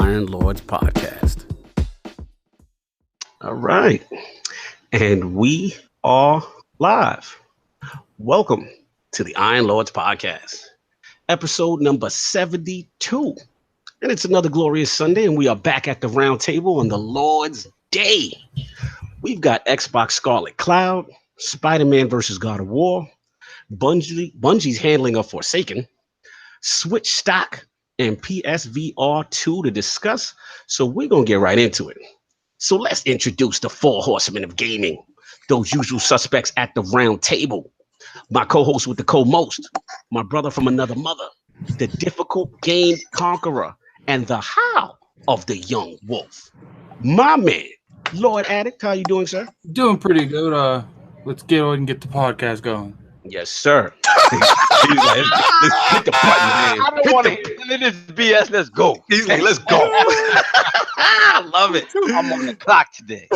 Iron Lords podcast. All right. And we are live. Welcome to the Iron Lords podcast, episode number 72. And it's another glorious Sunday, and we are back at the round table on the Lord's Day. We've got Xbox Scarlett Cloud, Spider-Man versus God of War, Bungie's handling of Forsaken, Switch stock, and PSVR2 to discuss. So we're going to get right into it. So let's introduce the four horsemen of gaming, those usual suspects at the round table. My co-host with the co-most, my brother from another mother, the difficult game conqueror, and the how of the young wolf. My man, Lord Addict, how you doing, sir? Doing pretty good. Let's get on and get the podcast going. Yes, sir. He's like, let's hit the button, man. I don't want to get into this BS. Let's go. He's like, let's go. I love it. I'm on the clock today.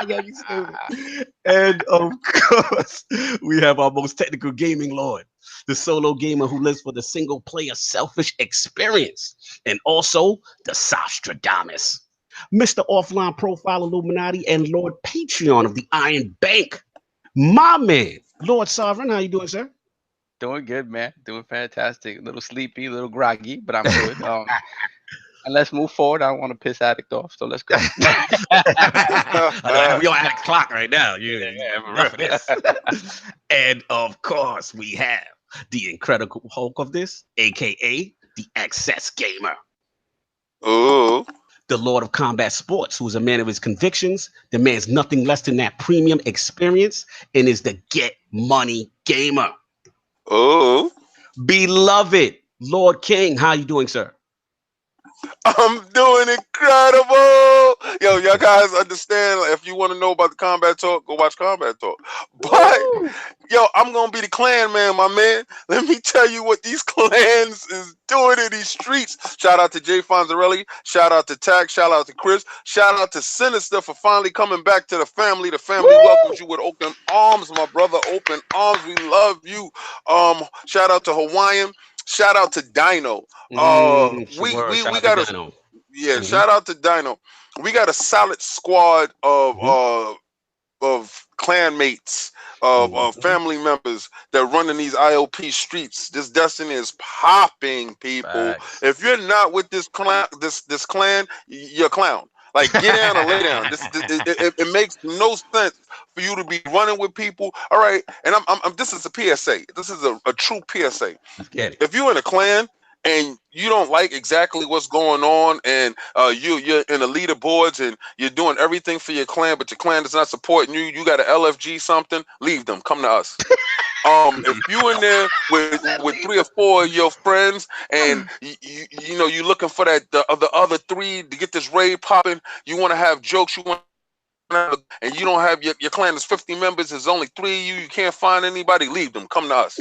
Yo, you stupid. And of course, we have our most technical gaming lord, the solo gamer who lives for the single player selfish experience, and also the Sostradamus, Mr. Offline Profile Illuminati and Lord Patreon of the Iron Bank. My man, Lord Sovereign, how you doing, sir? Doing good, man. Doing fantastic. A little sleepy, a little groggy, but I'm good. And let's move forward. I don't want to piss Addict off, so let's go. We on Addict clock right now. Enough of this. And of course, we have the Incredible Hulk of this, aka the Excess Gamer. Ooh. The Lord of Combat Sports, who is a man of his convictions, demands nothing less than that premium experience, and is the Get Money Gamer. Ooh. Beloved Lord King, how you doing, sir? I'm doing incredible. Yo, y'all guys understand, like, if you want to know about the Combat Talk, go watch Combat Talk. But, yo, I'm going to be the clan man, my man. Let me tell you what these clans is doing in these streets. Shout out to Jay Fonzarelli. Shout out to Tack. Shout out to Chris. Shout out to Sinister for finally coming back to the family. The family welcomes you with open arms, my brother. Open arms. We love you. Shout out to Hawaiian. Shout out to Dino. We got a Dino. Yeah. Mm-hmm. Shout out to Dino. We got a solid squad of clan mates, of family members that run in these ILP streets. This Destiny is popping, people. Facts. If you're not with this clan, you're a clown. Like, get down or lay down. It makes no sense for you to be running with people. All right, and I'm this is a PSA. This is a true PSA. If you're in a clan and you don't like exactly what's going on, and you're in the leaderboards and you're doing everything for your clan, but your clan is not supporting you, you got a LFG something, leave them. Come to us. If you in there with 3 or 4 of your friends, and you know you're looking for that the other 3 to get this raid popping, you want to have jokes, and you don't have your clan is 50 members, there's only 3 of you can't find anybody, leave them. Come to us.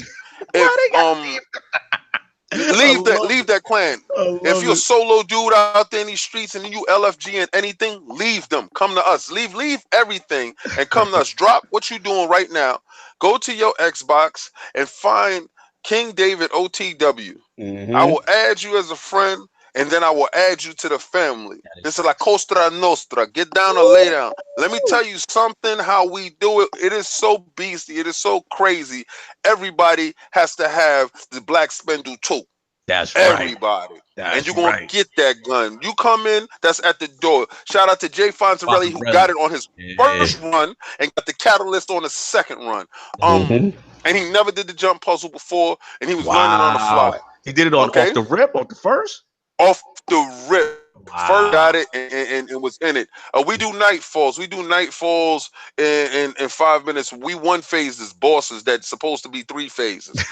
Leave that clan. If you're a solo dude out there in these streets and you LFG and anything, leave them. Come to us. Leave everything and come to us. Drop what you're doing right now. Go to your Xbox and find King David OTW. Mm-hmm. I will add you as a friend, and then I will add you to the family. This is like Costa Nostra. Get down or lay down. Let me tell you something, how we do it. It is so beastly. It is so crazy. Everybody has to have the Black Spindle too. That's everybody. Right. And you're going to get that gun. You come in, that's at the door. Shout out to Jay Fonzarelli, who got it on his first run and got the catalyst on the second run. And he never did the jump puzzle before, and he was learning on the fly. He did it off the rip, off the first? Off the rip. Wow. First got it and it was in it. We do nightfalls. We do nightfalls in 5 minutes. We 1 phases, bosses that's supposed to be 3 phases.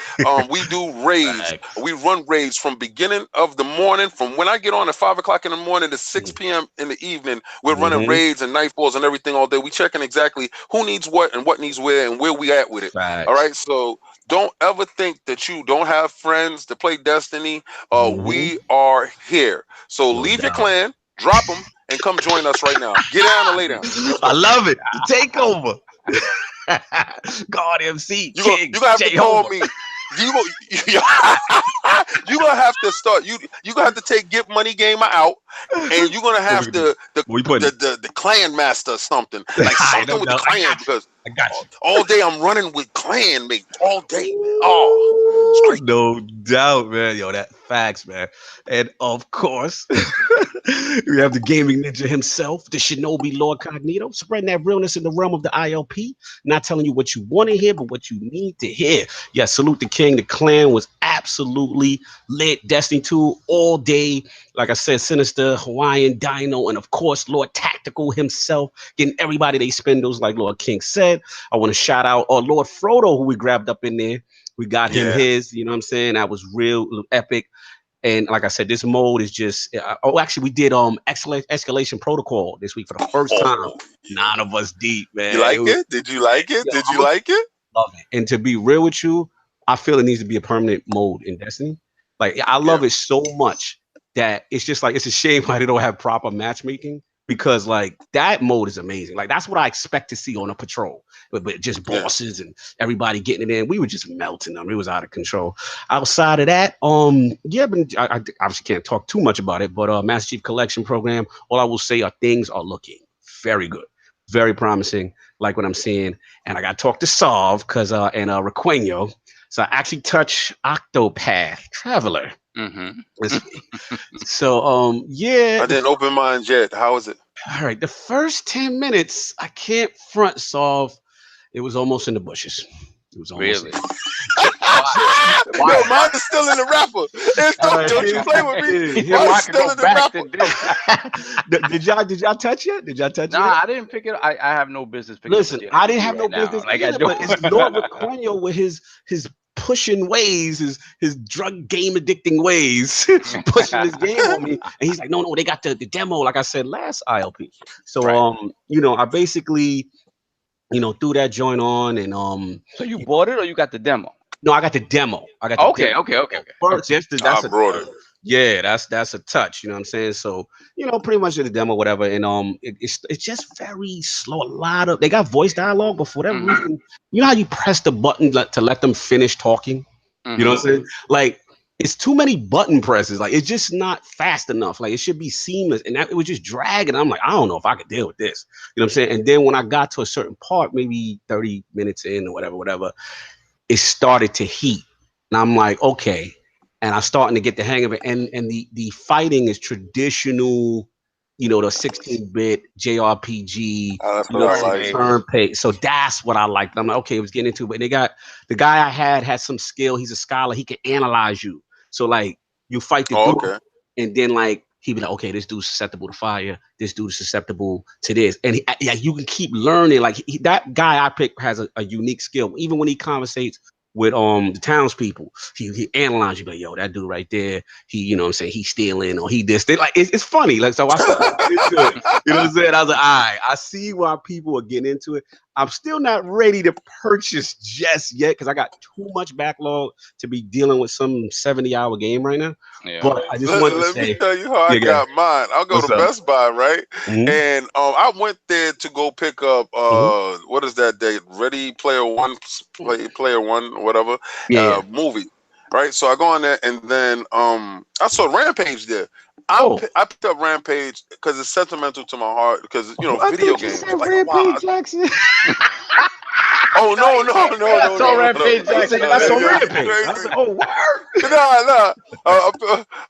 We do raids. We run raids from beginning of the morning, from when I get on at 5 o'clock in the morning to 6 p.m. in the evening. We're running raids and nightfalls and everything all day. We checking exactly who needs what and what needs where and where we at with it. All right, so don't ever think that you don't have friends to play Destiny. We are here. So leave your clan, drop them, and come join us right now. Get down and lay down. I love it. Take over. God MC. You gonna have to call me. you're gonna have to start. You're gonna have to take Get Money Gamer out, and you're gonna have the clan master or something like something with the clan because I got you. all day I'm running with clan mate all day. Oh, it's great. No doubt, man. Yo, that facts, man. And of course, we have the gaming ninja himself, the Shinobi Lord Cognito, spreading that realness in the realm of the ILP. Not telling you what you want to hear, but what you need to hear. Yeah, salute the king. The clan was absolutely lit. Destiny 2 all day. Like I said, Sinister, Hawaiian, Dino, and of course, Lord Tactical himself, getting everybody they spindles, like Lord King said. I want to shout out Lord Frodo, who we grabbed up in there. We got him his, you know what I'm saying? That was real epic. And like I said, this mode is just, actually, we did Escalation Protocol this week for the first time. 9 of us deep, man. You like it? Did you like it? Did you like it? Love it. And to be real with you, I feel it needs to be a permanent mode in Destiny. Like, I love it so much that it's just like, it's a shame why they don't have proper matchmaking. Because like that mode is amazing. Like that's what I expect to see on a patrol, but just bosses and everybody getting it in. We were just melting them. It was out of control. Outside of that, but I obviously can't talk too much about it. But Master Chief Collection program, all I will say are things are looking very good, very promising. Like what I'm seeing, and I got to talk to Solve because and Requeno. So I actually touched Octopath Traveler. So I didn't open mine yet. How is it? All right, the first 10 minutes I can't front Solve. It was almost in the bushes. It was almost really. Yo, mine is still in the wrapper. Don't you play with me? Mine is still in the wrapper. Did y'all touch it? Did y'all touch it? Nah, I didn't pick it up. I have no business picking Listen, it up. I didn't have no business. Like either, but it's Lord Requeno with his pushing ways, his drug game addicting ways, pushing this game on me. And he's like, no, they got the demo, like I said last ILP. So I basically, threw that joint on and So you bought it or you got the demo? No, I got the demo. Okay. First, that's I brought it. Yeah, that's a touch. You know what I'm saying? So, pretty much the demo, whatever. And it's just very slow. They got voice dialogue, but for whatever reason, you know how you press the button to let them finish talking? You know what I'm saying? Like, it's too many button presses. Like, it's just not fast enough. Like, it should be seamless. And it was just dragging. I'm like, I don't know if I could deal with this. You know what I'm saying? And then when I got to a certain part, maybe 30 minutes in or whatever, it started to heat. And I'm like, okay. And I'm starting to get the hang of it. And the fighting is traditional, the 16-bit JRPG, turn page. So that's what I liked. I'm like, okay, it was getting into it. But they got the guy I had some skill. He's a scholar. He can analyze you. So like you fight the dude, and then like he'd be like, okay, this dude's susceptible to fire. This dude is susceptible to this. And you can keep learning. Like that guy I picked has a unique skill. Even when he conversates with the townspeople, he analyzes you, like, yo, that dude right there, he, he's stealing or he this. Like it's funny. Like so I started into it. You know what I'm saying? I was like, all right, I see why people are getting into it. I'm still not ready to purchase just yet because I got too much backlog to be dealing with some 70-hour game right now. Yeah. But I just wanted to say, let me tell you how I got mine. I'll go to Best Buy, right? And I went there to go pick up what is that date? Ready Player One, Player One, whatever. Movie. Right. So I go on there and then I saw Rampage there. I picked up Rampage because it's sentimental to my heart because video games. Like, Rampage Jackson. Oh no! So Rampage Jackson. That's so Rampage. Oh word. Nah. I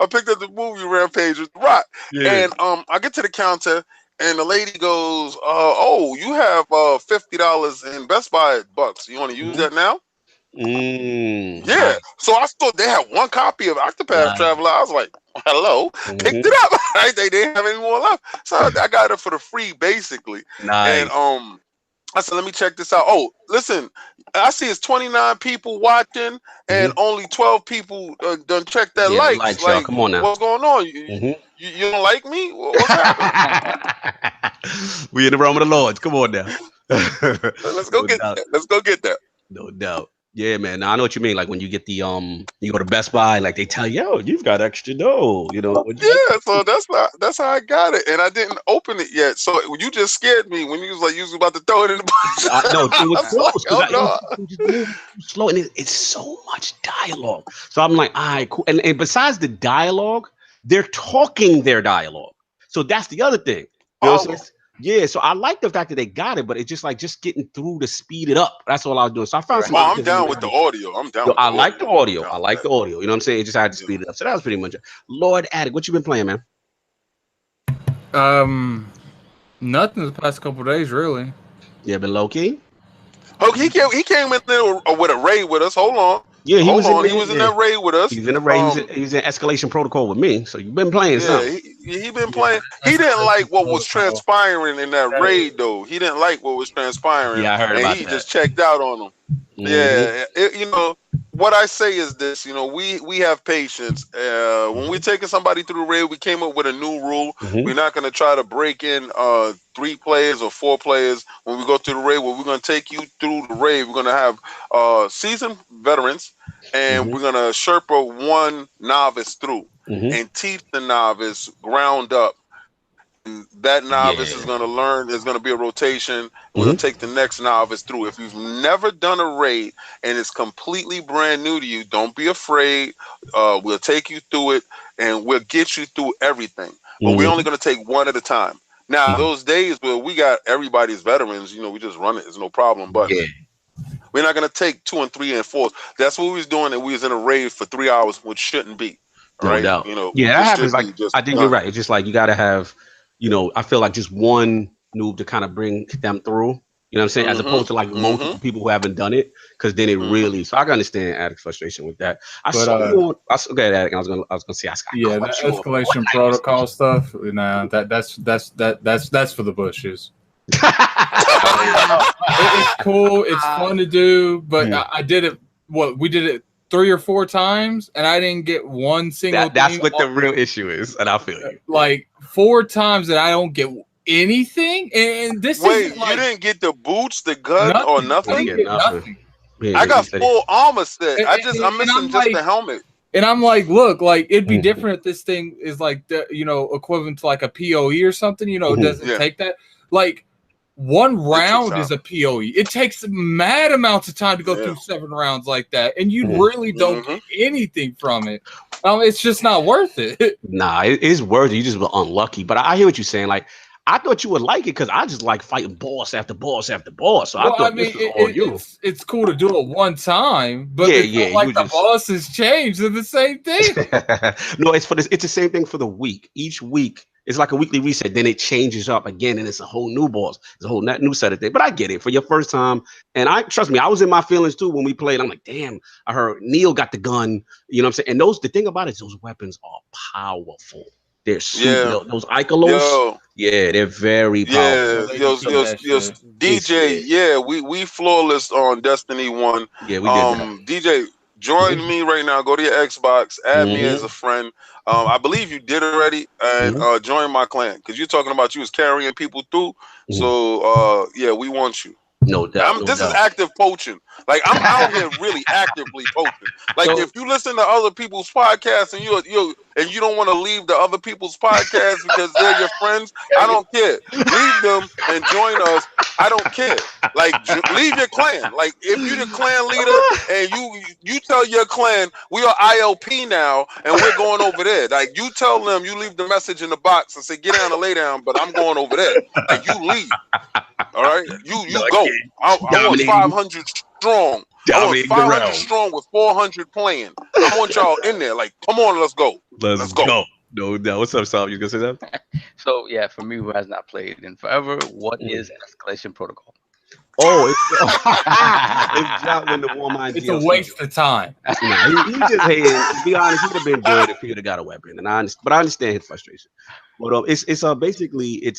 picked up the movie Rampage with Rock, and I get to the counter and the lady goes, you have $50 in Best Buy bucks. You want to use that now? Yeah. So I thought they had one copy of Octopath Traveler. I was like, hello, picked it up. Right? They didn't have any more left. So I got it for the free, basically. Nice. And I said, let me check this out. Oh, listen, I see it's 29 people watching and only 12 people done checked that likes. Like, come on now. What's going on? You don't like me? What's happening? We in the realm of the Lords. Come on now. Let's go get that. No doubt. Yeah, man. Now, I know what you mean. Like when you get the you go to Best Buy, like they tell you, "Yo, you've got extra dough." You know. Yeah, so that's how I got it, and I didn't open it yet. So you just scared me when you was like you was about to throw it in the box. No, it was I was close like, because oh it was just moving too slow, and it's so much dialogue. So I'm like, all right, cool. And besides the dialogue, they're talking their dialogue. So that's the other thing. You know what I'm saying? Yeah, so I like the fact that they got it, but it's just like just getting through to speed it up. That's all I was doing. So I found some. I'm down with the audio. I'm down. Yo, With the I like the audio. down I with like that. the audio. You know what I'm saying? It just had to speed it up. So that was pretty much it. Lord Addict, what you been playing, man? Nothing the past couple days, really. Yeah, been low key. Oh, he came in there with a raid with us. Hold on. Yeah, he was He was in that raid with us. He was in the raid. He was in escalation protocol with me. So you've been playing something. He been playing. He didn't like what was transpiring in that raid, though. He didn't like what was transpiring. Yeah, I heard about that. And he just checked out on him. Yeah, you know what I say is this. You know, we have patience. When we're taking somebody through the raid, we came up with a new rule. We're not going to try to break in 3 players or 4 players when we go through the raid. Well, we're going to take you through the raid. We're going to have seasoned veterans, and we're going to Sherpa one novice through and teach the novice ground up. And that novice is going to learn. There's going to be a rotation. We're going to take the next novice through. If you've never done a raid and it's completely brand new to you, don't be afraid. We'll take you through it and we'll get you through everything. But we're only going to take one at a time. Now, those days where we got everybody's veterans, you know, we just run it. It's no problem. But we're not going to take 2 and 3 and 4. That's what we was doing. And we was in a raid for 3 hours, which shouldn't be. No right? doubt. You know, Yeah, that happens. Like I think you're right. It's just like you got to have, you know, I feel like just one noob to kind of bring them through. You know what I'm saying? As opposed to like multiple people who haven't done it, because then it really. So I can understand Addict's frustration with that. I saw you. Okay, Addict. I was gonna say. Yeah, the escalation protocol stuff. Nah, that's for the bushes. It's cool. It's fun to do, but I did it. We did it 3 or 4 times, and I didn't get one single. That's what the real issue is, and I feel you. Like 4 times that I don't get anything, and this wait, is like, you didn't get the boots, the gun, or nothing? Nothing. Yeah, I got full armor set. I'm missing just like, the helmet. And I'm like, look, like it'd be different if this thing is like the, you know, equivalent to like a POE or something. You know, it doesn't take that. Like 1 round is a POE. It takes mad amounts of time to go through 7 rounds like that, and you really don't get anything from it. It's just not worth it. Nah, it is worth it. You just were unlucky. But I hear what you're saying. Like, I thought you would like it because I just like fighting boss after boss after boss. So I thought this was all you. It's cool to do it 1 time, but like the bosses change. They're the same thing. No, it's the same thing for the week. Each week it's like a weekly reset. Then it changes up again, and it's a whole new boss. It's a whole new set of things. But I get it for your first time, and trust me, I was in my feelings too when we played. I'm like, damn, I heard Neil got the gun. You know what I'm saying? And the thing about it is those weapons are powerful. They're super. Those Ikelos, they're very powerful. DJ, we flawless on Destiny 1. Yeah, we did. DJ, join me right now. Go to your Xbox, add me as a friend. I believe you did already, and join my clan because you're talking about you was carrying people through. So we want you. No doubt. This is active poaching. Like I'm out here really actively poaching. Like if you listen to other people's podcasts and you don't want to leave the other people's podcasts because they're your friends, I don't care. Leave them and join us. I don't care. Like leave your clan. Like if you're the clan leader and you tell your clan we are ILP now and we're going over there. Like you tell them, you leave the message in the box and say get down and lay down, but I'm going over there. Like you leave. All right, you go. I want 500 strong. I want 500 strong with 400 playing. I want y'all in there. Like, come on, let's go. Let's go. No. What's up, Sal? You gonna say that? So yeah, for me who has not played in forever, what is escalation protocol? Oh, it's dropping the War Mind. It's a waste of time. He just hated. To be honest, he'd have been good if he would have got a weapon. But I understand his frustration. But it's basically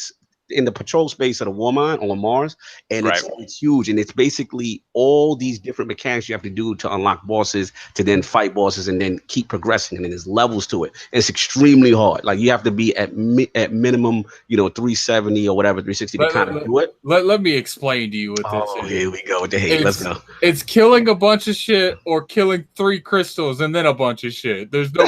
in the patrol space of the war mine on Mars, and it's huge, and it's basically all these different mechanics you have to do to unlock bosses, to then fight bosses, and then keep progressing. And then there's levels to it. And it's extremely hard. Like you have to be at minimum, 370 or whatever, 360 to kind of do it. Let me explain to you what this is. Here we go with the hate. Let's go. It's killing a bunch of shit or killing 3 crystals and then a bunch of shit. There's no.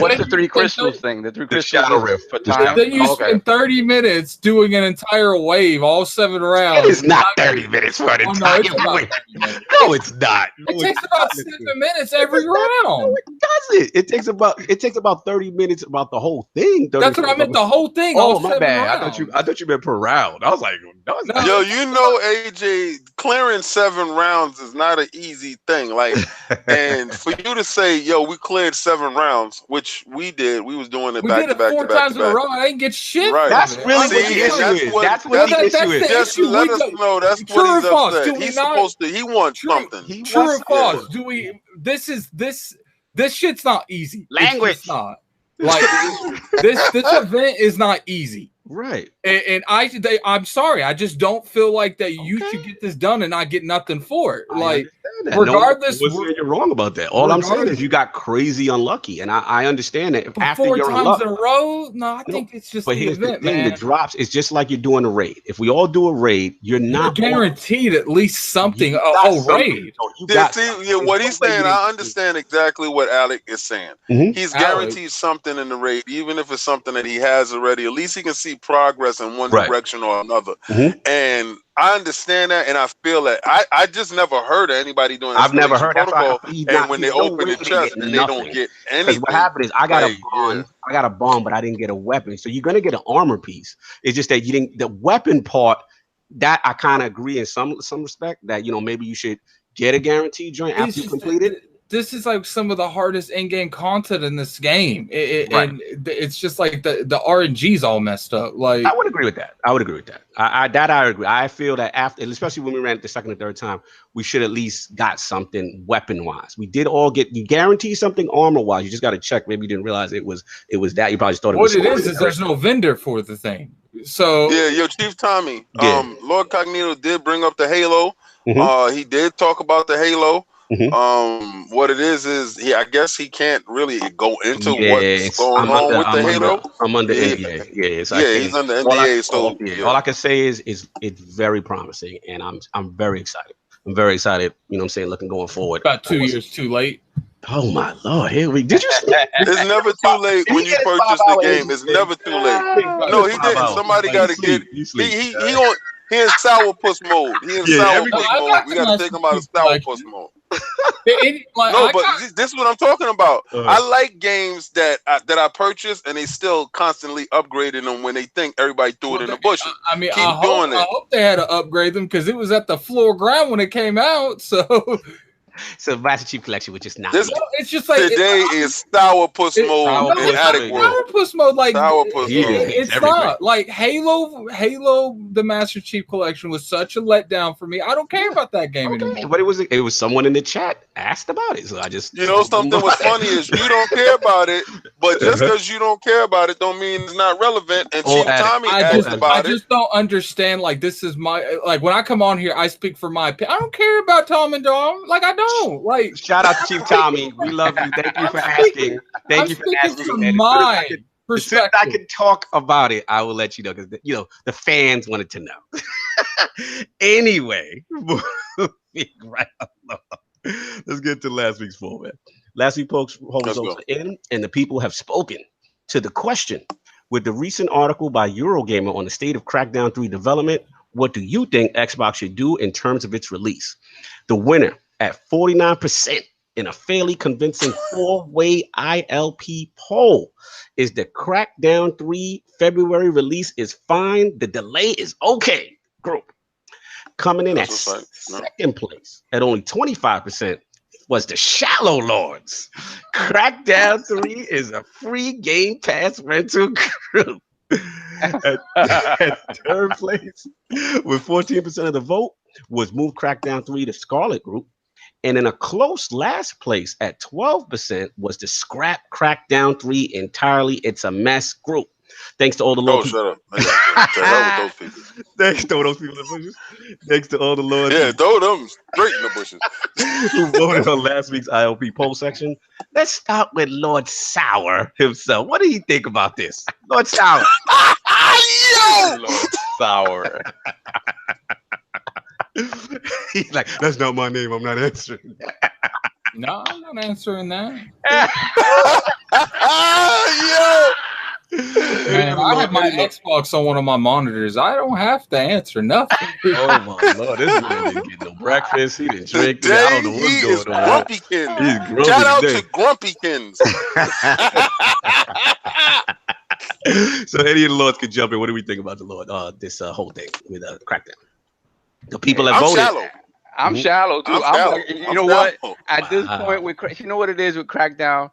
What's the 3 crystals thing? The 3 crystals for time. Then you spend 30 minutes doing an entire wave, all 7 rounds. It is not 30 minutes for an entire wave. No, it's not. It takes about 7 minutes every round. No, it doesn't. It takes about 30 minutes about the whole thing. That's what I meant. The whole thing. Oh, my bad. I thought you meant per round. I was like, no. Yo, AJ, clearing 7 rounds is not an easy thing. Like, and for you to say, yo, we cleared 7 rounds, which we did. We was doing it back to back. 4 times in a row. I didn't get shit. Right. That's really what the issue is. That's what the issue is. Just let us know. That's what he's upset. He's supposed to. He wants something. True or false? Do we? This shit's not easy. Language. It's not. Like this event is not easy. Right. And I'm sorry. I just don't feel like that you should get this done and not get nothing for it. Like, regardless, you're wrong about that. All I'm saying is you got crazy unlucky, and I understand that. After 4 you're times unlucky, in a row, no, I think it's just. But here's the thing: the drops. It's just like you're doing a raid. If we all do a raid, you're guaranteed at least something. Raid. What he's saying, I understand exactly what Alec is saying. Mm-hmm. He's guaranteed something in the raid, even if it's something that he has already. At least he can see progress in one direction or another. Mm-hmm. And I understand that, and I feel that. I just never heard of anybody doing. I've never heard protocol, and when they open the chest and they don't get anything. What happened is I got a bond. I got a bomb, but I didn't get a weapon. So you're gonna get an armor piece. It's just that you didn't. The weapon part, that I kind of agree in some respect that maybe you should get a guaranteed joint after you complete it. This is like some of the hardest in-game content in this game, and it's just like the RNG's all messed up. Like I would agree with that. I agree. I feel that after, especially when we ran it the second and third time, we should at least got something weapon-wise. We did all get you guarantee something armor-wise. You just got to check. Maybe you didn't realize it was that. You probably just thought it was. What it is there's no vendor for the thing. So Chief Tommy, Lord Cognito did bring up the Halo. Mm-hmm. He did talk about the Halo. Mm-hmm. What it is I guess he can't really go into what's going on with the Halo. I'm under NDA. He's under NDA. All I can say is it's very promising, and I'm very excited. I'm very excited. You know what I'm saying? Going forward. About 2 years too late. Oh my Lord! Here we did you? It's never too late when you purchase the game. It's never too late. No, he didn't. Somebody got to get. He in sourpuss mode. Sourpuss mode. We got to take him out of sourpuss mode. But this is what I'm talking about. I like games that I purchase and they still constantly upgrading them when they think everybody threw it in the bush. I mean, I hope they had to upgrade them because it was at the floor ground when it came out. So Master Chief Collection, which is not. It's just like today is sourpuss mode in Attic World. Sourpuss mode, like sourpuss mode. It's not like Halo. The Master Chief Collection was such a letdown for me. I don't care about that game anymore. But it was someone in the chat asked about it, so I just something was funny is you don't care about it, but just because you don't care about it don't mean it's not relevant. And Chief Tommy asked about it. I just don't understand. Like this is when I come on here, I speak for my opinion. I don't care about Tom and Dom. Like I don't. Like shout out to Chief Tommy. We love you. Thank you for asking. Thank you for asking. From my perspective. As I can talk about it, I will let you know because the fans wanted to know. Anyway, right along. Let's get to last week's format. Last week's poll results are in, and the people have spoken to the question. With the recent article by Eurogamer on the state of Crackdown 3 development, what do you think Xbox should do in terms of its release? The winner at 49% in a fairly convincing 4-way ILP poll is the Crackdown 3 February release is fine. The delay is okay group. Coming in at second place at only 25% was the Shallow Lords. Crackdown 3 is a free Game Pass rental group. At third place with 14% of the vote was Move Crackdown 3 to Scarlett Group. And in a close last place at 12% was the Scrap Crackdown 3 entirely. It's a mess group. Thanks to all the Oh, Lord shut up. To hell with those people. Thanks to all those people in the bushes. Thanks to all the Lord Yeah, throw them straight in the bushes. who voted on last week's ILP poll section. Let's start with Lord Sour himself. What do you think about this? Lord Sour. Yo! Lord Sour. He's like, that's not my name. I'm not answering. No, I'm not answering that. Yo! Man, I have my Xbox on one of my monitors. I don't have to answer nothing. Oh my Lord, this man didn't get no breakfast. He didn't drink. Today, I don't know he what's is going on. Grumpykins. He's grumpy Shout out today. to Grumpykins. So any of the Lords could jump in. What do we think about the Lord? This whole thing with Crackdown. The people that I'm voted. shallow. I'm shallow too. I'm I'm shallow. like, you I'm know what? shallow. At this Wow. point, you know what it is with Crackdown?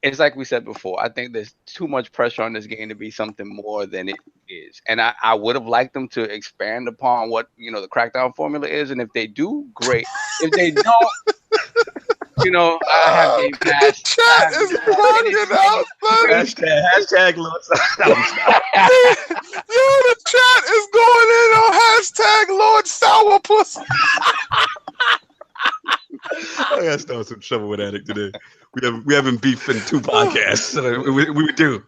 It's like we said before. I think there's too much pressure on this game to be something more than it is. And I would have liked them to expand upon what, the Crackdown formula is. And if they do, great. If they don't, I have Game Pass. The chat is bugging out, son. Hashtag Lord Sour. Yo, the chat is going in on hashtag Lord Sourpuss. I gotta start some trouble with Addict today. We haven't beefed in 2 podcasts. So we do.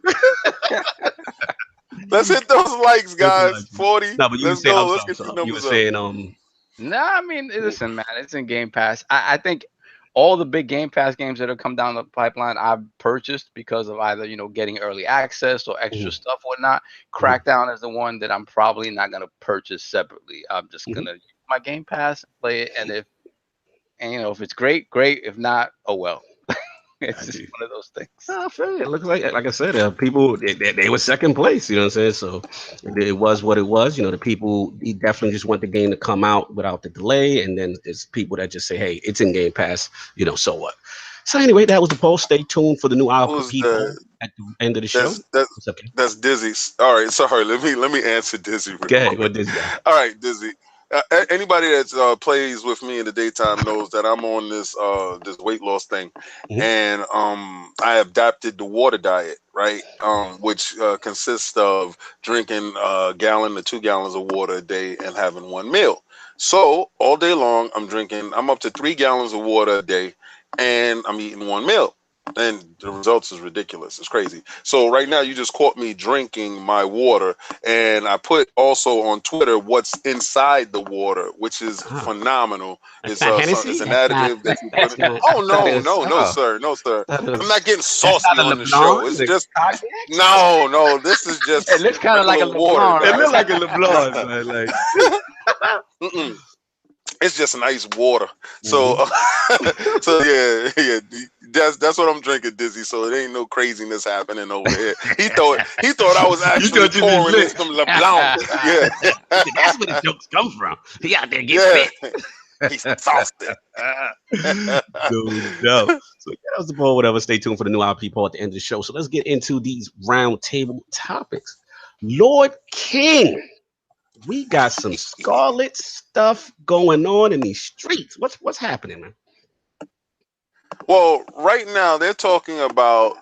Let's hit those likes, guys. Likes. 40. No, but you Let's were saying, go. I'm Let's sorry, get the you numbers were up. saying Nah, I mean, listen, man, it's in Game Pass. I think all the big Game Pass games that have come down the pipeline, I've purchased because of either, getting early access or extra stuff, whatnot. Crackdown is the one that I'm probably not going to purchase separately. I'm just going to use my Game Pass, play it, and if it's great, great. If not, oh well. It's just one of those things. I feel it. It looks like I said, people they were second place. You know what I'm saying? So it was what it was. The people definitely just want the game to come out without the delay, and then there's people that just say, "Hey, it's in Game Pass." So what? So anyway, that was the poll. Stay tuned for the new ILP poll at the end of the show. That's Dizzy. All right, sorry. Let me answer Dizzy. Okay, what Dizzy got? All right, Dizzy. Anybody that plays with me in the daytime knows that I'm on this weight loss thing, and I adapted the water diet, right? Which consists of drinking a gallon to 2 gallons of water a day and having 1 meal. So all day long, I'm up to 3 gallons of water a day, and I'm eating 1 meal. And the results is ridiculous. It's crazy. So right now you just caught me drinking my water, and I put also on Twitter what's inside the water, which is phenomenal. It's an additive that you put in. Oh no, sir. I'm not getting saucy on the show. It's just no. This is just it looks kind of like a water. It looks like a LeBlanc, like. It's just nice water. So, so yeah. That's what I'm drinking, Dizzy. So it ain't no craziness happening over here. He thought I was actually pouring in some LeBlanc. Yeah, that's where the jokes come from. He out there getting fit. He's sauced. No. So that was the poll. Whatever. Stay tuned for the new IP poll at the end of the show. So let's get into these round table topics. Lord King. We got some Scarlett stuff going on in these streets. What's happening, man? Well, right now they're talking about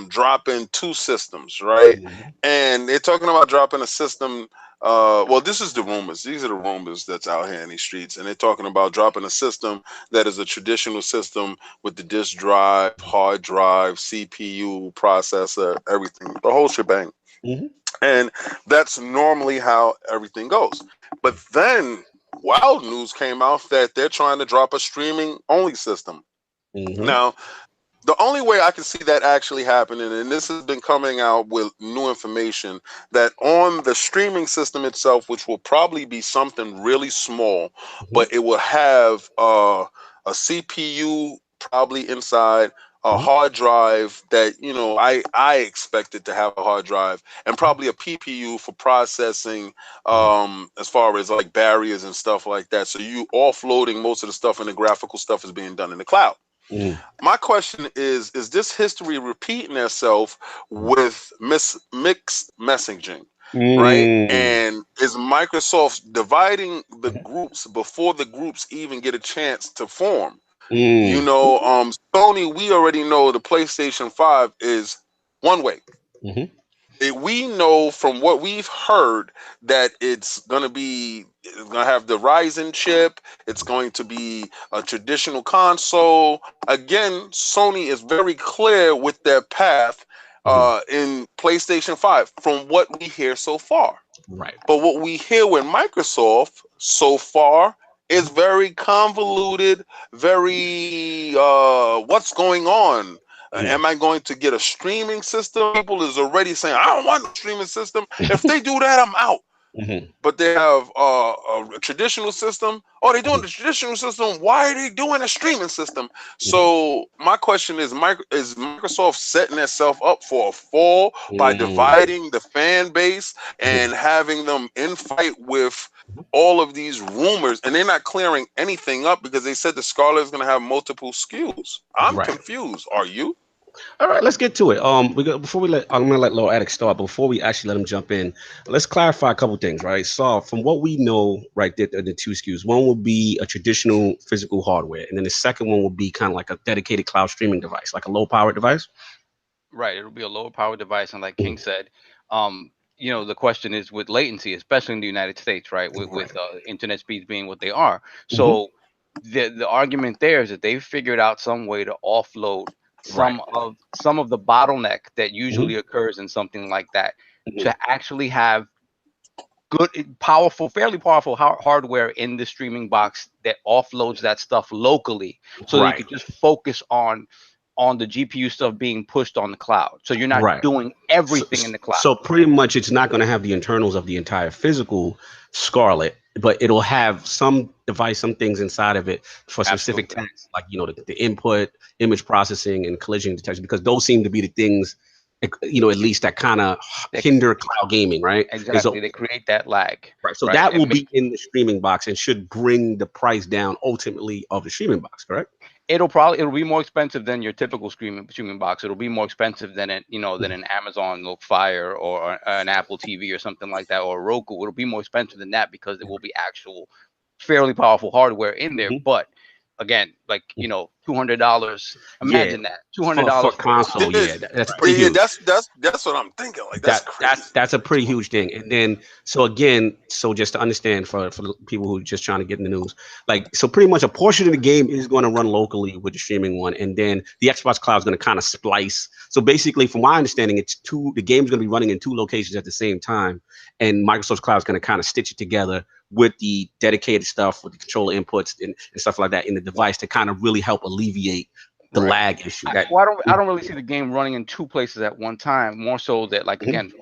dropping 2 systems, right? And they're talking about dropping a system. Well, this is the rumors. These are the rumors that's out here in these streets, and they're talking about dropping a system that is a traditional system with the disk drive, hard drive, CPU, processor, everything, the whole shebang. And that's normally how everything goes. But then wild news came out that they're trying to drop a streaming only system. Now, the only way I can see that actually happening, and this has been coming out with new information, that on the streaming system itself, which will probably be something really small, but it will have a CPU probably inside, a hard drive that, I expect it to have a hard drive, and probably a PPU for processing as far as like barriers and stuff like that. So you offloading most of the stuff, and the graphical stuff is being done in the cloud. My question is this history repeating itself with mixed messaging? Right? And is Microsoft dividing the groups before the groups even get a chance to form? Sony, we already know the PlayStation 5 is one way. we know from what we've heard that it's going to have the Ryzen chip. It's going to be a traditional console. Again, Sony is very clear with their path in PlayStation 5 from what we hear so far. Right. But what we hear with Microsoft so far is very convoluted, very what's going on? Am I going to get a streaming system? People is already saying, I don't want a streaming system. If they do that, I'm out. But they have a traditional system. Oh, they're doing the traditional system. Why are they doing a streaming system? So my question is Microsoft setting itself up for a fall by dividing the fan base and having them in fight with all of these rumors, and they're not clearing anything up because they said the Scarlett is going to have multiple SKUs. I'm confused. Are you? All right, let's get to it. I'm gonna let Lord Attic start. Before we actually let him jump in, let's clarify a couple things, right? So, from what we know, right, the two SKUs, one will be a traditional physical hardware, and then the second one will be kind of like a dedicated cloud streaming device, like a low power device. Right, it'll be a low power device, and like King said, you know, the question is with latency, especially in the United States, right? With internet speeds being what they are. So the argument there is that they've figured out some way to offload some of the bottleneck that usually occurs in something like that to actually have good, fairly powerful hardware in the streaming box that offloads that stuff locally, so that you could just focus on the GPU stuff being pushed on the cloud. So you're not doing everything in the cloud. So pretty much it's not going to have the internals of the entire physical Scarlett, but it'll have some device, some things inside of it for specific tasks, like, you know, the input, image processing, and collision detection, because those seem to be the things, you know, at least that kind of hinder cloud gaming, right? Exactly. So, they create that lag. Right. So that will be in the streaming box and should bring the price down ultimately of the streaming box, correct? It'll be more expensive than your typical streaming box. It'll be more expensive than an Amazon Fire or an Apple TV or something like that, or a Roku. It'll be more expensive than that because it will be actual fairly powerful hardware in there. But again, like, you know, $200. Imagine that $200 for console. That's pretty huge. That's what I'm thinking. Like that's a pretty huge thing. And then so just to understand for the people who are just trying to get in the news, like, so pretty much a portion of the game is going to run locally with the streaming one, and then the Xbox Cloud is going to kind of splice. So basically, from my understanding, the game's going to be running in two locations at the same time, and Microsoft's Cloud is going to kind of stitch it together with the dedicated stuff, with the controller inputs and stuff like that in the device to kind of really help alleviate the lag issue. I don't really see the game running in two places at one time. More so that, like, again,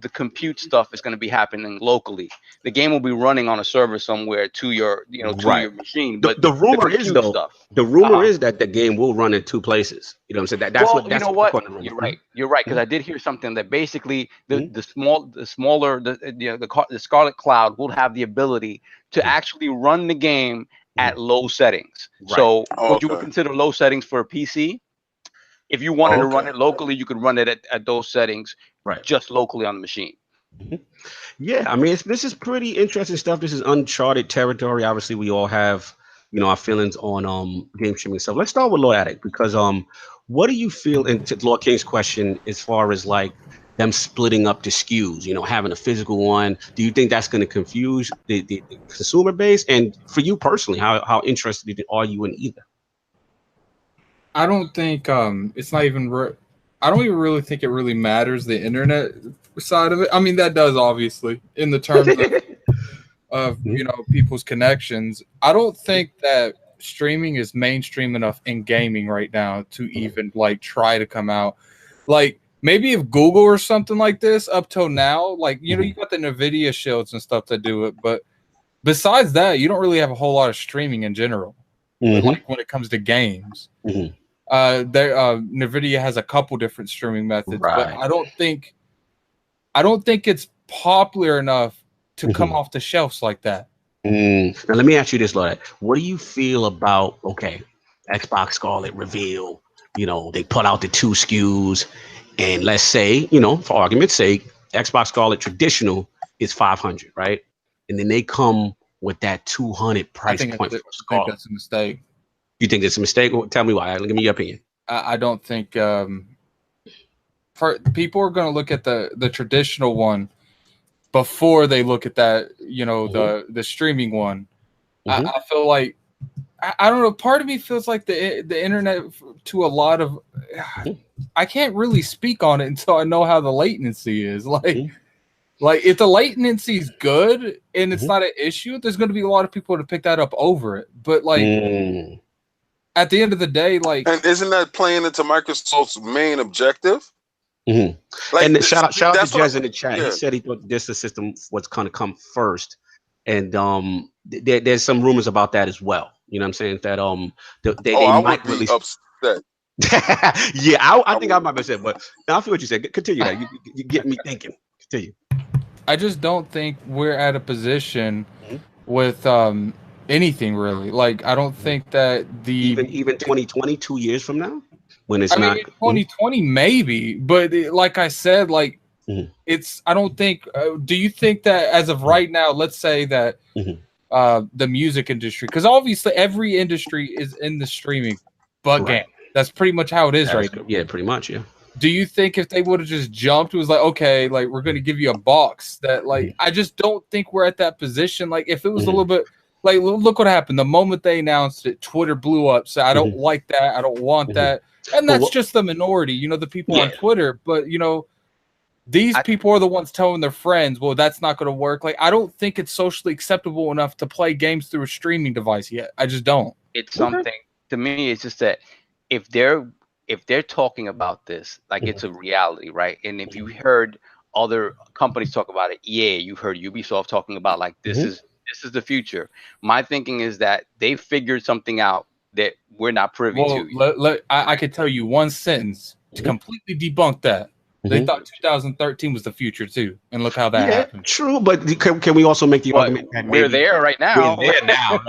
the compute stuff is going to be happening locally. The game will be running on a server somewhere to your your machine. But the rumor is that the game will run in two places. You know what I'm saying? That's what you're right. You're right, because I did hear something that basically the Scarlett Cloud will have the ability to actually run the game at low settings. So what you would consider low settings for a PC, if you wanted to run it locally, you could run it at those settings, just locally on the machine. Yeah, I mean, this is pretty interesting stuff. This is uncharted territory. Obviously, we all have, you know, our feelings on game streaming stuff. Let's start with Lord Attic, because what do you feel, and to Lord King's question, as far as like them splitting up the SKUs, you know, having a physical one? Do you think that's going to confuse the consumer base? And for you personally, how interested are you in either? I don't think it's not even. I don't even really think it really matters, the internet side of it. I mean, that does, obviously, in the terms of you know, people's connections. I don't think that streaming is mainstream enough in gaming right now to even like try to come out. Like, maybe if Google or something like this up till now, like, you know, you got the NVIDIA shields and stuff that do it, but besides that, you don't really have a whole lot of streaming in general. Like when it comes to games. NVIDIA has a couple different streaming methods, but I don't think it's popular enough to come off the shelves like that. Now let me ask you this, Lord. What do you feel about Xbox Scarlett reveal? You know, they put out the two SKUs, and let's say, you know, for argument's sake, Xbox Scarlett traditional is $500, right? And then they come with that $200 price point for Scarlett. I think that's a mistake. You think it's a mistake? Well, tell me why. Give me your opinion. I don't think people are going to look at the traditional one before they look at that, the streaming one. I feel like I don't know. Part of me feels like the internet to a lot of. I can't really speak on it until I know how the latency is. Like if the latency is good and it's not an issue, there's going to be a lot of people to pick that up over it. But at the end of the day, and isn't that playing into Microsoft's main objective? Like, and shout out to Jez in the chat. Yeah. He said he thought this system was going to come first, and there's some rumors about that as well. You know what I'm saying? That they might be upset. Yeah, I think I might be upset, but I feel what you said. Continue that. You get me thinking. Continue. I just don't think we're at a position with anything really. Like I don't think that even 2020, 2 years from now, when it's 2020 maybe, but like I said, it's. I don't think. Do you think that as of right now, let's say that the music industry, because obviously every industry is in the streaming, but game. That's pretty much how it is right now. Yeah, pretty much. Yeah. Do you think if they would have just jumped, it was like, okay, like we're going to give you a box that I just don't think we're at that position. Like if it was a little bit like, look what happened. The moment they announced it, Twitter blew up. So I don't like that. I don't want that. And that's just the minority, the people on Twitter. But, these people are the ones telling their friends, well, that's not going to work. Like, I don't think it's socially acceptable enough to play games through a streaming device yet. I just don't. It's something to me. It's just that if they're talking about this, like it's a reality, right? And if you heard other companies talk about it, you've heard Ubisoft talking about like this is the future. My thinking is that they figured something out that we're not privy to. I could tell you one sentence to completely debunk that. They thought 2013 was the future too, and look how that happened. True, but can we also make the argument that we're there right now? We're there now.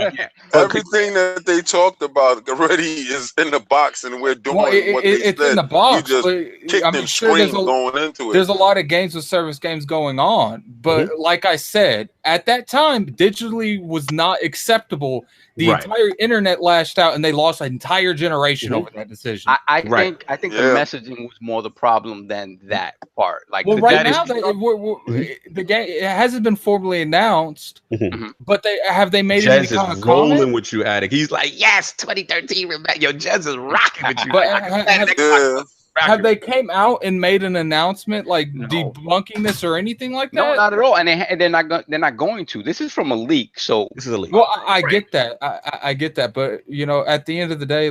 Everything that they talked about already is in the box, and we're doing what they said. In the box. You just kicked and screamed going into it. There's a lot of games with service games going on, but like I said, at that time, digitally was not acceptable. The entire internet lashed out, and they lost an entire generation over that decision. I think the messaging was more the problem than that part. Like, right now, the game it hasn't been formally announced, but they made any kind of rolling with you, Attic. He's like, yes, 2013. Remember, yo, Jez is rocking with you. But have they came out and made an announcement debunking this or anything like that? No, not at all. And they're not going to. This is from a leak. So this is a leak. Well, I get that. I get that. But at the end of the day,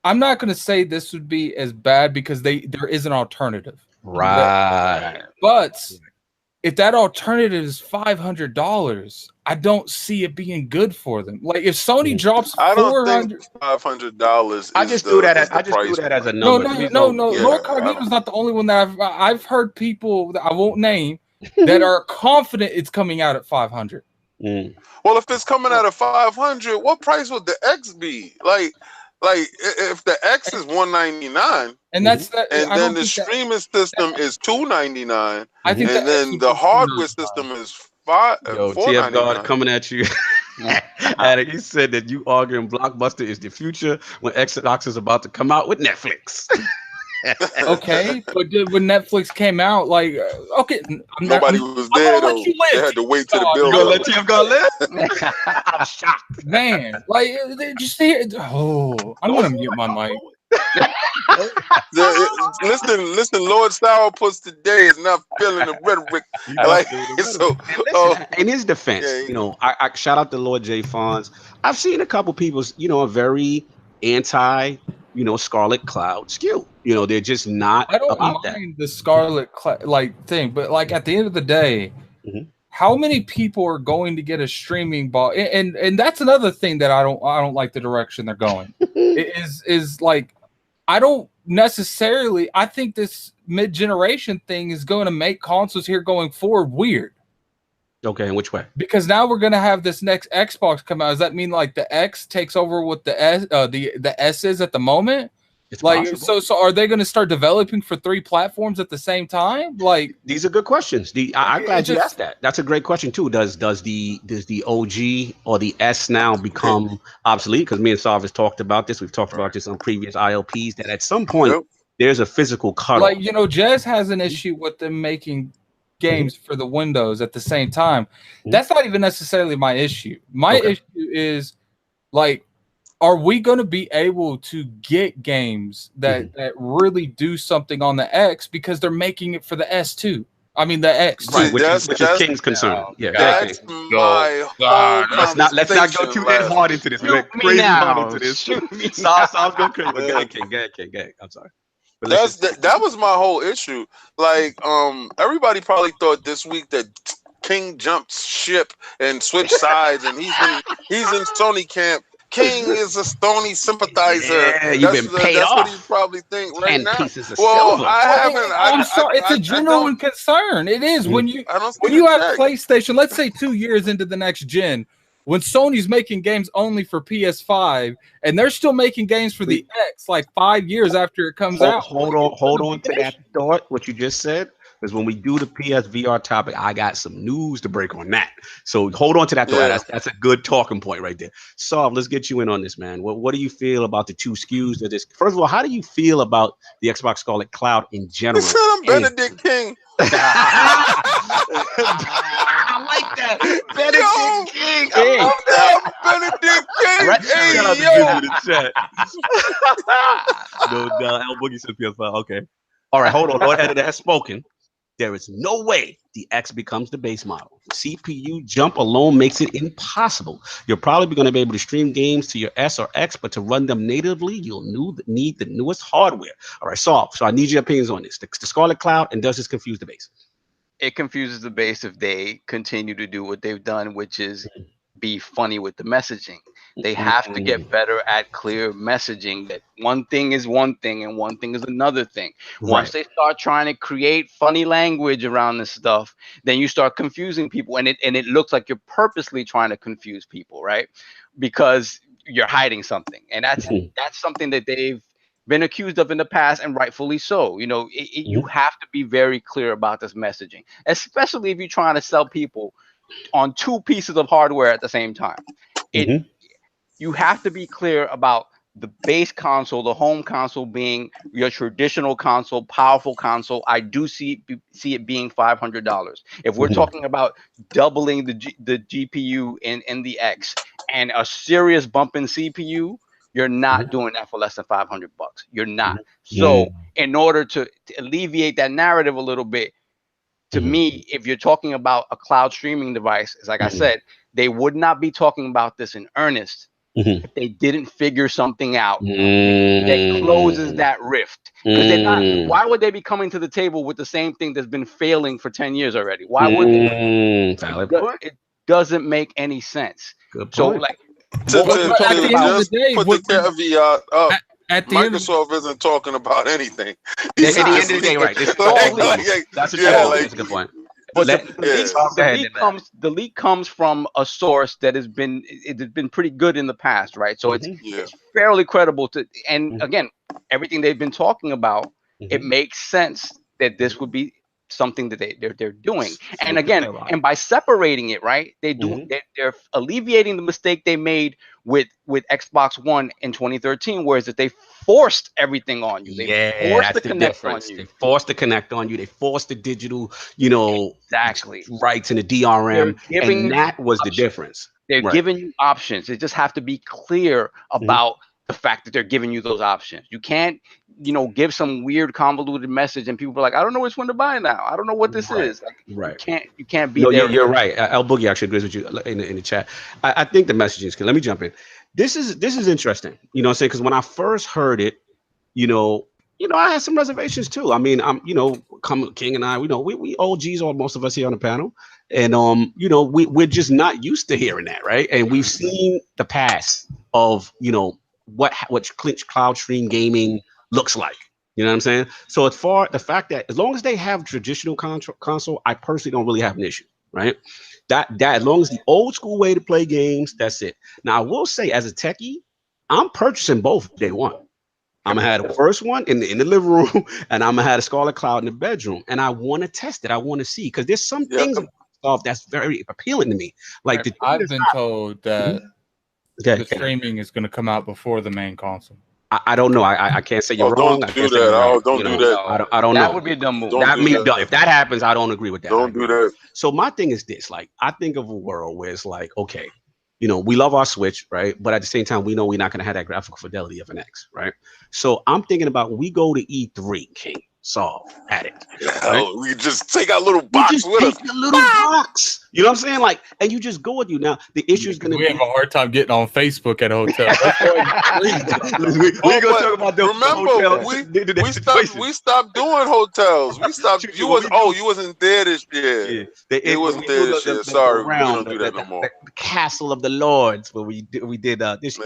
I'm not going to say this would be as bad because there is an alternative. Right. But if that alternative is $500, I don't see it being good for them. Like if Sony drops $400, I don't think $500. I just threw that as a number. No. Lord Cognito's not the only one that I've heard people that I won't name that are confident it's coming out at $500. Well, if it's coming out at $500, what price would the X be? Like if the X is $199, and that's that, and then the streaming system is $299, I think, and then the hardware system is TF God coming at you. And he said that you arguing Blockbuster is the future when Xbox is about to come out with Netflix. Okay, but when Netflix came out, nobody was there though. They had to wait till the bill. You gonna let TF God live? I'm shocked, man. They just here. Oh, I'm gonna mute my mic. Listen, Lord Sourpuss today is not feeling the rhetoric. In his defense, I shout out to Lord J. Fonz. I've seen a couple people, are very anti, Scarlett Cloud SKU. They're just not. I don't mind the Scarlett thing, but at the end of the day, how many people are going to get a streaming box? And that's another thing that I don't like the direction they're going. is I don't necessarily. I think this mid-generation thing is going to make consoles here going forward weird. Okay, in which way? Because now we're going to have this next Xbox come out. Does that mean the X takes over what the S is at the moment? It's possible. So are they going to start developing for 3 platforms at the same time? These are good questions. I'm glad you asked that. That's a great question too. Does the OG or the S now become obsolete? Because me and Sav has talked about this. We've talked about this on previous ILPs that at some point there's a physical cutoff. Like, you know, Jez has an issue with them making games for the Windows at the same time. That's not even necessarily my issue. My issue is, like, are we going to be able to get games that really do something on the X because they're making it for the S2? I mean, the X. Right, which is King's concern. Yeah, that's my whole let's not go too hard into this. We're crazy hard into this. Sounds go crazy. But go ahead, King. I'm sorry. That was my whole issue. Like, everybody probably thought this week that King jumped ship and switched sides, and he's in Sony camp. King is a Sony sympathizer. Yeah, you've been paid that's off. what you probably think right now. Pieces of well, silver. I'm sorry, it's a genuine concern. It is when you have PlayStation. Let's say 2 years into the next gen, when Sony's making games only for PS5, and they're still making games for the X, like 5 years after it comes out. Hold on to that thought. What you just said. Because when we do the PSVR topic, I got some news to break on that. So hold on to that thought. Yeah. That's a good talking point right there. So let's get you in on this, man. What do you feel about the two SKUs that is? First of all, how do you feel about the Xbox Scarlett Cloud in general? You said I'm Benedict King. I like that. Benedict King. I'm Benedict King. Right. Shout out to you in the chat. No, El Boogie said PS5. Okay. All right, hold on. Lord Editor has spoken. There is no way the X becomes the base model. CPU jump alone makes it impossible. You're probably going to be able to stream games to your S or X, but to run them natively, you'll need the newest hardware. All right, so I need your opinions on this. The Scarlett Cloud, and does this confuse the base? It confuses the base if they continue to do what they've done, which is be funny with the messaging. They have to get better at clear messaging that one thing is one thing and one thing is another thing. Once they start trying to create funny language around this stuff, then you start confusing people, and it looks like you're purposely trying to confuse people, right? Because you're hiding something, and that's something that they've been accused of in the past, and rightfully so. You know, you have to be very clear about this messaging, especially if you're trying to sell people on two pieces of hardware at the same time. You have to be clear about the base console, the home console being your traditional console, powerful console. I do see it being $500. If we're talking about doubling the GPU in the X and a serious bump in CPU, you're not doing that for less than $500. You're not. So in order to alleviate that narrative a little bit, to me, if you're talking about a cloud streaming device, it's like I said, they would not be talking about this in earnest if they didn't figure something out that closes that rift. Because why would they be coming to the table with the same thing that's been failing for 10 years already? Why would they? It doesn't make any sense. Good point. So, like, at the end of the day, Microsoft isn't talking about anything. At the end of the day, right? That's a good point. But the leak comes from a source that has been pretty good in the past, right? So it's fairly credible and again, everything they've been talking about, it makes sense that this would be something that they're doing. And again, and by separating it, right, they're alleviating the mistake they made with Xbox One in 2013, whereas that they forced everything on you. They forced the connect on you. They forced the connect on you. They forced the digital, rights and the DRM, and that was the difference. They're giving you options. They just have to be clear about the fact that they're giving you those options. You can't, give some weird convoluted message and people are like, I don't know which one to buy now. I don't know what this is. Like, You can't be there. You're right. El Boogie actually agrees with you in the chat. I think the messaging is good. Let me jump in. This is interesting. You know what I'm saying? Because when I first heard it, I had some reservations too. I mean, King and I, we OGs, or most of us here on the panel. And, we're just not used to hearing that, right? And we've seen the past of, what cloud stream gaming looks like. You know what I'm saying? So as far the fact that as long as they have traditional console, I personally don't really have an issue, right? That as long as the old school way to play games, that's it. Now I will say, as a techie, I'm purchasing both day one. I'm gonna have the first one in the living room, and I'm gonna have the Scarlett Cloud in the bedroom, and I want to test it. I want to see, because there's some things about stuff that's very appealing to me. Like I've been told that the streaming is going to come out before the main console. I don't know. I can't say you're wrong. Don't do that. Don't do that. I don't know. That would be a dumb move. If that happens, I don't agree with that. Don't do that. So my thing is this: like, I think of a world where it's like, okay, we love our Switch, right? But at the same time, we know we're not going to have that graphical fidelity of an X, right? So I'm thinking about when we go to E3, King. Solve at it. Right? We just take our little box with us. The little box. You know what I'm saying? Like, and you just go with you. Now the issue is going to be. We have a hard time getting on Facebook at a hotel. We're gonna talk about those. Remember, we stopped doing hotels. We stopped. You wasn't there this year. Yeah, it wasn't there this year. Sorry, we don't do that no more. The Castle of the Lords, where we did this.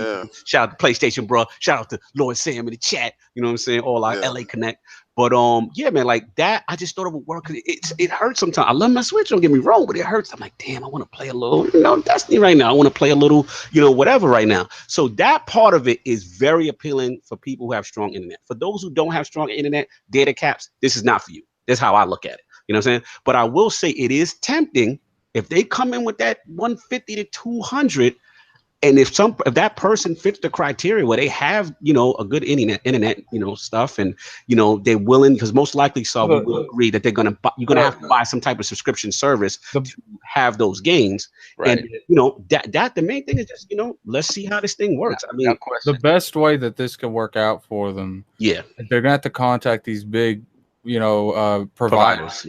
Shout out to PlayStation, bro. Shout out to Lord Sam in the chat. You know what I'm saying? All our LA Connect. But yeah, man, like that, I just thought it would work. It hurts sometimes. I love my Switch, don't get me wrong, but it hurts. I'm like, damn, I want to play a little, Destiny right now. I want to play a little, whatever right now. So that part of it is very appealing for people who have strong internet. For those who don't have strong internet, data caps, this is not for you. That's how I look at it. You know what I'm saying? But I will say it is tempting if they come in with that 150 to 200. And if that person fits the criteria where they have, a good internet, stuff, and they're willing, because most likely, we will agree that you're gonna have to buy some type of subscription service to have those games. Right. And that the main thing is just let's see how this thing works. I mean, the best way that this can work out for them, they're gonna have to contact these big providers,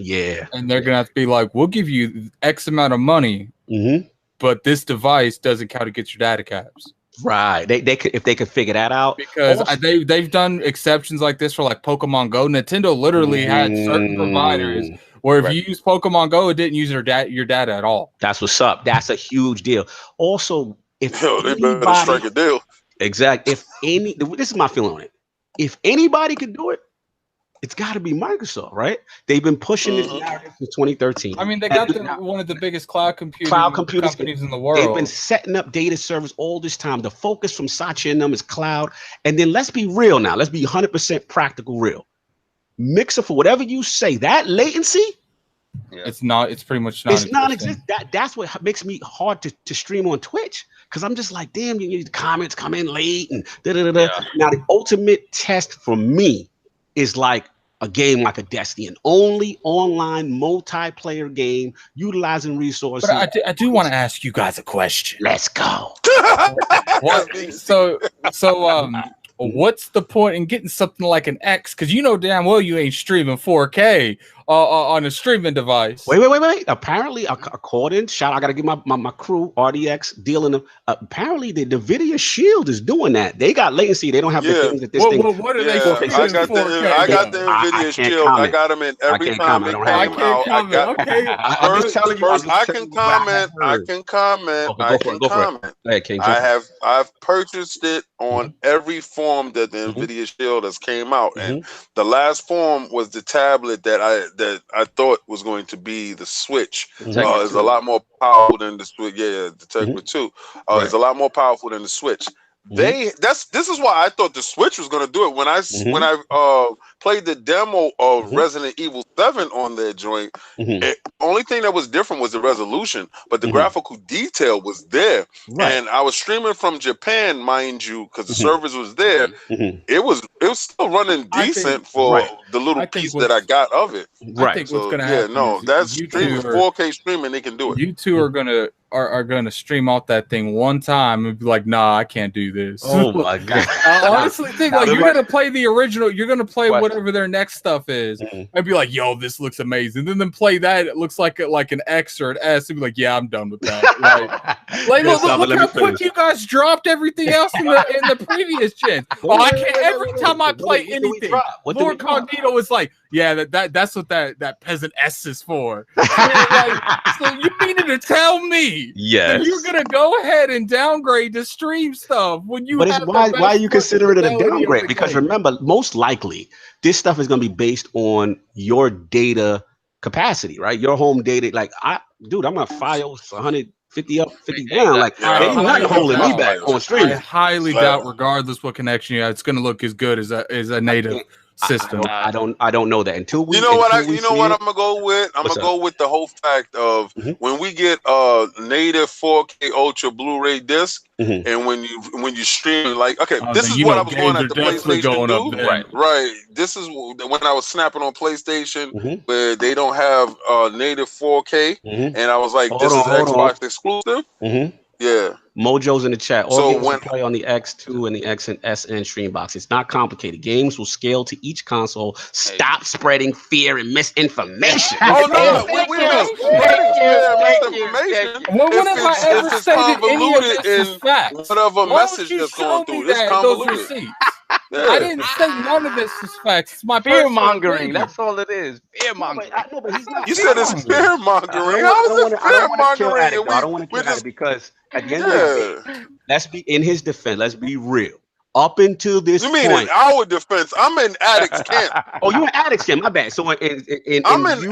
and they're gonna have to be like, we'll give you X amount of money. Mm-hmm. But this device doesn't count against your data caps. Right. They could, if they could figure that out. Because they've done exceptions like this for like Pokemon Go. Nintendo literally had certain providers where if you use Pokemon Go, it didn't use your data at all. That's what's up. That's a huge deal. Also, if they better strike a deal. Exactly. This is my feeling on it. If anybody could do it, it's got to be Microsoft, right? They've been pushing this narrative since 2013. I mean, they got one of the biggest cloud computing companies in the world. They've been setting up data servers all this time. The focus from Satya and them is cloud. And then let's be real now. Let's be 100% practical real. Mixer, for whatever you say, that latency, it's pretty much not. It's non-existent. That's what makes me hard to stream on Twitch, because I'm just like, damn, the comments come in late and da-da-da-da. Now, the ultimate test for me is like a game like a Destiny, an only online multiplayer game utilizing resources. But I do want to ask you guys a question. Let's go. What's the point in getting something like an X? Because damn well you ain't streaming 4K on a streaming device. Wait. Apparently, according, I got to give my crew, RDX, dealing them. Apparently, the NVIDIA Shield is doing that. They got latency. They don't have the things that this thing. What are they? I got the NVIDIA Shield. I got them in every time they came out. I'm just telling you. I can comment. I've purchased it on every form that the NVIDIA Shield has came out, and the last form was the tablet that I thought was going to be the Switch. It's a lot more powerful than the Switch. The Tecma 2. It's a lot more powerful than the Switch. This is why I thought the Switch was going to do it. When I played the demo of Resident Evil 7 on their joint, only thing that was different was the resolution, but the graphical detail was there. And I was streaming from Japan, mind you, because the servers was there. It was still running decent for the little piece that I got of it. I think what's going to happen. That's 4K streaming. They can do it. You two are going to stream out that thing one time and be like, nah, I can't do this. Oh my god! I honestly think you're gonna play the original. You're gonna play whatever their next stuff is, and be like, yo, this looks amazing. Then play that. It looks like an X or an S, and be like, yeah, I'm done with that. Look how quick you guys dropped everything else in the previous gen. I can't. Every time I play anything, Lord Cognito is like, yeah, that's what that peasant S is for. So you meaning to tell me? Yes. You're gonna go ahead and downgrade the stream stuff when you. But why you consider it a downgrade? Because remember, most likely this stuff is gonna be based on your data capacity, right? Your home data. Like I'm on FiOS 150 up, 50 down. Like ain't nothing holding me back on streaming. I highly doubt, regardless what connection you have, it's gonna look as good as a native system. I don't know that until we. You know what? I'm gonna go with. I'm gonna go with the whole fact of when we get a native 4K Ultra Blu-ray disc, and when you stream, like, okay, this is what I was going at the PlayStation do. Right. This is when I was snapping on PlayStation where they don't have native 4K, and I was like, this is Xbox exclusive. Yeah. Mojo's in the chat. All games will play on the X2 and the X and SN stream box. It's not complicated. Games will scale to each console. Stop spreading fear and misinformation. Oh no, we misinformation. When have I ever stated any of this is fact? Whatever message that's going through, it's convoluted. I didn't say none of this is facts. It's my fear mongering. That's all it is. Fear mongering. You said it's fear mongering. How is it fear mongering? I don't want to kill it because at the end of the day, let's be in his defense. Let's be real. Up until this point, you mean in our defense? I'm in Addicts camp. Oh, you in Addicts camp? My bad. So I'm in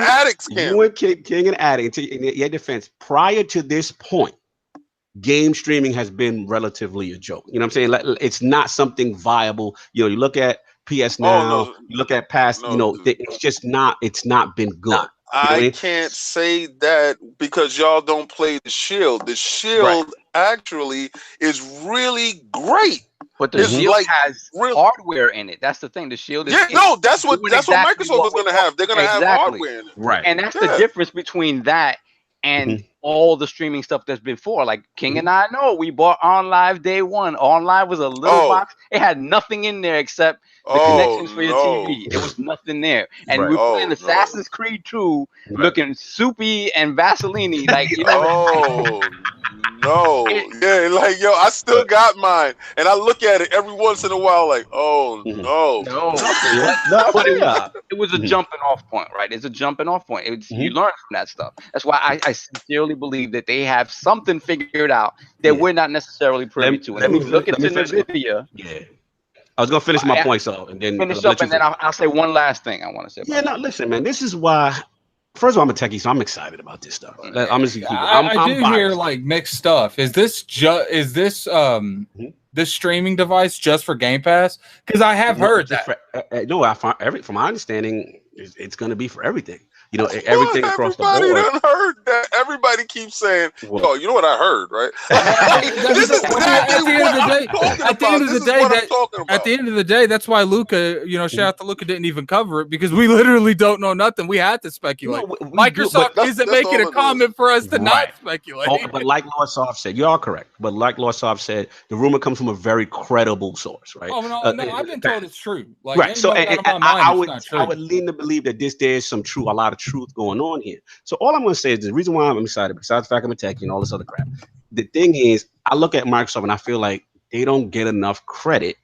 Addicts camp. You and King and Addict in your defense. Prior to this point, game streaming has been relatively a joke. You know what I'm saying? Like, it's not something viable. You know, you look at PS Now, you look at past. It's just not. It's not been good. I can't say that because y'all don't play the Shield. The Shield actually is really great. But the Shield has hardware in it. That's the thing. The Shield is that's what Microsoft is going to have. They're going to have hardware in it. Right. And that's the difference between that and all the streaming stuff that's before. Like King and I know we bought OnLive day one. OnLive was a little box. It had nothing in there except the connections for your TV. There was nothing there. And we were playing Assassin's Creed 2 looking soupy and Vaseline. Like, you know. I still got mine. And I look at it every once in a while like, But it was a jumping off point, right? It's a jumping off point. You learn from that stuff. That's why I sincerely believe that they have something figured out that we're not necessarily privy to. And look at NVIDIA. Yeah. I was gonna finish my point, and then finish up, and then I'll say one last thing I want to say. Yeah, no, listen, man. This is why. First of all, I'm a techie, so I'm excited about this stuff. I'm just. I do hear like mixed stuff. Is this this streaming device just for Game Pass? Because I have heard that. From my understanding, it's going to be for everything. You know, everything across the board. Everybody done heard that. Everybody keeps saying, "Oh, you know what I heard, right?" This is exactly what I'm talking about. This is what I'm talking about. At the end of the day, that's why Luca, shout out to Luca, didn't even cover it because we literally don't know nothing. We had to speculate. Microsoft isn't making a comment for us to not speculate. But like Lord Soft said, you are correct. But like Lord Soft said, the rumor comes from a very credible source, right? Oh no, I've been told it's true. Like, right. So I would lean to believe that there's a lot of truth going on here. So all I'm going to say is the reason why I'm excited, besides the fact I'm a techie and all this other crap, the thing is, I look at Microsoft and I feel like they don't get enough credit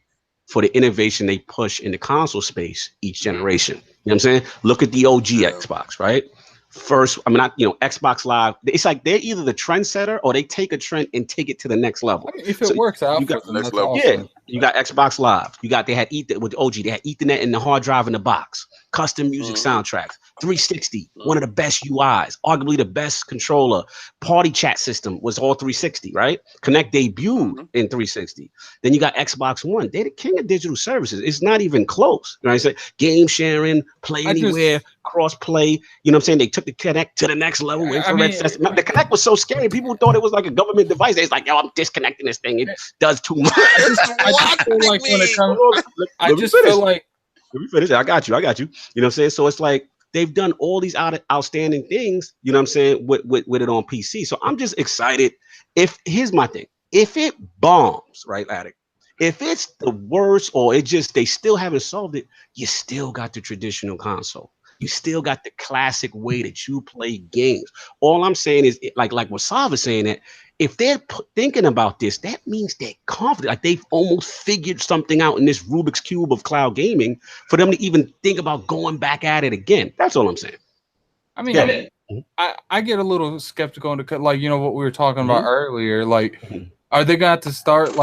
for the innovation they push in the console space each generation. You know what I'm saying? Look at the OG Xbox, right? First, Xbox Live. It's like they're either the trendsetter or they take a trend and take it to the next level. I mean, if it works out, you got the next level. Yeah, you got Xbox Live. They had with the OG. They had Ethernet in the hard drive in the box. Custom music soundtracks. 360, one of the best UIs, arguably the best controller. Party chat system was all 360, right? Connect debuted in 360. Then you got Xbox One. They're the king of digital services. It's not even close. Right? So game sharing, play anywhere, cross play. You know what I'm saying? They took the Kinect to the next level. The Kinect was so scary. People thought it was like a government device. They was like, yo, I'm disconnecting this thing. It does too much. I just feel like let me finish. I got you. You know what I'm saying? So it's like they've done all these outstanding things, you know what I'm saying, with it on PC. So I'm just excited. Here's my thing. If it bombs, right, Addict, if it's the worst or they still haven't solved it, you still got the traditional console. You still got the classic way that you play games. All I'm saying is, like Wasav is saying, that if they're thinking about this, that means they're confident. Like they've almost figured something out in this Rubik's Cube of cloud gaming for them to even think about going back at it again. That's all I'm saying. I mean, I get a little skeptical into what we were talking about earlier. Like, are they going to start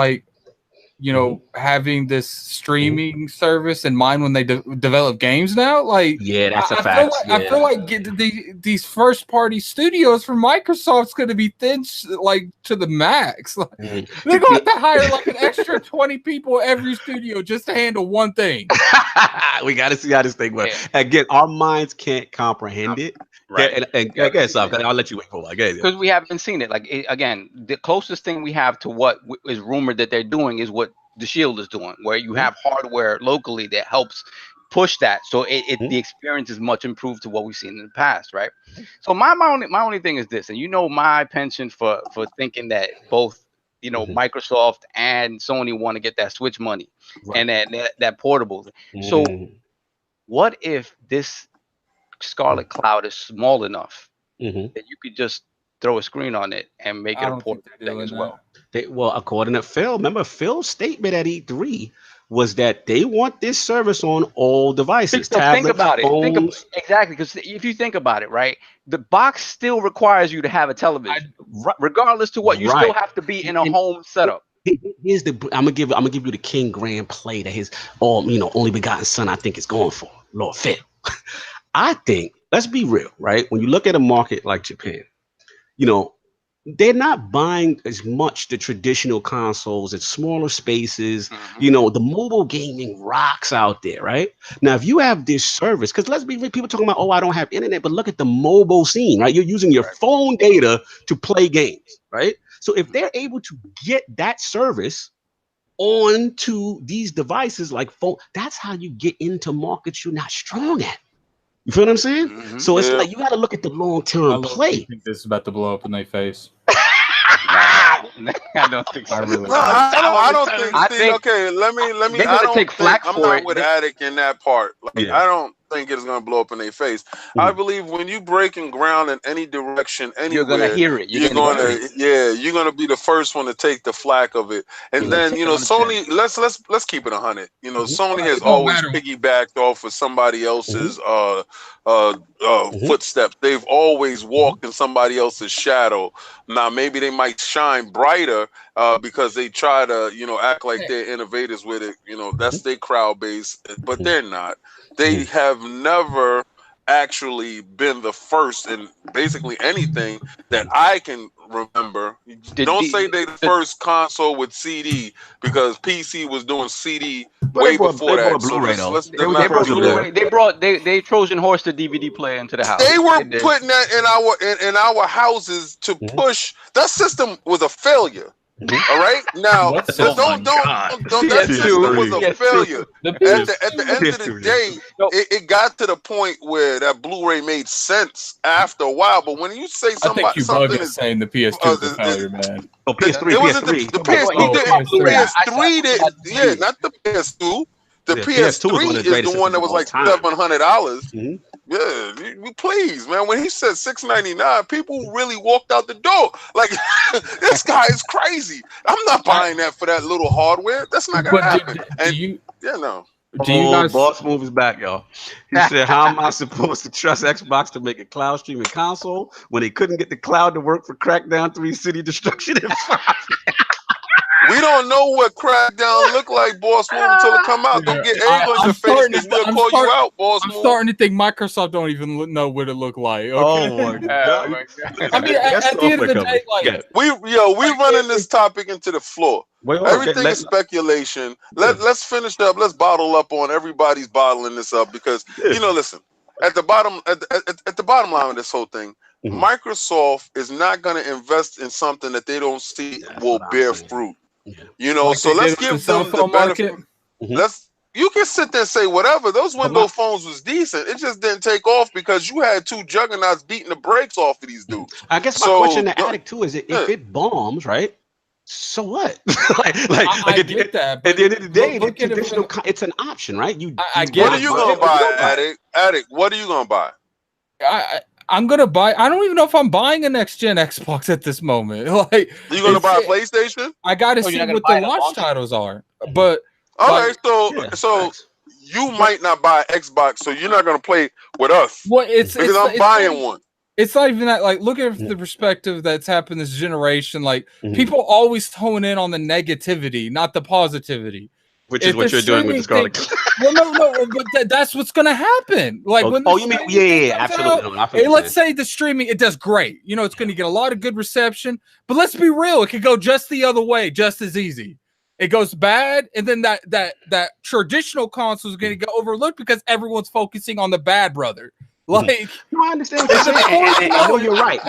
you know, having this streaming service in mind when they develop games now. Like, yeah, that's a fact. I feel like these first party studios from Microsoft's going to be thin, like to the max. Like, they're going to have to hire like an extra 20 people every studio just to handle one thing. We got to see how this thing works. Again, our minds can't comprehend it. Right. And I guess I'll let you wait for it. Because we haven't seen it. Like, again, the closest thing we have to what is rumored that they're doing is what the Shield is doing, where you have hardware locally that helps push that. So the experience is much improved to what we've seen in the past, right? So my only thing is this, and you know my penchant for thinking that both, you know, Microsoft and Sony want to get that Switch money and that portable. So what if this Scarlett Cloud is small enough that you could just throw a screen on it and make it a portable thing as well? Well, according to Phil, remember Phil's statement at E3 was that they want this service on all devices. Think about it. Exactly, because if you think about it, right, the box still requires you to have a television, regardless to what you still have to be in a home setup. Here's I'm gonna give you the King Grand play that his only begotten son I think is going for, Lord Phil. I think, let's be real, right? When you look at a market like Japan, you know, they're not buying as much the traditional consoles. It's smaller spaces. You know, the mobile gaming rocks out there, right? Now, if you have this service, because let's be real, people talking about, I don't have internet, but look at the mobile scene, right? You're using your phone data to play games, right? So if they're able to get that service onto these devices like phone, that's how you get into markets you're not strong at. You feel what I'm saying? So it's like you got to look at the long-term play. I think this is about to blow up in their face. I don't think so. I don't think. Okay, let me. I don't take flack I'm for not it. with Attic in that part. Like, I don't think it's gonna blow up in their face. I believe when you breaking ground in any direction, anywhere, you're gonna hear it. You're gonna be the first one to take the flack of it. And then Sony. Let's keep it 100. Sony has always piggybacked off of somebody else's footsteps. They've always walked in somebody else's shadow. Now maybe they might shine brighter because they try to act like they're innovators with it. That's their crowd base, but they're not. They have never actually been the first in basically anything that I can remember. Don't say they the first console with CD, because PC was doing CD way before that. They Trojan horse the DVD player into the house. They were putting that in our houses to push. That system was a failure. All right, now that system was a failure. At the end of the day, it got to the point where that Blu-ray made sense after a while. But when you say something is saying the PS2 is a failure, man. Oh, PS3, it wasn't the PS3 did, not the PS2. The PS3 is the one that was like $700. Yeah, please, man. When he said $699, people really walked out the door. Like, this guy is crazy. I'm not buying that for that little hardware. That's not gonna happen. Do you guys... Boss Move is back, y'all. He said, "How am I supposed to trust Xbox to make a cloud streaming console when they couldn't get the cloud to work for Crackdown 3 City Destruction in 5?" We don't know what Crackdown look like, Boss Move, until it come out. Don't get egg on your face, because we'll call you out, Boss Move. I'm starting to think Microsoft don't even know what it look like. Okay? Oh my god! I mean, at the end of the day, like we running this topic into the floor. Everything is speculation. Let's finish up. Let's bottle up on everybody's bottling this up, because listen. At the bottom line of this whole thing, Microsoft is not going to invest in something that they don't see will bear fruit. So let's give them the benefit. You can sit there and say whatever. Those Windows phones was decent. It just didn't take off because you had two juggernauts beating the brakes off of these dudes. I guess my question to Attic too is, if it bombs, right? So what? I get that. At the end of the day, it's an option, right? What are you gonna buy, Attic? What are you gonna buy? I'm gonna buy. I don't even know if I'm buying a next gen Xbox at this moment. Like, are you gonna buy a PlayStation? I gotta see what the launch titles are. But so you might not buy Xbox, so you're not gonna play with us. Well, because I'm buying one. it's not even that. Like, look at the perspective that's happened this generation. Like, people always hone in on the negativity, not the positivity. Which is what you're doing with the Scarlett. Well, no, but that's what's gonna happen. Like, when you mean absolutely. Out, let's say the streaming, it does great. You know, it's gonna get a lot of good reception. But let's be real, it could go just the other way, just as easy. It goes bad, and then that traditional console is gonna get overlooked because everyone's focusing on the bad brother. Like, no, I understand what you're saying. And you're right.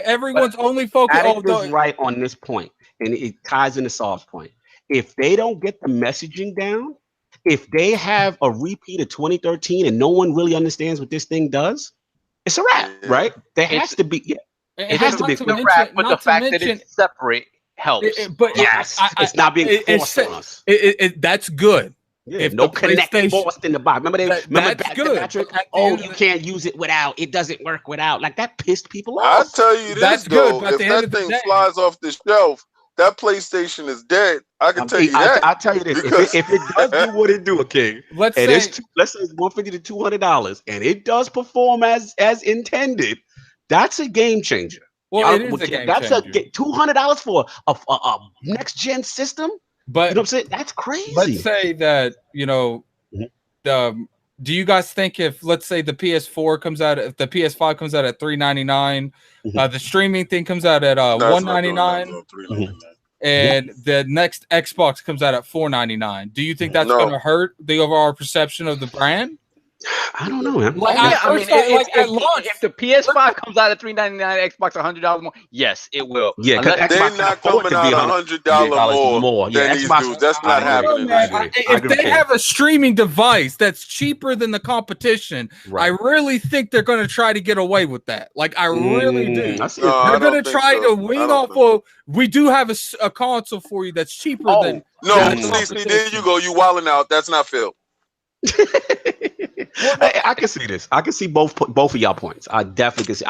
Everyone's only focused. On right on this point, and it ties into Saul's point. If they don't get the messaging down, if they have a repeat of 2013 and no one really understands what this thing does, it's a wrap, right? There has to be. Yeah, it has to be a wrap, but the fact that it's separate helps. But yes, it's not being forced on us. That's good. Yeah, if no connect forced in the box. Remember that's good. Patrick? You can't use it without. It doesn't work without. Like, that pissed people off. I'll tell you this, that's though. Good, if that thing flies off the shelf, that PlayStation is dead. I can tell you that. I'll tell you this. If it does do what it do, King, let's say it's $150 to $200, and it does perform as intended, that's a game changer. Well, it is a game changer. That's $200 for a next gen system. But you know what I'm saying? That's crazy. Let's say that, you know, do you guys think if, let's say, the PS4 comes out, if the PS5 comes out at $399, the streaming thing comes out at $199, and the next Xbox comes out at $499, do you think that's going to hurt the overall perception of the brand? I don't know, man. If the PS5 comes out at $399, Xbox $100 more, yes, it will. Yeah, because they're not coming out $100 more than these dudes. That's not happening. If they have a streaming device that's cheaper than the competition, I really think they're going to try to get away with that. Like, I really do. They're going to try to wean off of. We do have a console for you that's cheaper than. No, see, there you go. You wilding out. That's not Phil. I can see this. I can see both of y'all points. I definitely can see.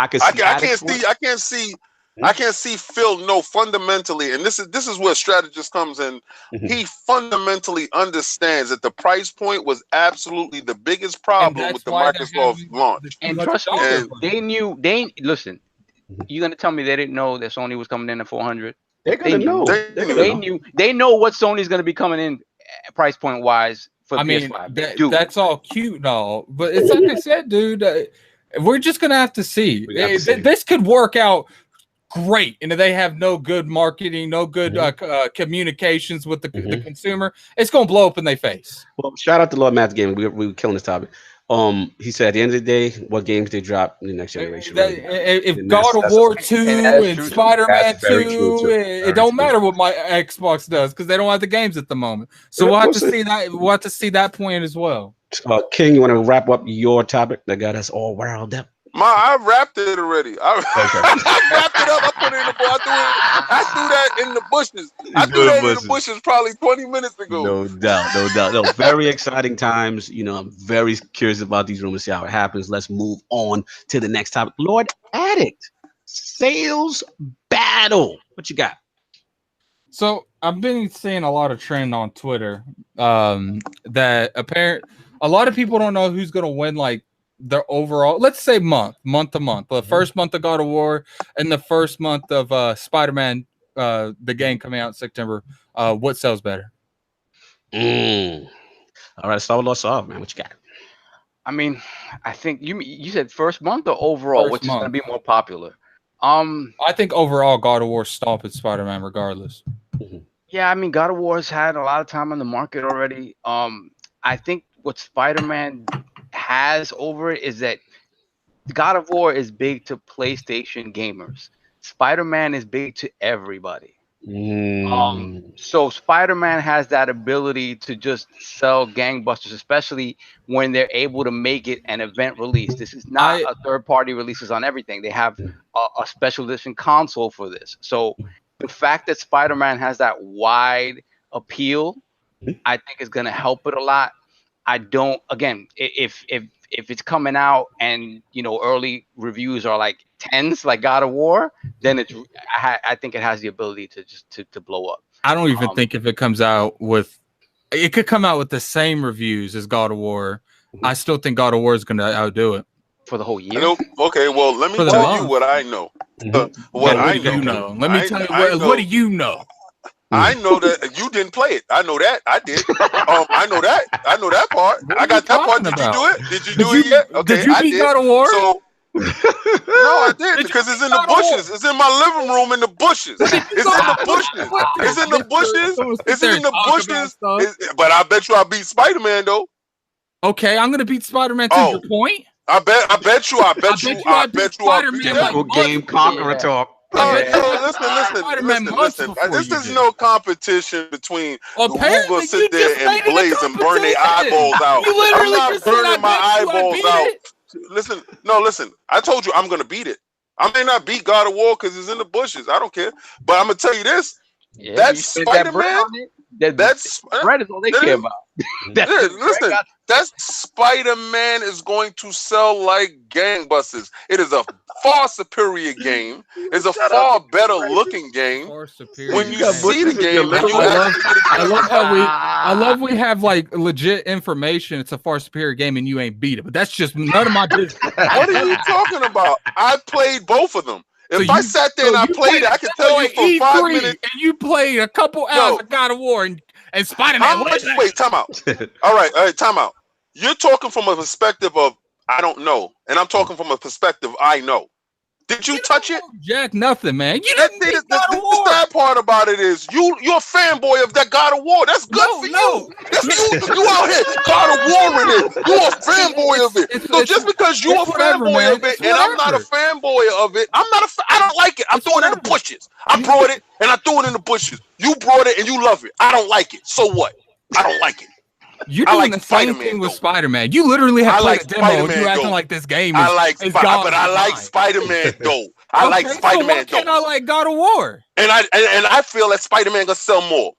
I can't see Phil. No, fundamentally, and this is where strategist comes in. He fundamentally understands that the price point was absolutely the biggest problem with the Microsoft launch. And trust me, they knew. Listen. You're gonna tell me they didn't know that Sony was coming in at 400? They're gonna know. They knew. They know what Sony's gonna be coming in price point wise. I mean, that's all cute and all, but it's like I said, dude. We're just gonna have to see. This could work out great, and if they have no good marketing, no good communications with the consumer, it's gonna blow up in their face. Well, shout out to Lord Math Gaming. We were killing this topic. He said at the end of the day, what games they drop in the next generation? If God of War 2 and Spider-Man 2, it don't matter what my Xbox does because they don't have the games at the moment. So we'll have to see that. We'll have to see that point as well. King, you want to wrap up your topic that got us all riled up? I wrapped it already. I wrapped it up. I put it in the bowl. I threw that in the bushes. I threw that in the bushes probably 20 minutes ago. No doubt. No, very exciting times. You know, I'm very curious about these rumors, see how it happens. Let's move on to the next topic. Lord Addict, sales battle. What you got? So I've been seeing a lot of trend on Twitter that a lot of people don't know who's going to win, like, the overall, let's say month to month, the first month of God of War and the first month of Spider-Man, the game coming out in September. What sells better? All right, start with Lost Off, man. What you got? I mean, I think you said first month or overall, which is going to be more popular. I think overall God of War stomped Spider-Man regardless. Yeah, I mean, God of War has had a lot of time on the market already. I think what Spider-Man has over it is that God of War is big to PlayStation gamers. Spider-Man is big to everybody. So Spider-Man has that ability to just sell gangbusters, especially when they're able to make it an event release. This is not a third-party releases on everything. They have a special edition console for this. So the fact that Spider-Man has that wide appeal, I think is going to help it a lot. I don't, again, if it's coming out and, you know, early reviews are like 10s, like God of War, then I think it has the ability to blow up. I don't even think if it comes out with, it could come out with the same reviews as God of War. I still think God of War is going to outdo it. For the whole year? Okay, well, let me tell you what I know. What do you know? Let me tell you what do you know? I know that you didn't play it. I know that. I did. I know that. I know that part. I got that part. Did you do it? Did you do it yet? Okay, did you beat God of War? So no, I did because it's in the bushes. It's in my living room in the bushes. It's in the bushes. It's in the bushes. It's in the bushes. But I bet you I beat Spider-Man though. Okay, I'm gonna beat Spider-Man to your point. I bet you. I bet you. Typical game conqueror talk. Listen. This is no competition between who gonna sit there and blaze and burn their eyeballs out. I'm not burning my eyeballs out. Listen. I told you I'm gonna beat it. I may not beat God of War because it's in the bushes. I don't care. But I'm gonna tell you this. Yeah, that's Spider-Man. That's bread is all they care about. Listen, that Spider-Man is going to sell like gangbusters. It is a far superior game. It's a far better looking game. When you see the game, I love we have like legit information. It's a far superior game, and you ain't beat it. But that's just none of my business. What are you talking about? I played both of them. If I sat there and I played it, I could tell you for 5 minutes. And you played a couple hours of God of War and Spider-Man. Wait, time out. All right, time out. You're talking from a perspective of I don't know, and I'm talking from a perspective I know. Did you touch it? Jack, nothing, man. You didn't beat God of War. The sad part about it is you're a fanboy of that God of War. That's good for you. You out here God of War in it. You're a fanboy of it. So just because you're a fanboy of it and I'm not a fanboy of it, I don't like it. I threw it in the bushes. I brought it and I threw it in the bushes. You brought it and you love it. I don't like it. So what? I don't like it. You're doing the same thing with Spider-Man. You literally have played a demo and you acting like this game is but I like Spider-Man though. I like Spider-Man though. Why can't I like God of War? And I feel that Spider-Man gonna sell more.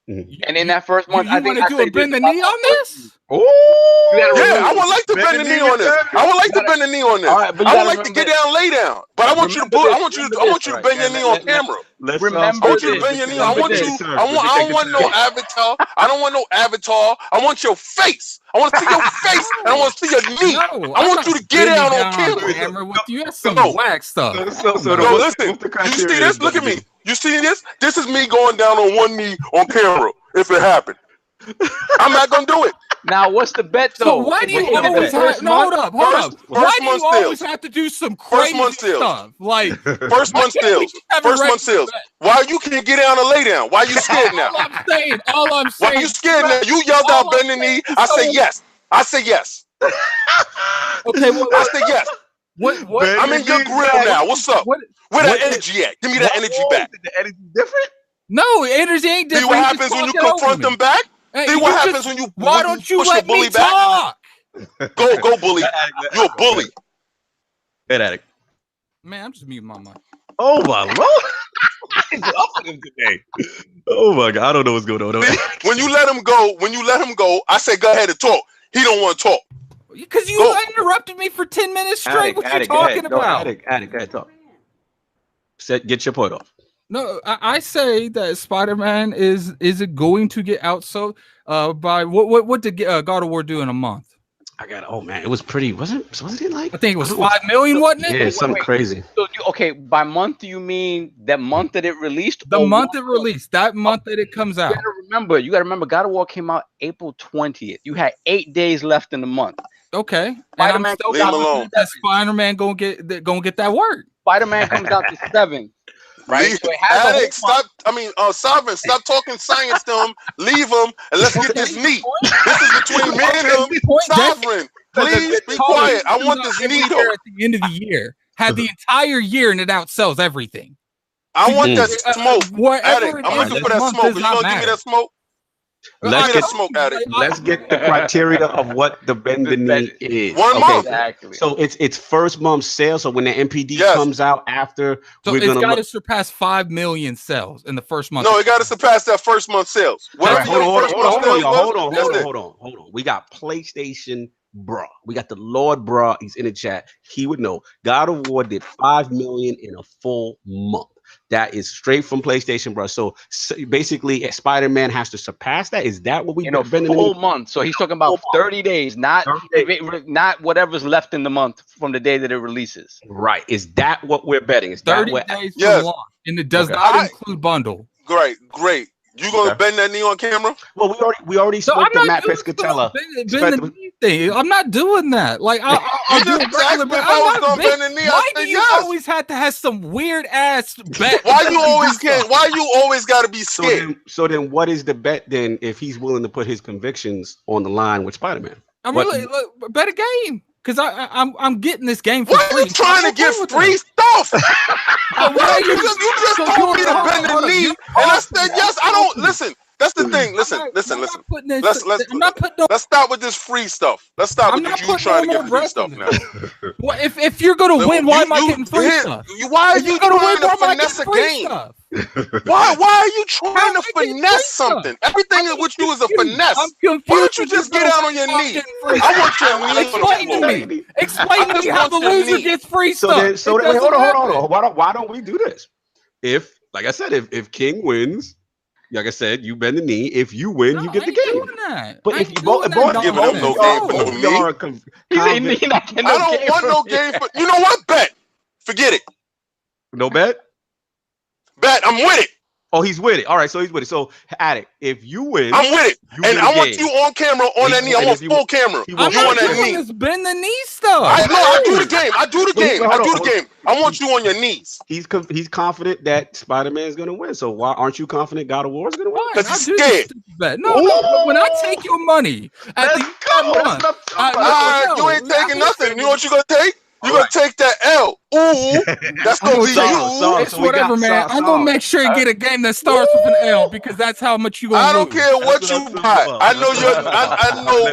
And in that first month, I think I do bend the knee on this. Oh, yeah, I would like to bend the knee on this. I would like to bend the knee on this. I would like to get down, lay down. But I want you to to bend your knee on camera. I want you to bend your knee. I don't want no avatar. I don't want no avatar. I want your face. I want to see your face and I want to see your knee. I want you to get down on camera. With you, that's some whack stuff. Listen, you see this? Look at me. You see this? This is me going down on one knee on camera if it happened. I'm not gonna do it. Now, what's the bet though? So why do you always have? No, hold up. Why do you always have to do some crazy stuff? Like first month steals. First month steals. Why you can't get down and lay down? Why you scared now? All I'm saying. Why you scared now? You yelled out bend the knee. I say yes. I say yes. Okay. I say yes. What? I'm in your grill now. What's up? Where that energy at? Give me that energy back. The energy different? No, energy ain't different. See what happens when you confront them back? See what happens when you why don't you let me talk? Go bully. You're a bully. Head addict. Man, I'm just muting my mic. Oh my lord. He's up with him today. Oh my god, I don't know what's going on. When you let him go, I say go ahead and talk. He don't want to talk. Because you interrupted me for 10 minutes straight. What you talking about? Addict, go ahead, talk. Get your point off. No, I say that Spider-Man is it going to get outsold by what did God of War do in a month? Oh man, it was pretty. Wasn't it like? I think it was 5 million, wasn't it? Yeah, something crazy. So by month, do you mean that month that it released? The month it released, that month that it comes out. You gotta remember, God of War came out April 20th. You had 8 days left in the month. Okay, and I'm still that Spider-Man gonna get that word. Spider-Man comes out the 7th. Right? So Sovereign, stop talking science to him. Leave him and let's get this neat. This is between me and him. Sovereign, please be quiet. I want this neat at the end of the year. Had the entire year and it outsells everything. I want that smoke. I'm looking for that smoke. You gonna give me that smoke? Let's get the criteria of what the bend the knee is. 1 month. Exactly. So it's first month sales. So when the MPD comes out after, so it's got to surpass 5 million sales in the first month. No, it got to surpass that first month sales. Hold on. We got PlayStation Bruh. We got the Lord Bruh. He's in the chat. He would know. God of War did 5 million in a full month. That is straight from PlayStation, bro. So basically, Spider-Man has to surpass that. Is that what we've been in a full month? So he's talking about 30 days, not whatever's left in the month from the day that it releases. Right. Is that what we're betting? Is 30 that days from launch, and it does not include bundle. Great. You gonna bend that knee on camera? Well, we already spoke to Matt Piscatella. I'm not doing that. Like I'll do it regular, but I was gonna bend the knee. Why do you always have to have some weird ass bet? Why you always gotta be scared? So then what is the bet then if he's willing to put his convictions on the line with Spider-Man? Bet a game. Because I'm getting this game for free. Why are you trying to get free stuff? You just told me to bend the knee, and I said yes. I don't listen. That's the thing. Listen. Let's stop with this free stuff. Let's stop with you trying to get free stuff now. Well, if you're gonna win, why am I getting free stuff? Why are you trying to finesse a game? Why are you trying to finesse something? Everything with you is a finesse. Why don't you just get out on your knee? I want your knee. Explain to me how the loser gets free stuff. So then, hold on. Why don't we do this? If, like I said, if King wins, like I said, you bend the knee. If you win, you get the game. But if you both giving up no game for no knee, I don't want no game for. You know what? Bet. Forget it. No bet. Bet. I'm with it. Oh, he's with it. All right, so he's with it. So, Addict, if you win, I'm with it, and I want you on camera on that knee. I want full camera. You on that knee. Just bend the knee stuff. I do the game. I do the game. I want you on your knees. He's confident that Spider-Man is going to win. So why aren't you confident God of War is going to win? Because he's scared. No. When I take your money at the month, you ain't taking nothing. You know what you gonna take? You're going to take that L. Ooh, that's going to be you. It's whatever, man. I'm going to make sure you get a game that starts with an L because that's how much you going to I don't care what you buy. I know I know.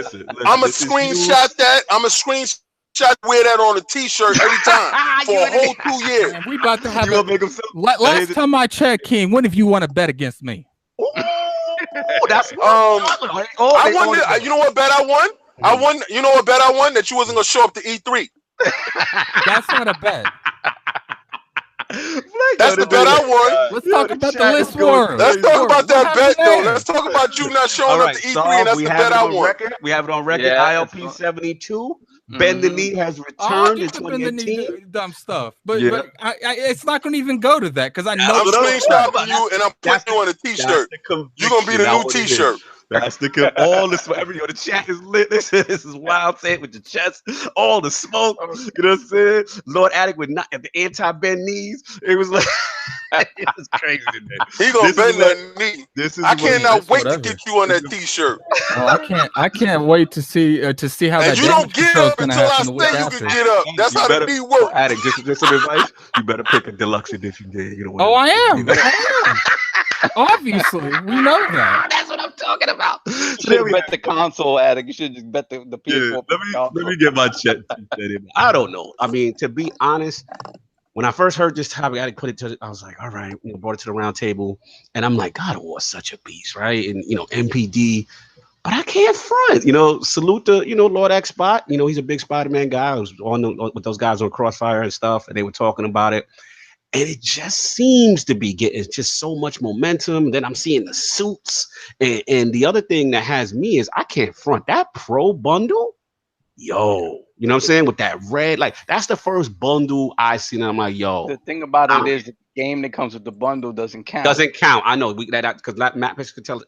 I'm going to screenshot that. I'm going to screenshot wear that on a T-shirt every time for a whole 2 years. Man, we about to have last time I checked, King, when have you want to bet against me? That's you know what bet I won? You know what bet I won? That you wasn't going to show up to E3. That's not a bet. That's the bet I won. Let's talk about the list worm. Let's talk about that bet, though. Let's talk about you not showing up to E3, and that's the bet I won. We have it on record. ILP 72. Bend the Knee has returned in 2018. Dumb stuff, but it's not going to even go to that because I know. I'm screenshotting you, and I'm putting you on a T-shirt. You're going to be the new T-shirt. That's the all this the chat is lit. This is wild. Say it with your chest, all the smoke. You know what I'm saying? Lord Attic with not at the anti-bend knees. It was like it was crazy today. He gonna bend that knee. I cannot wait to get you on that T-shirt. Well, I can't wait to see how that. You don't get up until I say you can get up. That's how the knee works. Attic, just some advice. You better pick a deluxe edition day. You know. I am. Obviously, we know that. That's what I'm talking about. You should bet the console, Addict. You should just bet the PS4. Let me get my chat. I don't know. I mean, to be honest, when I first heard this topic, I was like, all right, brought it to the round table, and I'm like, God of War is such a beast, right? And MPD, but I can't front. Salute to Lord X Spot. He's a big Spider-Man guy. I was with those guys on Crossfire and stuff, and they were talking about it. And it just seems to be getting just so much momentum. And then I'm seeing the suits. And the other thing that has me is I can't front that pro bundle. Yo, you know what I'm saying? With that red, like that's the first bundle I seen. And I'm like, yo. The thing about it is the game that comes with the bundle doesn't count. Doesn't count. I know because Matt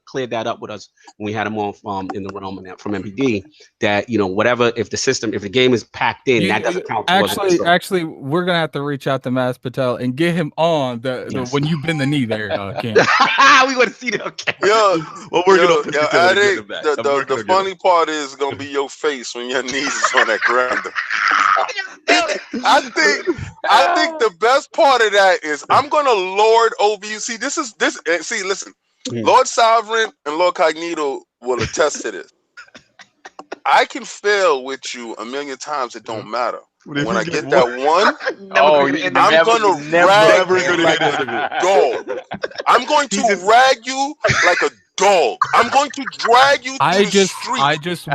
cleared that up with us when we had him on in the realm from MPD. That whatever if the game is packed in, that doesn't count. Actually, we're gonna have to reach out to Matt Patel and get him on the when you bend the knee there, Ken. We want to see that. Okay. The funny part is gonna be your face when your knees is on that ground. I think the best part of that is I'm gonna lord over you. See, listen. Lord Sovereign and Lord Cognito will attest to this. I can fail with you a million times. It don't matter. When I get that one, I'm gonna rag you like a dog. I'm going to rag you like a dog. I'm going to drag you through the street.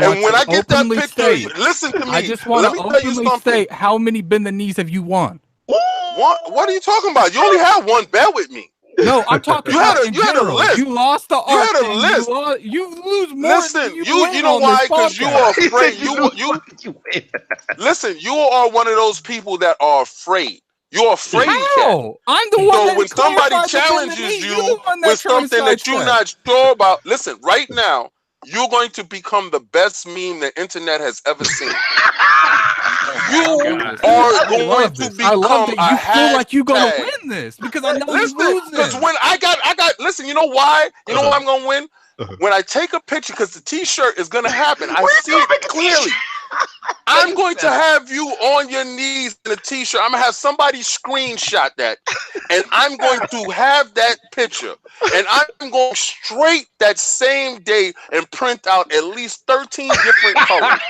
And when I get that picture, listen to me. I just want to openly state how many bend the knees have you won? Ooh, What are you talking about? You only have one. Bear with me. No, I'm talking about in general. A list. You lost the art. You had a list. You lose more. Listen, you know why? Because you are afraid. Listen, you are one of those people that are afraid. You're afraid. How? I'm the one. So when somebody challenges you with something that you're not sure about, listen, right now, you're going to become the best meme the internet has ever seen. You are going to become a hashtag. You feel like you're going to win this because I know you're losing. Because when I got, listen, you know why? You know why I'm going to win? When I take a picture, because the t-shirt is going to happen. I see it clearly. I'm going to have you on your knees in a t-shirt. I'm going to have somebody screenshot that. And I'm going to have that picture. And I'm going straight that same day and print out at least 13 different colors.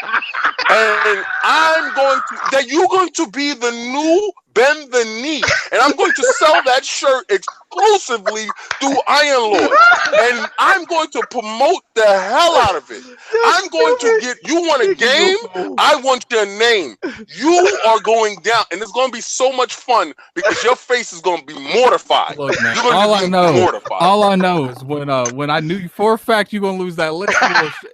And you're going to be the new Bend the Knee. And I'm going to sell that shirt exclusively through Iron Lord. And I'm going to promote the hell out of it. I'm going to get, you want a game? I want your name. You are going down. And it's going to be so much fun because your face is going to be mortified. Look, man, all I know is when I knew for a fact you're going to lose that list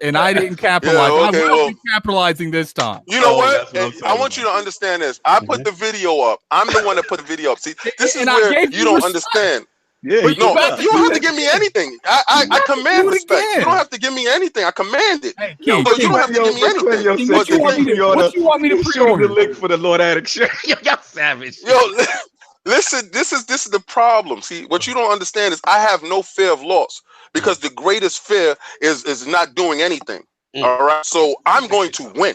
and I didn't capitalize. I will be capitalizing this time. You know what? I want you to understand this. I put the video up. I'm the one that put the video up. See, this is where you don't understand. Yeah, but no, you don't have to give me anything. I command respect. You don't have to give me anything. I command it. Hey, you don't have to give me anything. What you want me to pre-order? The link for the Lord Addict shirt. Y'all savage. Yo, listen. This is the problem. See, what you don't understand is I have no fear of loss because the greatest fear is not doing anything. All right, so I'm going to win.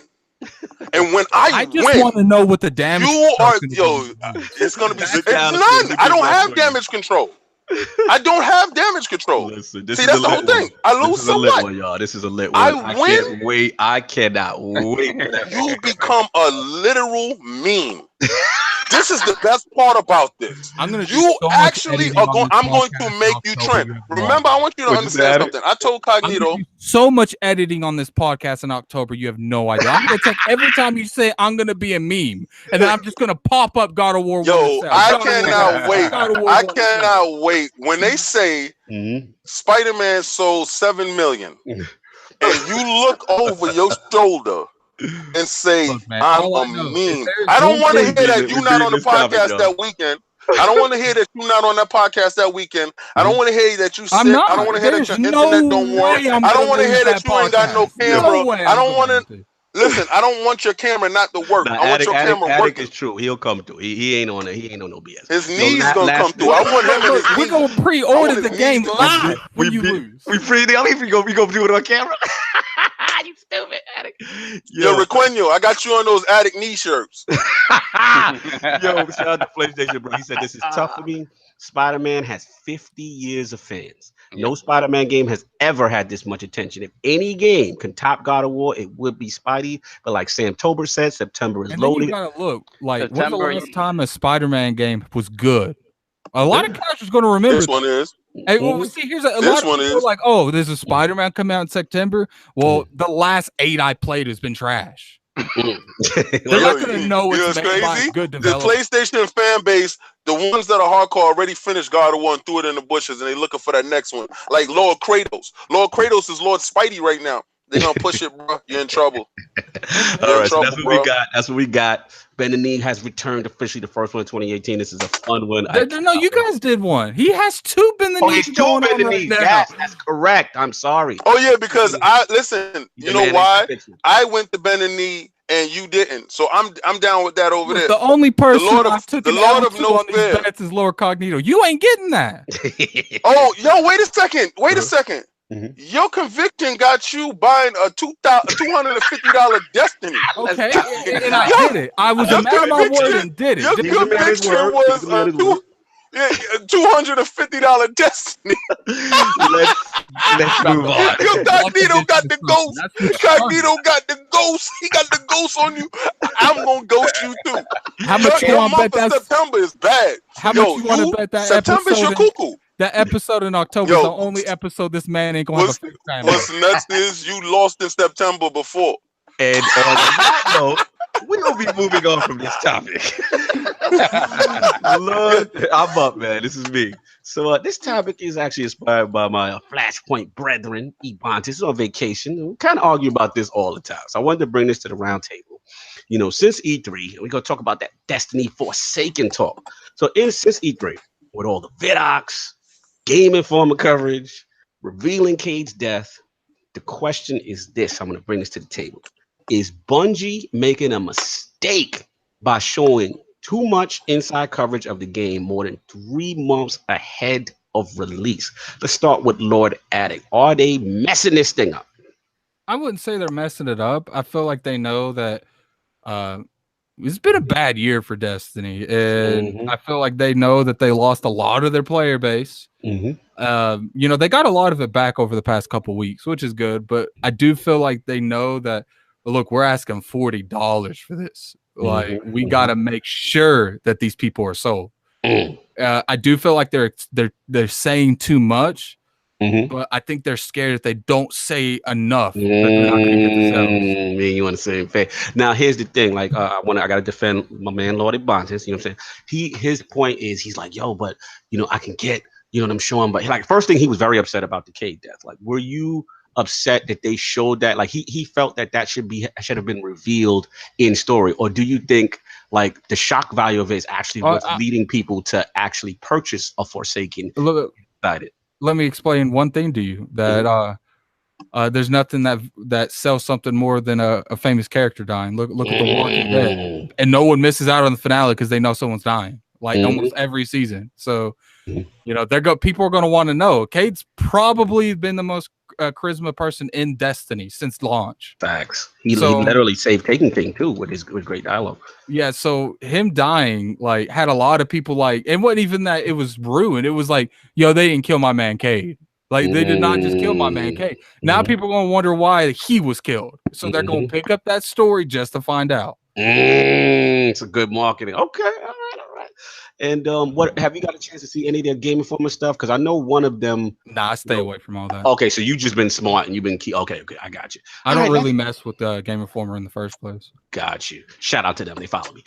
And when I just want to know what the damage. It's going to be none. I don't have damage control. I don't have damage control. Listen, see, that's the whole thing. I lose so much. Y'all. This is a lit one. I win. I cannot wait. You become a literal meme. This is the best part about this. I'm going to make you trend. Remember, I want you to understand something. I told Cognito so much editing on this podcast in October. You have no idea. I'm going to take every time you say I'm going to be a meme, and then I'm just going to pop up God of War. I cannot wait. I cannot wait when they say Spider-Man sold 7 million, and you look over your shoulder. And say, look, man, I'm a meme. I don't want to hear that you're not on the podcast that weekend. I don't want to hear that you're not on that podcast that weekend. I don't want to hear that you sick. I don't want to hear that your internet don't work. I don't want to hear that you ain't got no camera. I don't want to. Listen, I don't want your camera not to work. I want your camera working. It's true. He'll come through. He ain't on it. He ain't on no BS. His knees gonna come through. I want him in his knees. We're gonna pre-order the game live when you lose. We gonna do it on camera. You stupid addict. Yo, Requeno, I got you on those addict knee shirts. Yo, shout out to PlayStation, bro. He said this is tough for me. Spider-Man has 50 years of fans. No Spider-Man game has ever had this much attention. If any game can top God of War, it would be Spidey. But like Sam Tober said, September is loaded. You gotta look like when's the last time a Spider-Man game was good? A lot of casuals going to remember. This one is. Hey, well, see, here's a lot of people like, oh, there's a Spider-Man coming out in September. Well, the last 8 I played has been trash. They're not going to know what's crazy. Good the PlayStation fan base, the ones that are hardcore already finished God of War and threw it in the bushes, and they looking for that next one. Like Lord Kratos. Lord Kratos is Lord Spidey right now. They're gonna push it, bro. You're in trouble. All right, so that's what we got. That's what we got. Ben the Knee has returned officially, the first one in 2018. This is a fun one. No, you guys did one. He has 2 Ben the Knees going on right now. Yes, that's correct. I'm sorry. Oh yeah, because you know why? I went to Ben the Knee and you didn't. So I'm down with that over there. The only person I took the Lord of no fear is Lord Cognito. You ain't getting that. Oh, yo, wait a second. Wait a second. Mm-hmm. Your conviction got you buying a $250 Destiny. Okay, and I did it. I was a man of my word and did it. Your conviction was a $250 Destiny. Let's move on. Your Cognito got the ghost. Cognito got the ghost. He got the ghost on you. I'm gonna ghost you too. How much you want to bet that? September is bad. How much you want to bet that? September's your cuckoo. That episode in October is the only episode this man ain't going to have a fixed time. What's next is you lost in September before. And on that note, we're gonna be moving on from this topic. Lord, I'm up, man. This is me. So this topic is actually inspired by my Flashpoint brethren, Ebontis, on vacation. We kind of argue about this all the time. So I wanted to bring this to the round table. Since E3, we're gonna talk about that Destiny Forsaken talk. So since E3, with all the vidocs, Game Informer coverage, revealing Cade's death, the question is this. I'm gonna bring this to the table. Is Bungie making a mistake by showing too much inside coverage of the game more than 3 months ahead of release? Let's start with Lord Addict. Are they messing this thing up? I wouldn't say they're messing it up. I feel like they know that it's been a bad year for Destiny, and I feel like they know that they lost a lot of their player base. They got a lot of it back over the past couple weeks, which is good, but I do feel like they know that, look, we're asking $40 for this. Like, we got to make sure that these people are sold. I do feel like they're saying too much, but I think they're scared if they don't say enough that they're not going to get the sales. You want to say fair. Now, here's the thing. Like, I got to defend my man, Lord Ebontis. You know what I'm saying? His point is, he's like, yo, but I can get, what I'm showing. But like, first thing, he was very upset about the Cade death. Like, were you upset that they showed that? Like, he felt that should have been revealed in story, or do you think like the shock value of it is actually what's leading people to actually purchase a Forsaken? Let me explain one thing to you, that there's nothing that sells something more than a famous character dying. Look at The Walking Dead, and no one misses out on the finale because they know someone's dying, like almost every season. So people are going to want to know. Cade's probably been the most charisma person in Destiny since launch. Facts. He literally saved Taken King too with great dialogue. Yeah, so him dying like had a lot of people like, and what even that it was ruined. It was like, yo, they didn't kill my man Cade. Like, they did not just kill my man Cade. Now people are going to wonder why he was killed. So they're going to pick up that story just to find out. It's a good marketing. Okay, all right. And what have you got a chance to see any of their Game Informer stuff? Because I know one of them. Nah, I stay away from all that. Okay, so you just been smart and you've been okay, I got you. I don't really mess with Game Informer in the first place. Got you. Shout out to them. They follow me.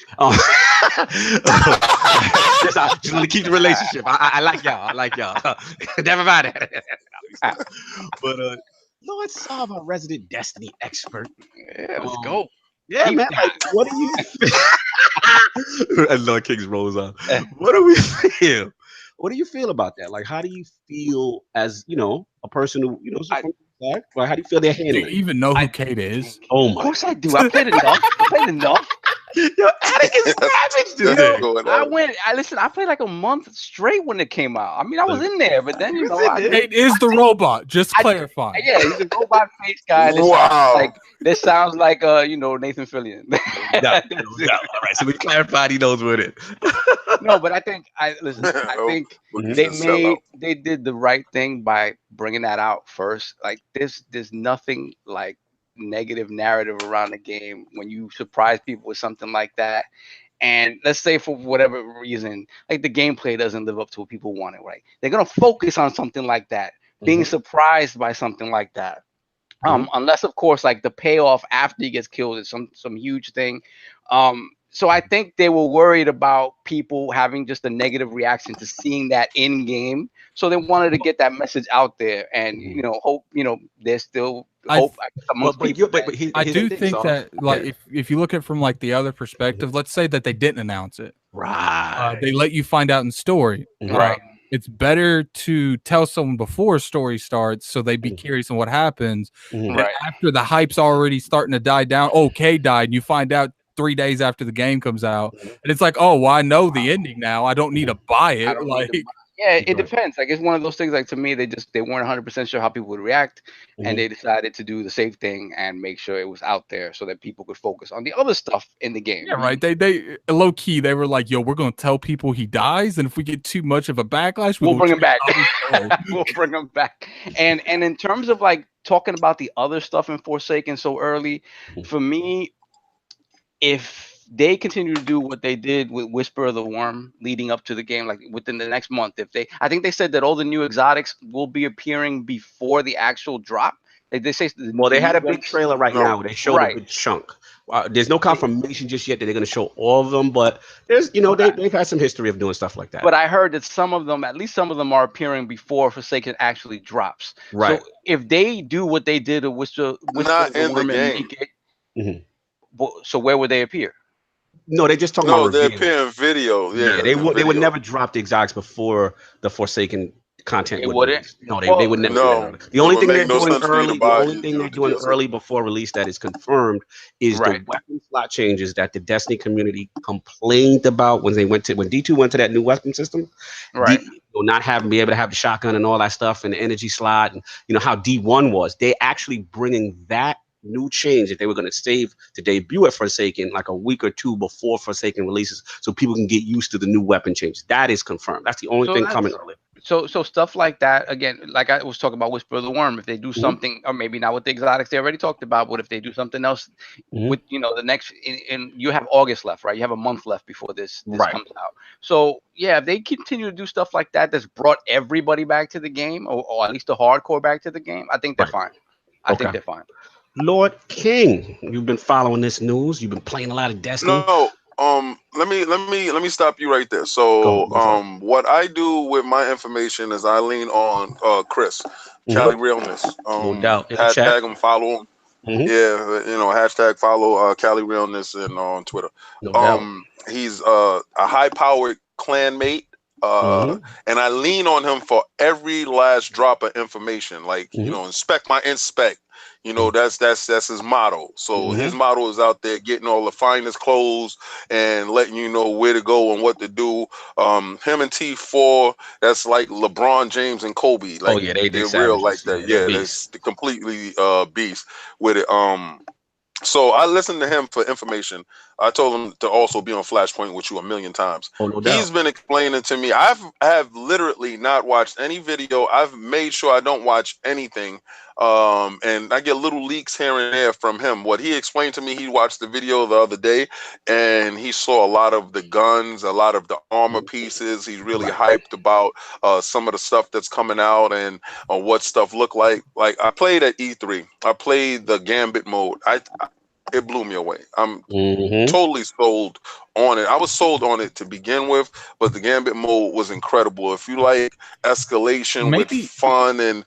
Just want to keep the relationship. I like y'all. Never mind that. But Lord Sav, our resident Destiny expert. Yeah, let's go. Yeah, man. Like, what do you feel? And Lord Kings rolls on. What do we feel? What do you feel about that? Like, how do you feel as a person who how do you feel they're handling? Do you even know who Cade is? Oh my! Of course I do. I played enough. Yo, Attic is savage, dude. I played like a month straight when it came out. I mean, I was in there, but then Cade is the robot. Just clarify. Yeah, he's a robot face guy. This sounds like Nathan Fillion. All right, so we clarified he knows what it is. No, but I think they did the right thing by bringing that out first. Like, there's nothing like negative narrative around the game when you surprise people with something like that. And let's say for whatever reason, like the gameplay doesn't live up to what people wanted, right? They're gonna focus on something like that, being surprised by something like that. Unless of course, like the payoff after he gets killed is some huge thing. So I think they were worried about people having just a negative reaction to seeing that in game. So they wanted to get that message out there, and hope there's still hope amongst people. I do think that, like, if you look at it from like the other perspective, let's say that they didn't announce it, right? They let you find out in story, right? It's better to tell someone before a story starts, so they be curious on what happens. Right. After the hype's already starting to die down, Cade died, and you find out 3 days after the game comes out, and it's like, oh, well, I know the ending now. I don't need to buy it. Yeah, it depends. Like, it's one of those things. Like, to me, they weren't 100% sure how people would react, and they decided to do the safe thing and make sure it was out there so that people could focus on the other stuff in the game. Yeah, right. They low key, they were like, "Yo, we're gonna tell people he dies, and if we get too much of a backlash, we'll bring him back. We'll bring him back." And in terms of like talking about the other stuff in Forsaken so early, for me, if they continue to do what they did with Whisper of the Worm leading up to the game, like within the next month, I think they said that all the new exotics will be appearing before the actual drop. They say, well, they had a big trailer now. They showed a big chunk. There's no confirmation just yet that they're going to show all of them, but there's, they've had some history of doing stuff like that. But I heard that some of them, at least some of them, are appearing before Forsaken actually drops. Right. So if they do what they did to Whisper the Worm and make it, so where would they appear? No, they're just talking about they reveal. appear in video. Yeah, they would never drop the exotics before the Forsaken content would release. No, they would never do that. The only thing they're doing early, before release that is confirmed is the weapon slot changes that the Destiny community complained about when D2 went to that new weapon system. Right. Be able to have the shotgun and all that stuff and the energy slot, and how D1 was. They actually bringing that new change that they were going to save to debut at Forsaken like a week or two before Forsaken releases, so people can get used to the new weapon changes. That is confirmed. That's the only thing coming early. So stuff like that, again, like I was talking about Whisper of the Worm, if they do something, or maybe not with the exotics they already talked about, but if they do something else with, the next, and you have August left, right? You have a month left before this comes out. So yeah, if they continue to do stuff like that, that's brought everybody back to the game, or at least the hardcore back to the game, I think they're fine. I think they're fine. Lord King, you've been following this news. You've been playing a lot of Destiny. No, let me stop you right there. So, what I do with my information is I lean on Chris, Cali Realness. No doubt. Hashtag him, follow him. Yeah, hashtag follow Cali Realness on Twitter. No doubt. He's a high-powered clanmate. And I lean on him for every last drop of information. Like, inspect my inspect. That's his motto. So his motto is out there getting all the finest clothes and letting you know where to go and what to do. Him and T4, that's like LeBron James and Kobe. Like, they're real like that. Yeah, they're completely beast with it. So I listened to him for information. I told him to also be on Flashpoint with you a million times. He's been explaining to me. I have literally not watched any video. I've made sure I don't watch anything. And I get little leaks here and there from him. What he explained to me, he watched the video the other day and he saw a lot of the guns, a lot of the armor pieces. He's really hyped about some of the stuff that's coming out and what stuff look like. Like, I played at E3. I played the Gambit mode. It blew me away. I'm totally sold on it. I was sold on it to begin with, but the Gambit mode was incredible. If you like escalation with fun and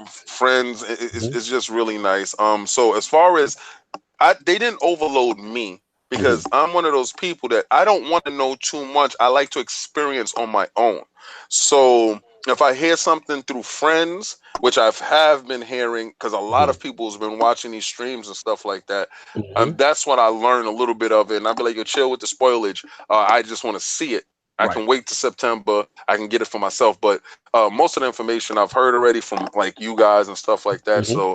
friends, it's just really nice. So as far as they didn't overload me, because I'm one of those people that I don't want to know too much. I like to experience on my own. So if I hear something through friends, which I have been hearing, because a lot of people has been watching these streams and stuff like that, that's when I learn a little bit of it. And I'll be like, yo, chill with the spoilage. I just want to see it. I can wait to September. I can get it for myself. But most of the information I've heard already from like you guys and stuff like that. So,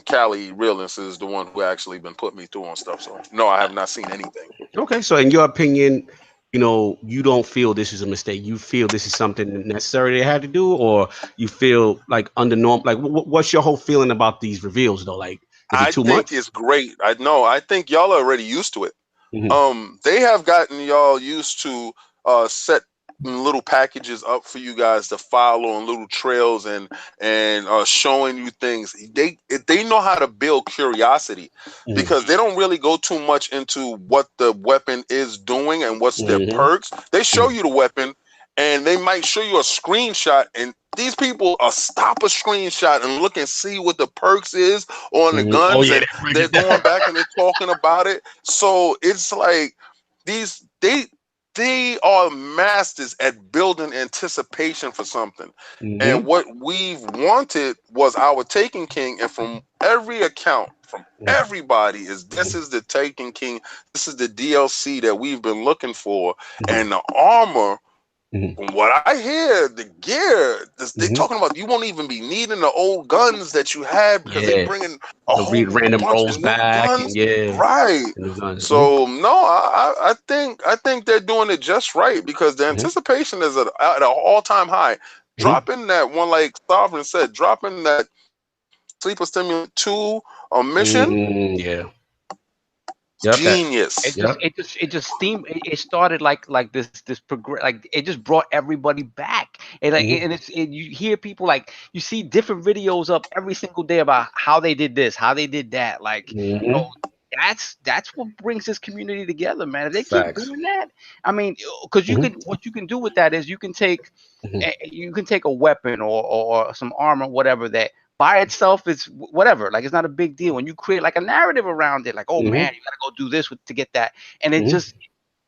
Cali Realness is the one who actually been putting me through on stuff. So, no, I have not seen anything. Okay. So, in your opinion, you don't feel this is a mistake. You feel this is something necessary they had to do, or you feel like under norm. Like, what's your whole feeling about these reveals, though? Like, is it too much? I think it's great. I think y'all are already used to it. They have gotten y'all used to set little packages up for you guys to follow and little trails and showing you things. They know how to build curiosity because they don't really go too much into what the weapon is doing and what's their perks. They show you the weapon and they might show you a screenshot, and these people stop a screenshot and look and see what the perks is on the guns. And they're going back and they're talking about it. So it's like they are masters at building anticipation for something. And what we've wanted was our Taken King. And from every account, from everybody, this is the Taken King. This is the DLC that we've been looking for. And the armor, from what I hear, the gear, they're talking about you won't even be needing the old guns that you had because they're bringing a whole random rolls back. Right. So no, I think they're doing it just right because the anticipation is at an all-time high. Dropping that one, like Sovereign said, dropping that Sleeper Stimulant 2 mission. Genius. It started like this progress, like it just brought everybody back, and you hear people, like, you see different videos up every single day about how they did this, how they did that, like that's what brings this community together, man. If they Facts. keep doing that, I mean, because what you can do with that is you can take a weapon or some armor, whatever, that by itself is whatever, like it's not a big deal, and you create like a narrative around it, like, oh man, you gotta go do this to get that, and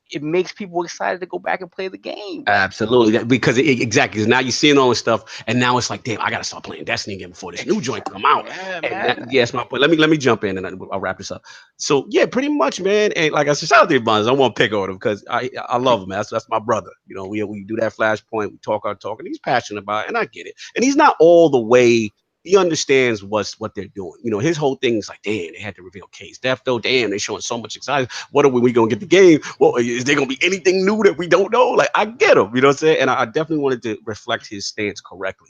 it makes people excited to go back and play the game. Absolutely, because exactly. Because now you're seeing all this stuff, and now it's like, damn, I gotta start playing Destiny again before this new joint come out. Yeah, and that's my point. Let me jump in and I'll wrap this up. So yeah, pretty much, man. And like I said, shout out to Bonds. I want to pick on him because I love him, man. That's my brother. You know, we do that Flashpoint, we talk our talk, and he's passionate about it, and I get it. And he's not all the way. He understands what they're doing. You know, his whole thing is like, damn, they had to reveal Case Death though. Damn, they're showing so much excitement. What are we gonna get the game? Well, is there gonna be anything new that we don't know? Like, I get him, you know what I'm saying? And I definitely wanted to reflect his stance correctly.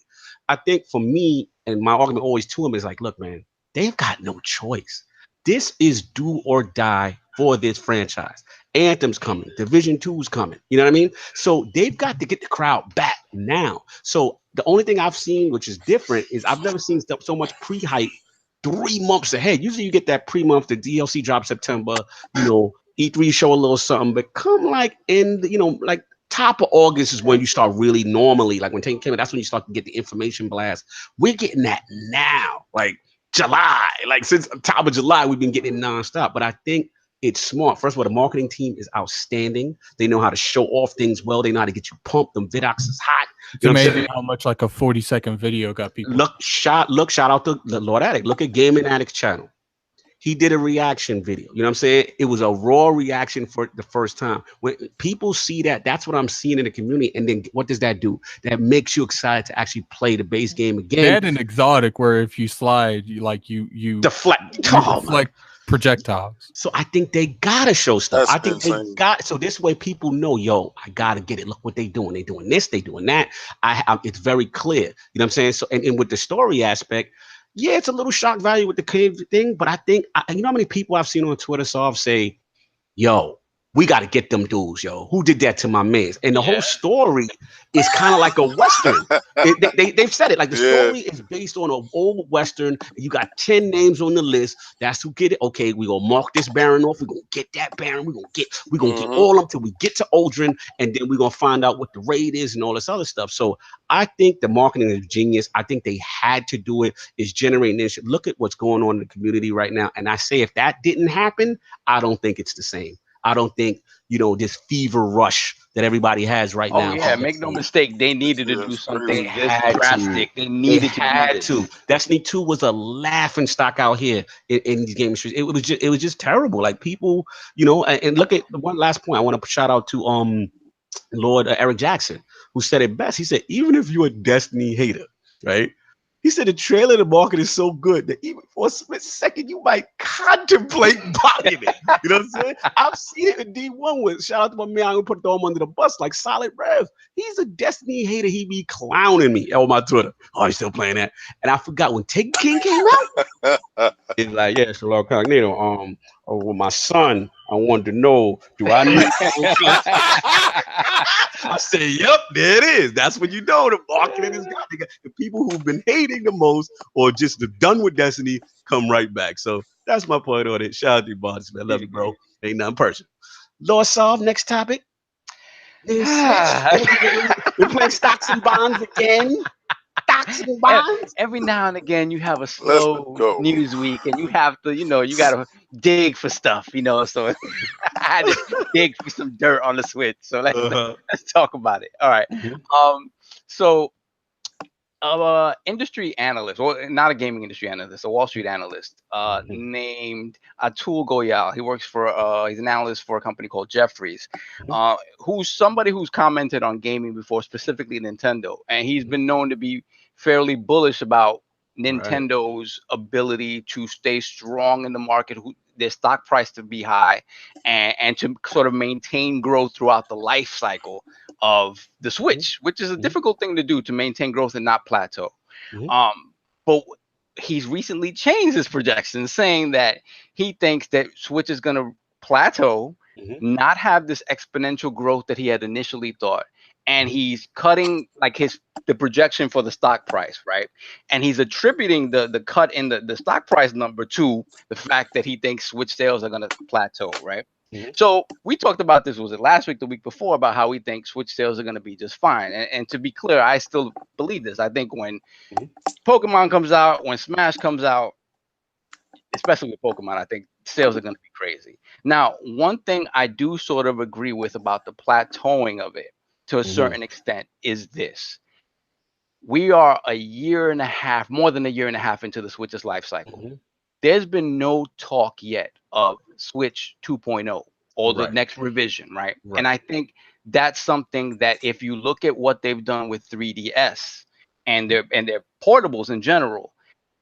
I think for me, and my argument always to him is like, look, man, they've got no choice. This is do or die for this franchise. Anthem's coming, Division 2's coming. You know what I mean? So they've got to get the crowd back now. So the only thing I've seen, which is different, is I've never seen so much pre-hype 3 months ahead. Usually you get that pre-month, the DLC drop September, you know, E3 show a little something, but come like in the, you know, like top of August is when you start really normally, like when Taken came out, that's when you start to get the information blast. We're getting that now, like July, like since top of July, we've been getting it nonstop. But I think it's smart. First of all, the marketing team is outstanding. They know how to show off things well. They know how to get you pumped. Them vidocs is hot. It's amazing how much like a 40-second video got people. Shout out to the Lord Addict. Look at Gaming Addict's channel. He did a reaction video. You know what I'm saying? It was a raw reaction for the first time. When people see that, that's what I'm seeing in the community. And then what does that do? That makes you excited to actually play the base game again. They had an exotic where if you slide, you deflect. Deflect projectiles. So I think they gotta show stuff. I think they got, so this way people know, yo, I gotta get it. Look what they doing. They doing this, they doing that. It's very clear. You know what I'm saying? So and with the story aspect, yeah, it's a little shock value with the cave thing, but I think you know how many people I've seen on Twitter say, yo, we got to get them dudes, yo. Who did that to my mans? And the whole story is kind of like a Western. They've said it. Like the story is based on an old Western. You got 10 names on the list. That's who get it. Okay, we gonna mark this Baron off. We're gonna get that Baron. We're gonna get all of them till we get to Aldrin, and then we're gonna find out what the raid is and all this other stuff. So I think the marketing is genius. I think they had to do it. It's generating this. Look at what's going on in the community right now. And I say if that didn't happen, I don't think it's the same. I don't think, you know, this fever rush that everybody has right now. Oh yeah, make no mistake, they needed to do something this drastic. They had to. Destiny 2 was a laughing stock out here in these game streets. It was just terrible. Like people, you know, and look at one last point. I want to shout out to Lord Eric Jackson, who said it best. He said, even if you're a Destiny hater, right? He said the trailer to market is so good that even for a split second you might contemplate buying it. You know what I'm saying? I've seen it in D1 with, shout out to my man who put them under the bus, like Solid Rev. He's a Destiny hater. He be clowning me on my Twitter. Oh, he's still playing that. And I forgot when Taken King came out. He's like, yeah, it's a Lord Cognito. With my son, I wanted to know, do I need I said, yep, there it is. That's when you know the marketing is got. The people who've been hating the most or just done with Destiny come right back. So that's my point on it. Shout out to you, Bonds, man. Love you, bro. Ain't nothing personal. Lord Solve, next topic. We're playing stocks and bonds again. Stocks and bonds. Every now and again, you have a slow news week, and you have to, you know, you got to dig for stuff, you know. So I had to dig for some dirt on the Switch. So let's talk about it. All right. So industry analyst, or not a gaming industry analyst, a Wall Street analyst, named Atul Goyal. He works for he's an analyst for a company called Jefferies, who's somebody who's commented on gaming before, specifically Nintendo, and he's been known to be fairly bullish about Nintendo's ability to stay strong in the market, their stock price to be high, and to sort of maintain growth throughout the life cycle of the Switch, which is a difficult thing to do, to maintain growth and not plateau. But he's recently changed his projections, saying that he thinks that Switch is going to plateau, not have this exponential growth that he had initially thought, and he's cutting like the projection for the stock price, right? And he's attributing the cut in the stock price number to the fact that he thinks Switch sales are going to plateau, right? Mm-hmm. So we talked about this, was it last week, the week before, about how we think Switch sales are going to be just fine. And to be clear, I still believe this. I think when Pokemon comes out, when Smash comes out, especially with Pokemon, I think sales are going to be crazy. Now, one thing I do sort of agree with about the plateauing of it to a certain extent is this. We are a year and a half, more than a year and a half into the Switch's life cycle. There's been no talk yet of Switch 2.0 or the next revision, right? And I think that's something that if you look at what they've done with 3DS and their portables in general,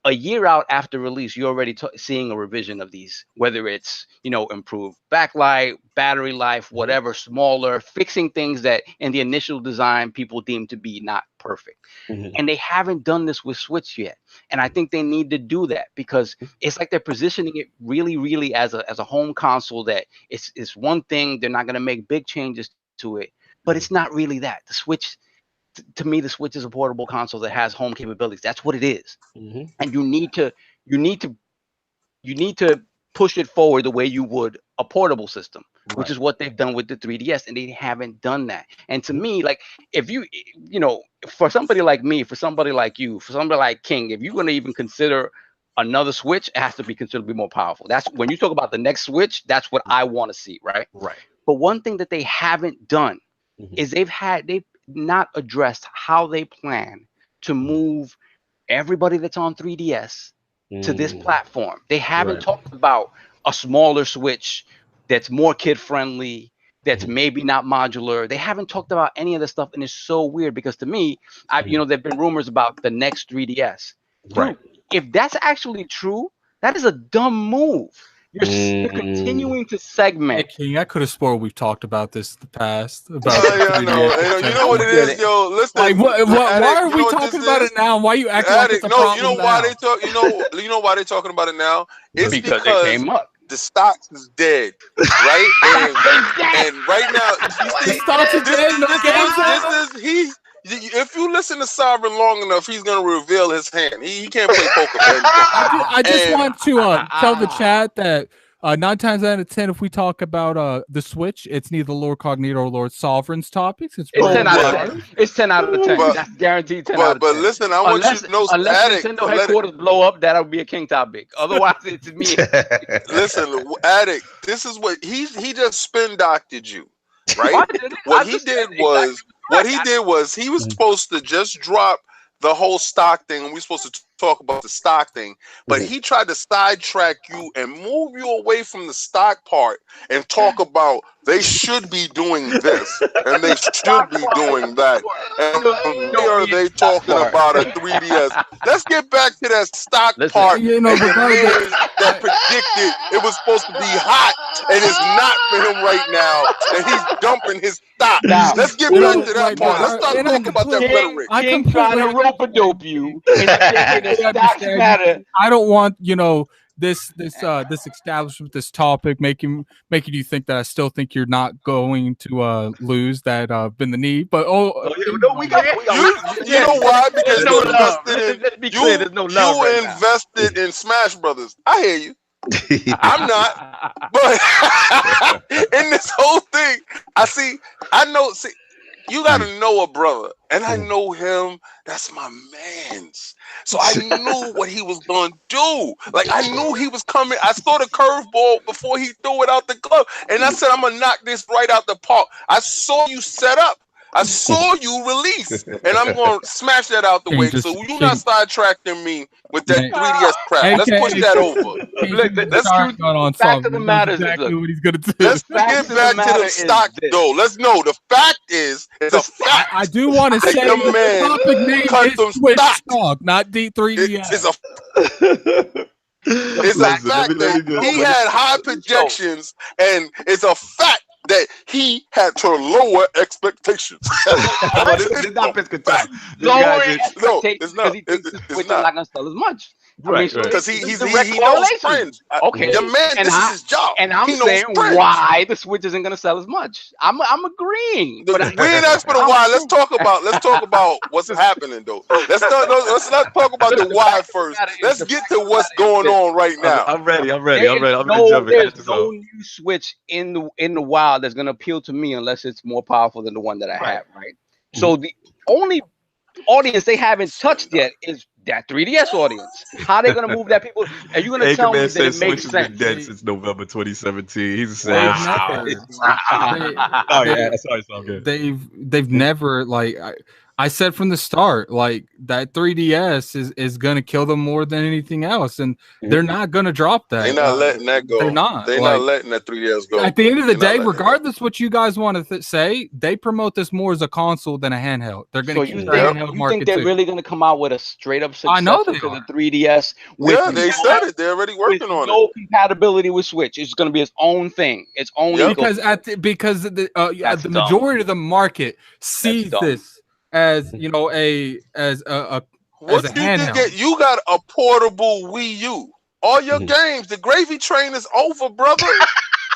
a year out after release, you're already seeing a revision of these, whether it's, improved backlight, battery life, whatever, smaller, fixing things that in the initial design people deemed to be not perfect. And they haven't done this with Switch yet. And I think they need to do that because it's like they're positioning it really, really as a home console that it's one thing. They're not going to make big changes to it, but it's not really that. The Switch, to me, the Switch is a portable console that has home capabilities. That's what it is. And you need to push it forward the way you would a portable system, which is what they've done with the 3DS, and they haven't done that. And to me, like, if for somebody like me, for somebody like you, for somebody like King, if you're going to even consider another Switch, it has to be considerably more powerful. That's when you talk about the next Switch, that's what I want to see, right? But one thing that they haven't done is they've not addressed how they plan to move everybody that's on 3DS to this platform. They haven't talked about a smaller Switch that's more kid friendly, that's maybe not modular. They haven't talked about any of this stuff, and it's so weird because to me, there've been rumors about the next 3DS. Dude, if that's actually true, that is a dumb move. You're continuing to segment. Hey, King, I could have swore we've talked about this in the past. About you know what it is, yo. Listen, like, why are we talking about it now? Why are you acting like it's a problem? You know why they talk? You know why they're talking about it now? It's because it came up. The stocks is dead, right? and right now, the stocks is dead. If you listen to Sovereign long enough, he's gonna reveal his hand. He can't play poker. I just want to tell the chat that 9 times out of 10, if we talk about the Switch, it's neither Lord Cognito or Lord Sovereign's topics. It's 10 out of 10. It's 10 out of 10. That's guaranteed 10 out of 10. But listen, I want you to know, unless Nintendo headquarters blow up, that'll be a King topic. Otherwise, it's me. Listen, Addict, this is what he just spin doctored you, right? What he did was he was supposed to just drop the whole stock thing, and we're supposed to talk about the stock thing, but he tried to sidetrack you and move you away from the stock part and talk about they should be doing this and they should be doing that. And why are they talking about a 3DS? Let's get back to that stock part. That predicted it was supposed to be hot and it's not for him right now, and he's dumping his stock. Let's get back to that part. Let's stop talking about that rhetoric. King trying to rope-a-dope you. I don't want this establishment, this topic making you think that I still think you're not going to lose that been the need. But you know why? Because you invested in Smash Brothers. I hear you. I'm not, but in this whole thing, you gotta know a brother, and I know him. That's my man's. So I knew what he was gonna do. Like, I knew he was coming. I saw the curveball before he threw it out the glove, and I said, I'm gonna knock this right out the park. I saw you set up. I saw you release, and I'm going to smash that out the way. So you're not sidetracking me with that 3DS crap. Let's push that over. Let's get back to the matter. Exactly what he's going to do. Let's get back to the stock, though. Let's know. The fact is, it's a fact. I do want to say the topic name is Switch stock, not D3DS. It's a fact that he had high projections, and it's a fact that he had to lower expectations. It's not Pisco time. No, it's not. It's not going to sell as much. Right, because he knows friends. Okay, the man, this is his job. And I'm saying why the Switch isn't going to sell as much. I'm agreeing. We ain't asked for the why. Let's talk about what's happening though. Let's not talk about the why first. Let's get to what's going on right now. I'm ready. There's no new Switch in the wild that's going to appeal to me unless it's more powerful than the one that I have. Right. So the only audience they haven't touched yet is that 3DS audience. How are they going to move that people? Are you going to tell me that it makes sense? Been dead since November 2017. He's a sad. Sorry. They've never I said from the start, like that 3DS is going to kill them more than anything else, and they're not going to drop that. They're not letting that go. They're not. They're not letting that 3DS go. At the end of the day, regardless what you guys want to say, they promote this more as a console than a handheld. They're going to keep the handheld market. You think they're really going to come out with a straight up successor to the 3DS? Yeah, they said it. They're already working on it. No compatibility with Switch. It's going to be its own thing. Its own. Because the majority of the market sees this as a what do you get? You got a portable Wii U. All your games, the gravy train is over, brother.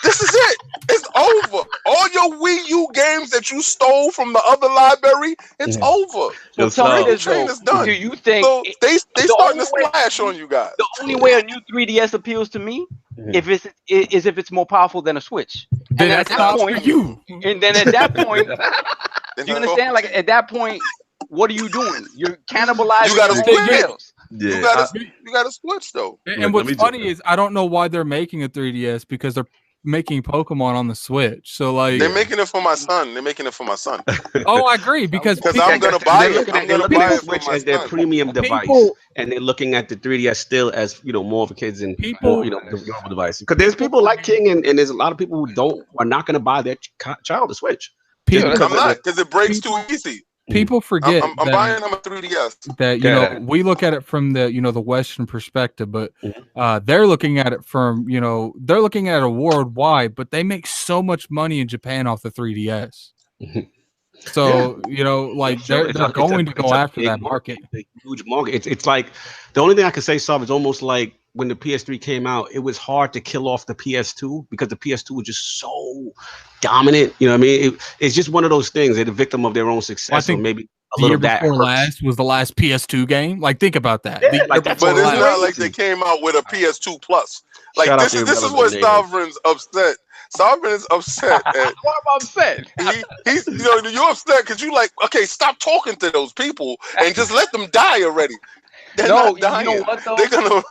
This is it. It's over. All your Wii U games that you stole from the other library, it's over. So tell me this, train is done. Do you think they starting to splash on you guys? The only way a new 3DS appeals to me if it's more powerful than a Switch. Then at that point, you understand? Like at that point, what are you doing? You're cannibalizing. You got to switch. Yeah, you got to switch though. And what's funny is I don't know why they're making a 3DS because they're making Pokemon on the Switch. So they're making it for my son. Oh, I agree because I'm gonna buy it. They're looking at Switch as their premium device, and they're looking at the 3DS still as more for kids and people, the normal device. Because there's people like King, and there's a lot of people who are not going to buy their child a Switch. I'm not because it breaks too easy. People forget I'm buying them a 3DS. That we look at it from the the Western perspective, but they're looking at it from they're looking at it worldwide, but they make so much money in Japan off the 3DS. So they're going to go after that market. A huge market. It's like the only thing I can say, Sav, is almost like when the PS3 came out, it was hard to kill off the PS2 because the PS2 was just so dominant. You know what I mean? It's just one of those things. They're the victim of their own success. I think maybe a little bit before last was the last PS2 game. Like, think about that. Yeah, but it's not like they came out with a PS2 Plus. Like this is what Sovereign's upset. Sovereign is upset. Why am I upset? He's you're upset because you okay, stop talking to those people and just let them die already. They're not dying. You know what though? They're gonna.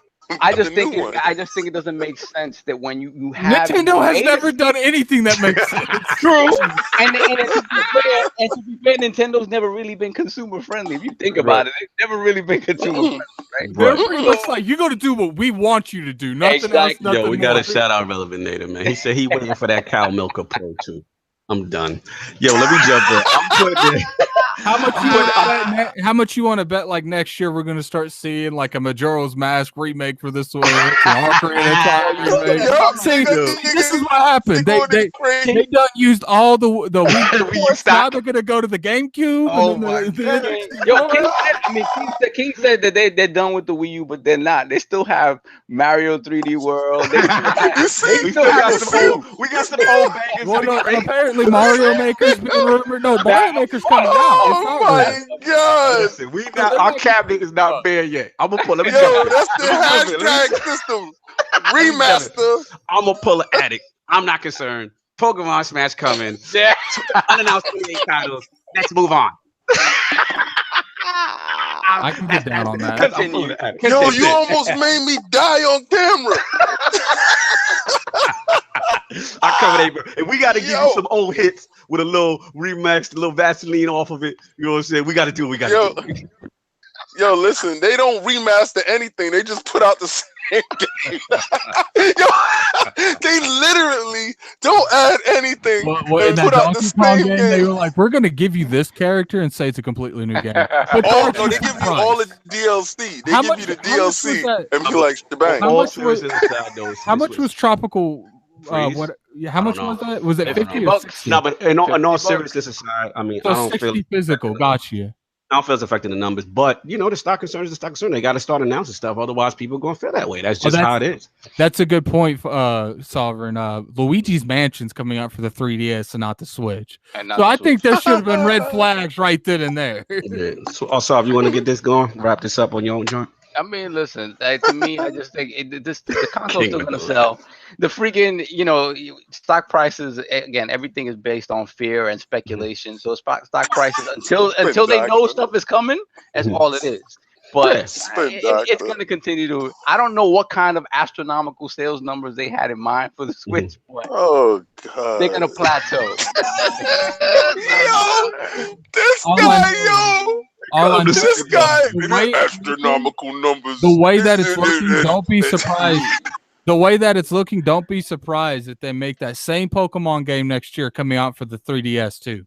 I just think it doesn't make sense that when you have Nintendo has never done anything that makes sense. True, and to be fair, Nintendo's never really been consumer friendly. If you think about it, they've never really been consumer friendly, right? They're pretty much like you're going to do what we want you to do, nothing else. Nothing we got to shout out Relevant Native, man. He said he waiting for that cow milker Pro too. I'm done. Yo, let me jump in. I'm putting it. How much you want to bet? Like next year, we're going to start seeing like a Majora's Mask remake for this one. This is what happened. They done used all the Wii. Now they're going to go to the GameCube. Oh my God. King said that they're done with the Wii U, but they're not. They still have Mario 3D World. We got some old bangers. Apparently, Mario Maker's been rumored. No, Mario Maker's coming out. Oh my God! Listen, our cabinet is not bare yet. I'm gonna pull. Let me that's the hashtag system remaster. I'm gonna pull an addict. I'm not concerned. Pokemon Smash coming. Unannounced 28 titles. Let's move on. I can get down on that. Yo, you almost made me die on camera. I covered April. And we got to give you some old hits with a little remix, a little Vaseline off of it. You know what I'm saying? We got to do what we got to do. Yo, listen, they don't remaster anything. They just put out the same game. They literally don't add anything. In that Donkey Kong game, they were like, we're going to give you this character and say it's a completely new game. They give you all the DLC. They give you the DLC and be like, shebang. How much was Tropical what? How much was that? Was it 50 or 60? No, but in all seriousness aside, I mean, so I don't 60 feel physical. Got you. I don't feel it's affecting the numbers, but the stock concern is the stock concern. They got to start announcing stuff, otherwise people are going to feel that way. That's just how it is. That's a good point, Sovereign. Luigi's Mansion's coming out for the 3DS and not the Switch. So I think there should have been red flags right then and there. Yeah. So, also, if you want to get this going, wrap this up on your own joint. I mean, listen. To me, I just think the console's still gonna sell. The freaking, stock prices again. Everything is based on fear and speculation. So stock prices until they know stuff is coming, that's all it is. But it's going to continue to. I don't know what kind of astronomical sales numbers they had in mind for the Switch, but God, they're going to plateau. This guy, astronomical numbers. The way that it's looking, don't be surprised. The way that it's looking, don't be surprised if they make that same Pokemon game next year coming out for the 3DS too.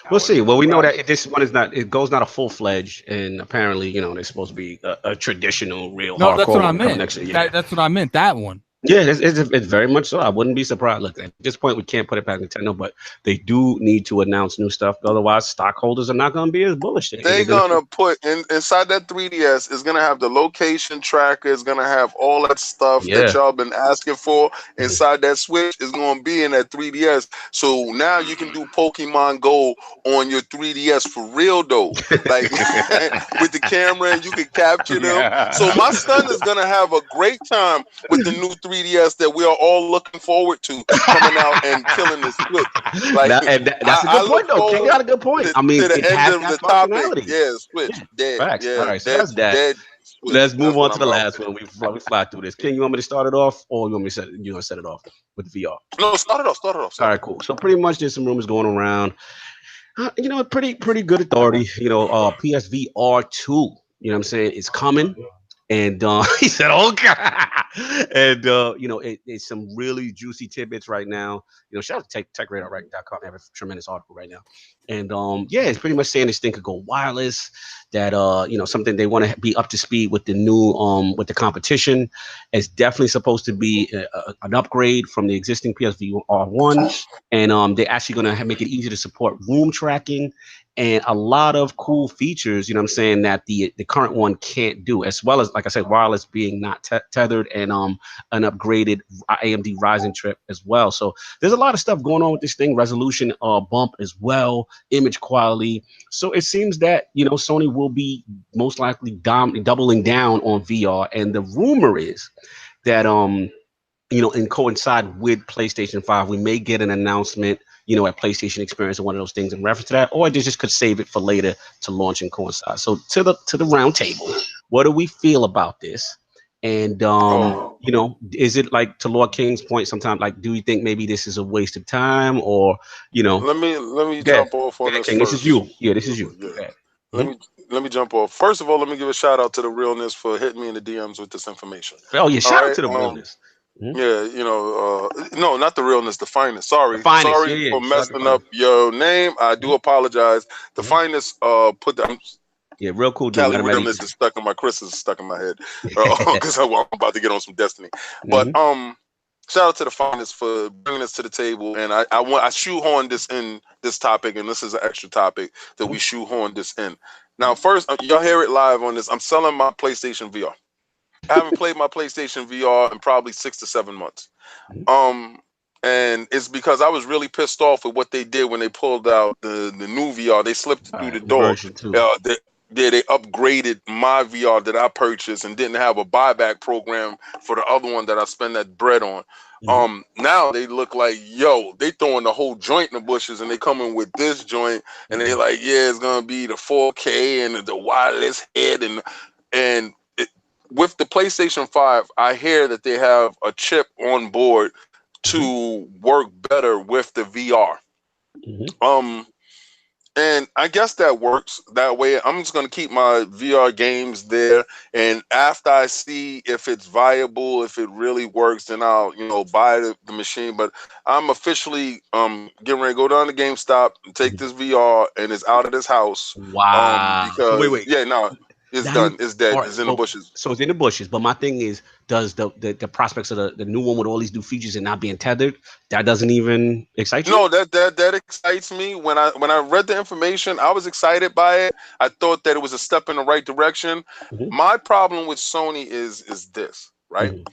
We'll see. Well, we know that this one is not. It goes not a full fledged, and apparently, they're supposed to be a traditional, real. No, that's what I meant. Next year. That's what I meant. That one. Yeah, it's very much so. I wouldn't be surprised. Look, at this point, we can't put it past Nintendo, but they do need to announce new stuff. Otherwise, stockholders are not going to be as bullish. They're going to put inside that 3DS is going to have the location tracker. It's going to have all that stuff that y'all been asking for. Inside that Switch is going to be in that 3DS. So now you can do Pokemon Go on your 3DS for real, though. Like with the camera, and you can capture them. So my son is going to have a great time with the new 3DS that we are all looking forward to coming out and killing this Switch. Like, that's a good point, though. King got a good point. I mean, to the end of the topic. Yeah, Switch. Dead. Facts. Yeah, all right, so that's that. Dead. Let's move on to the last one. We fly through this. King, you want me to start it off, or you want me to set it off with VR? No, start it off. All right, cool. So pretty much there's some rumors going around. Pretty good authority. PSVR2. You know what I'm saying? It's coming. And he said, "Oh God!" And it's some really juicy tidbits right now. Shout out to TechRadar.com. They have a tremendous article right now. And it's pretty much saying this thing could go wireless. That something they want to be up to speed with the new with the competition. It's definitely supposed to be an upgrade from the existing PSVR1, and they're actually going to make it easier to support room tracking. And a lot of cool features, that the current one can't do, as well as, like I said, wireless being not tethered, and an upgraded AMD Ryzen chip as well. So there's a lot of stuff going on with this thing. Resolution bump as well, image quality. So it seems that Sony will be most likely doubling down on VR. And the rumor is that and coincide with PlayStation 5, we may get an announcement at PlayStation Experience or one of those things in reference to that, or they just could save it for later to launch and coincide. So to the round table, what do we feel about this? And is it, like, to Lord King's point, sometimes, like, do you think maybe this is a waste of time, or Let me jump off on this. King, this is you. Yeah, this is you. Yeah. Let me jump off. First of all, let me give a shout out to the Realness for hitting me in the DMs with this information. Oh yeah, shout out to the Realness. Yeah, no, not the Realness, the Finest. Sorry for messing up your name. I do apologize. The Finest put that. Yeah, real cool. Cali Realness is stuck in my head because I'm about to get on some Destiny. But shout out to the Finest for bringing this to the table, and I shoehorned this in this topic, and this is an extra topic that we shoehorned this in. Now, first, y'all hear it live on this. I'm selling my PlayStation VR. I haven't played my PlayStation VR in probably 6 to 7 months. And it's because I was really pissed off with what they did when they pulled out the new VR. They slipped it through the door. They upgraded my VR that I purchased and didn't have a buyback program for the other one that I spend that bread on. Now they look like, they throwing the whole joint in the bushes, and they coming with this joint, and they like, it's gonna be the 4K and the wireless head and with the PlayStation 5, I hear that they have a chip on board to work better with the VR. And I guess that works that way. I'm just going to keep my VR games there. And after I see if it's viable, if it really works, then I'll, buy the machine. But I'm officially getting ready to go down to GameStop and take this VR, and it's out of this house. Wow. Because, wait. It's done. It's dead. It's in the bushes. So it's in the bushes. But my thing is, does the prospects of the new one with all these new features and not being tethered, that doesn't even excite you? No, that excites me. When I read the information, I was excited by it. I thought that it was a step in the right direction. My problem with Sony is this, right?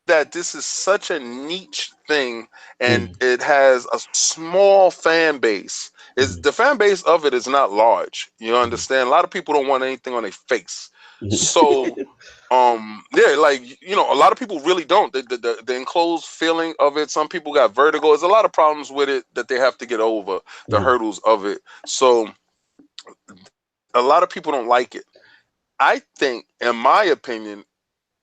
That this is such a niche thing, and it has a small fan base. The fan base of it is not large. You understand? A lot of people don't want anything on their face. So, yeah, like, you know, a lot of people really don't. The enclosed feeling of it. Some people got vertigo. There's a lot of problems with it that they have to get over, the hurdles of it. So, a lot of people don't like it. I think, in my opinion,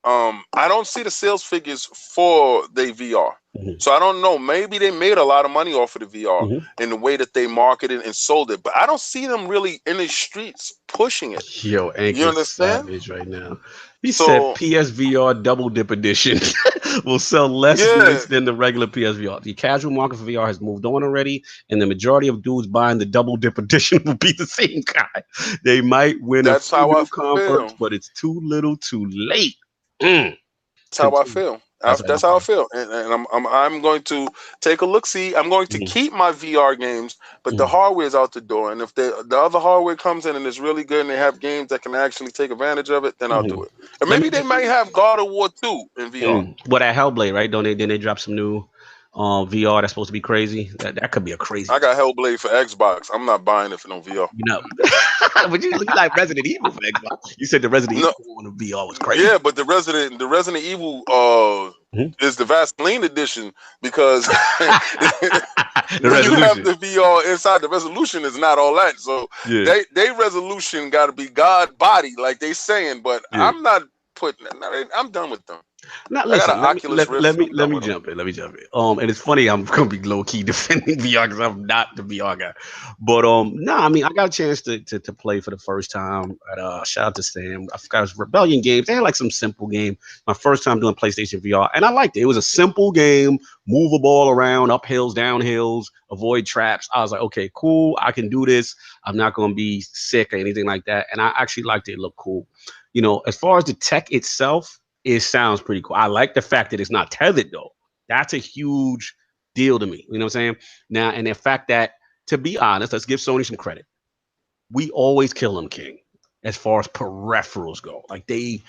I don't see the sales figures for the VR. So I don't know. Maybe they made a lot of money off of the VR in the way that they marketed and sold it, but I don't see them really in the streets pushing it. Yo, you understand? Savage right now. He said PSVR Double Dip Edition will sell less units than the regular PSVR. The casual market for VR has moved on already, and the majority of dudes buying the Double Dip Edition will be the same guy. They might win a few converts, but it's too little, too late. That's how I feel. That's how I feel, and I'm going to take a look. See, I'm going to keep my VR games, but the hardware is out the door. And if the other hardware comes in and it's really good, and they have games that can actually take advantage of it, then I'll do it. And maybe they might have God of War 2 in VR. But at Hellblade, right? Then they drop some new VR that's supposed to be crazy. That could be a crazy. I got Hellblade for Xbox. I'm not buying it for no VR. No, but you like Resident Evil for Xbox. You said the Resident Evil on the VR was crazy. Yeah, but the Resident Evil is the Vaseline edition, because when you have the VR inside, the resolution is not all that. So they resolution got to be God body, like they saying. But I'm not putting. I'm done with them. Now, listen, let me jump in. And it's funny, I'm gonna be low key defending VR because I'm not the VR guy. But I mean, I got a chance to play for the first time at shout out to Sam. I forgot it was Rebellion Games. They had like some simple game. My first time doing PlayStation VR, and I liked it. It was a simple game, move a ball around, up hills, down hills, avoid traps. I was like, okay, cool, I can do this. I'm not gonna be sick or anything like that. And I actually liked it. It looked cool. You know, as far as the tech itself, it sounds pretty cool. I like the fact that it's not tethered though. That's a huge deal to me. You know what I'm saying? Now, and the fact that, to be honest, let's give Sony some credit. We always kill them, King, as far as peripherals go. Like they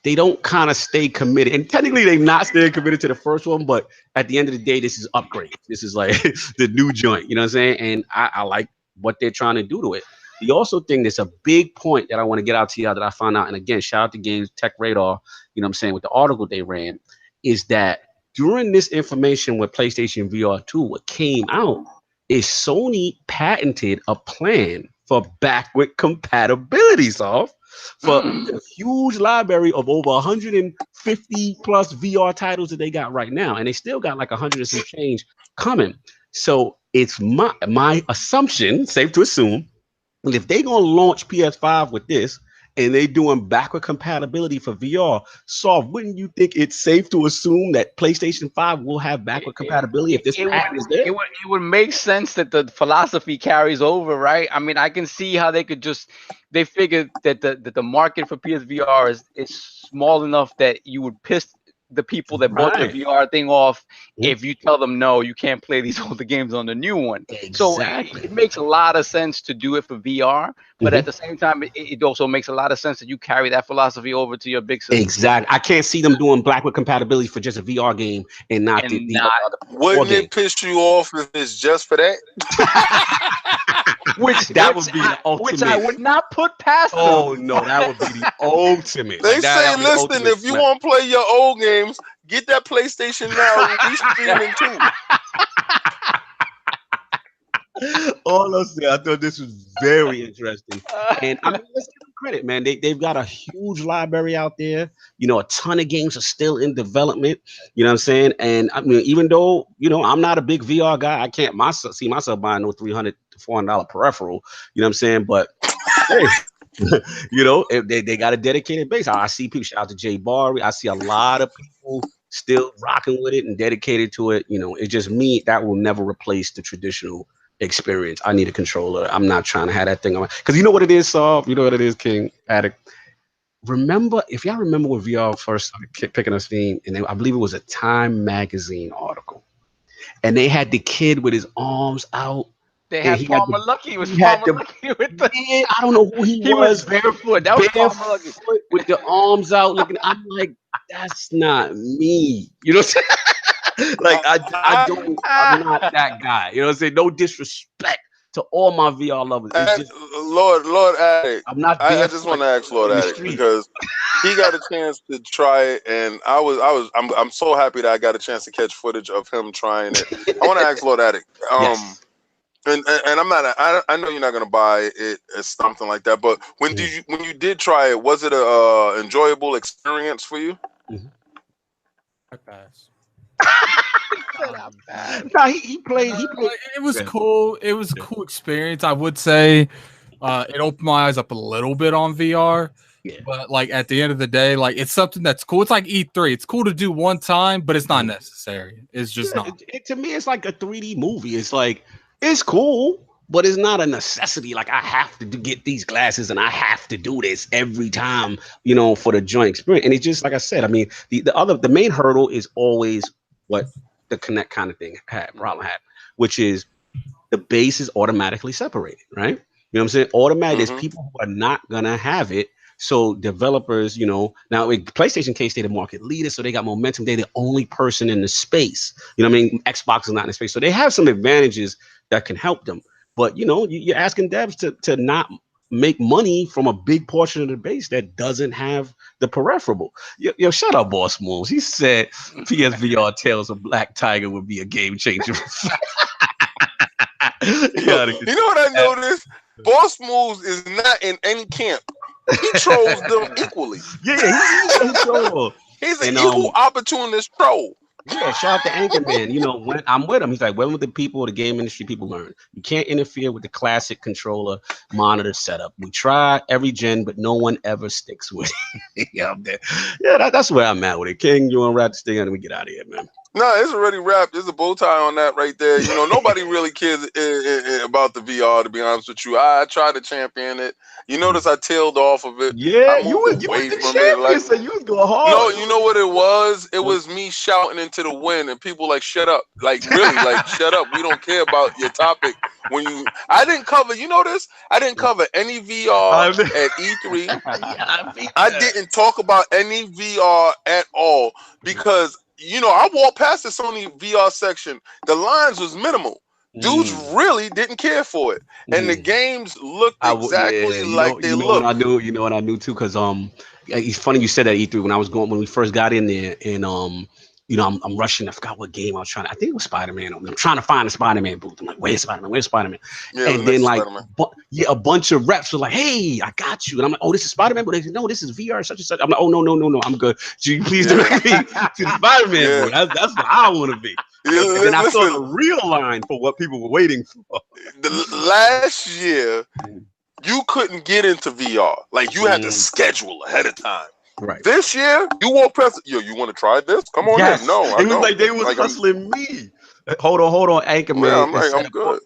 don't kind of stay committed. And technically they've not stayed committed to the first one, but at the end of the day, this is upgrade. This is like the new joint. You know what I'm saying? And I like what they're trying to do to it. The also thing that's a big point that I want to get out to y'all that I found out, and again, shout out to Games Tech Radar, you know what I'm saying, with the article they ran, is that during this information with PlayStation VR 2, what came out is Sony patented a plan for backward compatibility, for a huge library of over 150 plus VR titles that they got right now. And they still got like 100 and some change coming. So it's my assumption, safe to assume, if they're going to launch PS5 with this and they doing backward compatibility for VR, wouldn't you think it's safe to assume that PlayStation 5 will have backward compatibility if this patent is there? It would make sense that the philosophy carries over, right? I mean, I can see how they could they figured that the market for PSVR is small enough that you would piss the people that bought the VR thing off if you tell them, no, you can't play these older games on the new one. Exactly. So it makes a lot of sense to do it for VR, but at the same time, it also makes a lot of sense that you carry that philosophy over to your big system. Exactly. I can't see them doing backward compatibility for just a VR game and not the other. Wouldn't it piss you off if it's just for that? Which would be the ultimate. Which I would not put past them. Oh no, that would be the ultimate. They say, listen, if you want to play your old games, get that PlayStation now. We streaming too. All I say, I thought this was very interesting, and I mean, let's give them credit, man. They've got a huge library out there. You know, a ton of games are still in development. You know what I'm saying? And I mean, even though I'm not a big VR guy, I can't see myself buying no $300 to $400 peripheral. You know what I'm saying? But hey. They got a dedicated base. I see people. Shout out to Jay Barry. I see a lot of people still rocking with it and dedicated to it. It's just me. That will never replace the traditional experience. I need a controller. I'm not trying to have that thing on, because you know what it is, Saul. You know what it is, King Addict. remember, if y'all remember when VR first started picking up steam, and I believe it was a Time magazine article, and they had the kid with his arms out. They And had Palmer Lucky. It was he had Palmer Lucky with the. yeah, I don't know who he was was. barefoot. That was Palmer Lucky with the arms out looking. I'm like, that's not me. You know what I'm saying? Like I'm not that guy. You know what I'm saying? No disrespect to all my VR lovers. It's just Lord Addict. I'm not. I just want to ask Lord Addict because he got a chance to try it, and I'm so happy that I got a chance to catch footage of him trying it. I want to ask Lord Addict. Yes. And I'm not. I know you're not gonna buy it as something like that. But when you did try it, was it a enjoyable experience for you? I pass. No, he played. It was cool. It was a cool experience. I would say it opened my eyes up a little bit on VR. Yeah. But like at the end of the day, like it's something that's cool. It's like E3. It's cool to do one time, but it's not necessary. It's just not. To me, it's like a 3D movie. It's like it's cool, but it's not a necessity. Like I have to get these glasses and I have to do this every time, you know, for the joint experience. And it's just like I said. I mean, the main hurdle is always what the Connect kind of thing problem had, which is the base is automatically separated, right? You know what I'm saying? Automatic. There's people who are not gonna have it. So developers, you know, now in PlayStation case, they're the market leader, so they got momentum. They're the only person in the space. You know what I mean? Xbox is not in the space. So they have some advantages that can help them. But, you know, you're asking devs to not make money from a big portion of the base that doesn't have the peripheral. Yo, shut up, Boss Moves. He said PSVR Tales of Black Tiger would be a game changer. You know what I noticed? Boss Moves is not in any camp. He trolls them equally. Yeah, he's a troll. He's an equal opportunist troll. Yeah, shout out to Anchorman. You know, when I'm with him, he's like, when with the people, the game industry people learn. You can't interfere with the classic controller monitor setup. We try every gen, but no one ever sticks with it. Yeah, I'm there. Yeah, that's where I'm at with it. King, you want to wrap this thing and we get out of here, man. No, it's already wrapped. There's a bow tie on that right there. You know, nobody really cares about the VR, to be honest with you. I tried to champion it. You notice I tailed off of it. Yeah, you was the champion, like, so you was going hard. No, you know what it was? It was me shouting into the wind and people like, shut up. Like, really, like, shut up. We don't care about your topic. I didn't cover, you know this? I didn't cover any VR at E3. I didn't talk about any VR at all because, you know, I walked past the Sony VR section. The lines was minimal. Dudes really didn't care for it, and the games looked exactly like they looked. You know what I knew too, because it's funny you said that E3 when we first got in there, and you know, I'm rushing. I forgot what game I was trying. I think it was Spider-Man. I'm trying to find a Spider-Man booth. I'm like, where's Spider-Man? Where's Spider-Man? Yeah, and then like, a bunch of reps were like, hey, I got you. And I'm like, oh, this is Spider-Man. But they said, no, this is VR such and such. I'm like, oh, no, I'm good. So you please direct me to the Spider-Man booth. That's what I want to be. And then I saw the real line for what people were waiting for. Last year, you couldn't get into VR. Like, you had to schedule ahead of time. Right. This year, you walk past. Yo, you want to try this? Come on in. No, it was like they was hustling me. Hold on, Anchorman. Yeah, I'm good.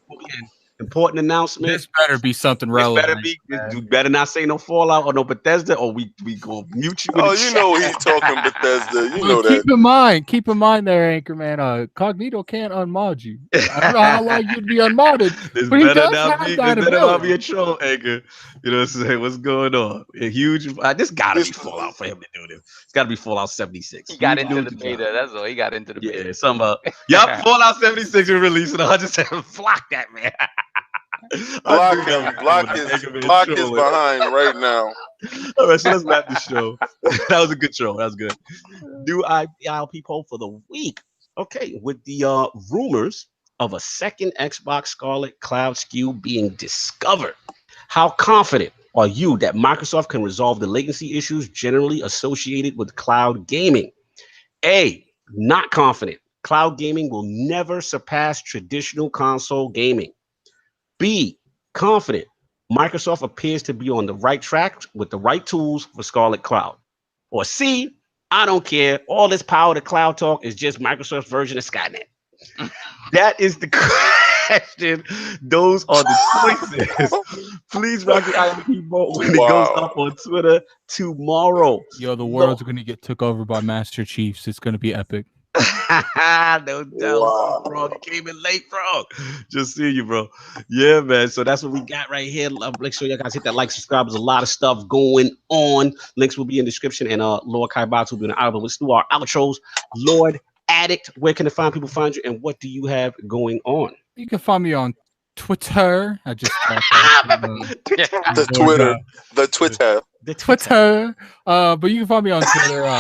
Important announcement. This better be something relevant. You better not say no Fallout or no Bethesda, or we gonna mute you. Oh, you know he's talking Bethesda. You know that. Keep in mind, there, Anchorman. Cognito can't unmod you. I don't know how long you'd be unmodded. This better not be a troll, Anchor. You know what I'm saying? What's going on? A huge. This gotta be Fallout for him to do this. It's gotta be Fallout 76. He got into the beta. That's all. He got into the beta. Yeah, something about. Yup, Fallout 76 is releasing. I just haven't flocked that, man. Block is behind right now. All right, so let's wrap the show. That was a good show. That was good. Do ILP poll for the week. Okay, with the rumors of a second Xbox Scarlett Cloud SKU being discovered, how confident are you that Microsoft can resolve the latency issues generally associated with cloud gaming? A, not confident. Cloud gaming will never surpass traditional console gaming. B, confident. Microsoft appears to be on the right track with the right tools for Scarlett Cloud. Or C, I don't care. All this power to cloud talk is just Microsoft's version of Skynet. That is the question. Those are the choices. Please rock the ILP vote when it goes up on Twitter tomorrow. Yo, the world's going to get took over by Master Chiefs. It's going to be epic. No doubt, bro. You came in late, bro. Just see you, bro. Yeah, man. So that's what we got right here. Make sure you guys hit that like, subscribe. There's a lot of stuff going on. Links will be in the description. And Lord Kai Box will be in the album. Let's do our outros. Lord Addict, where can people find you, and what do you have going on? You can find me on Twitter. I just the Twitter. But you can find me on Twitter.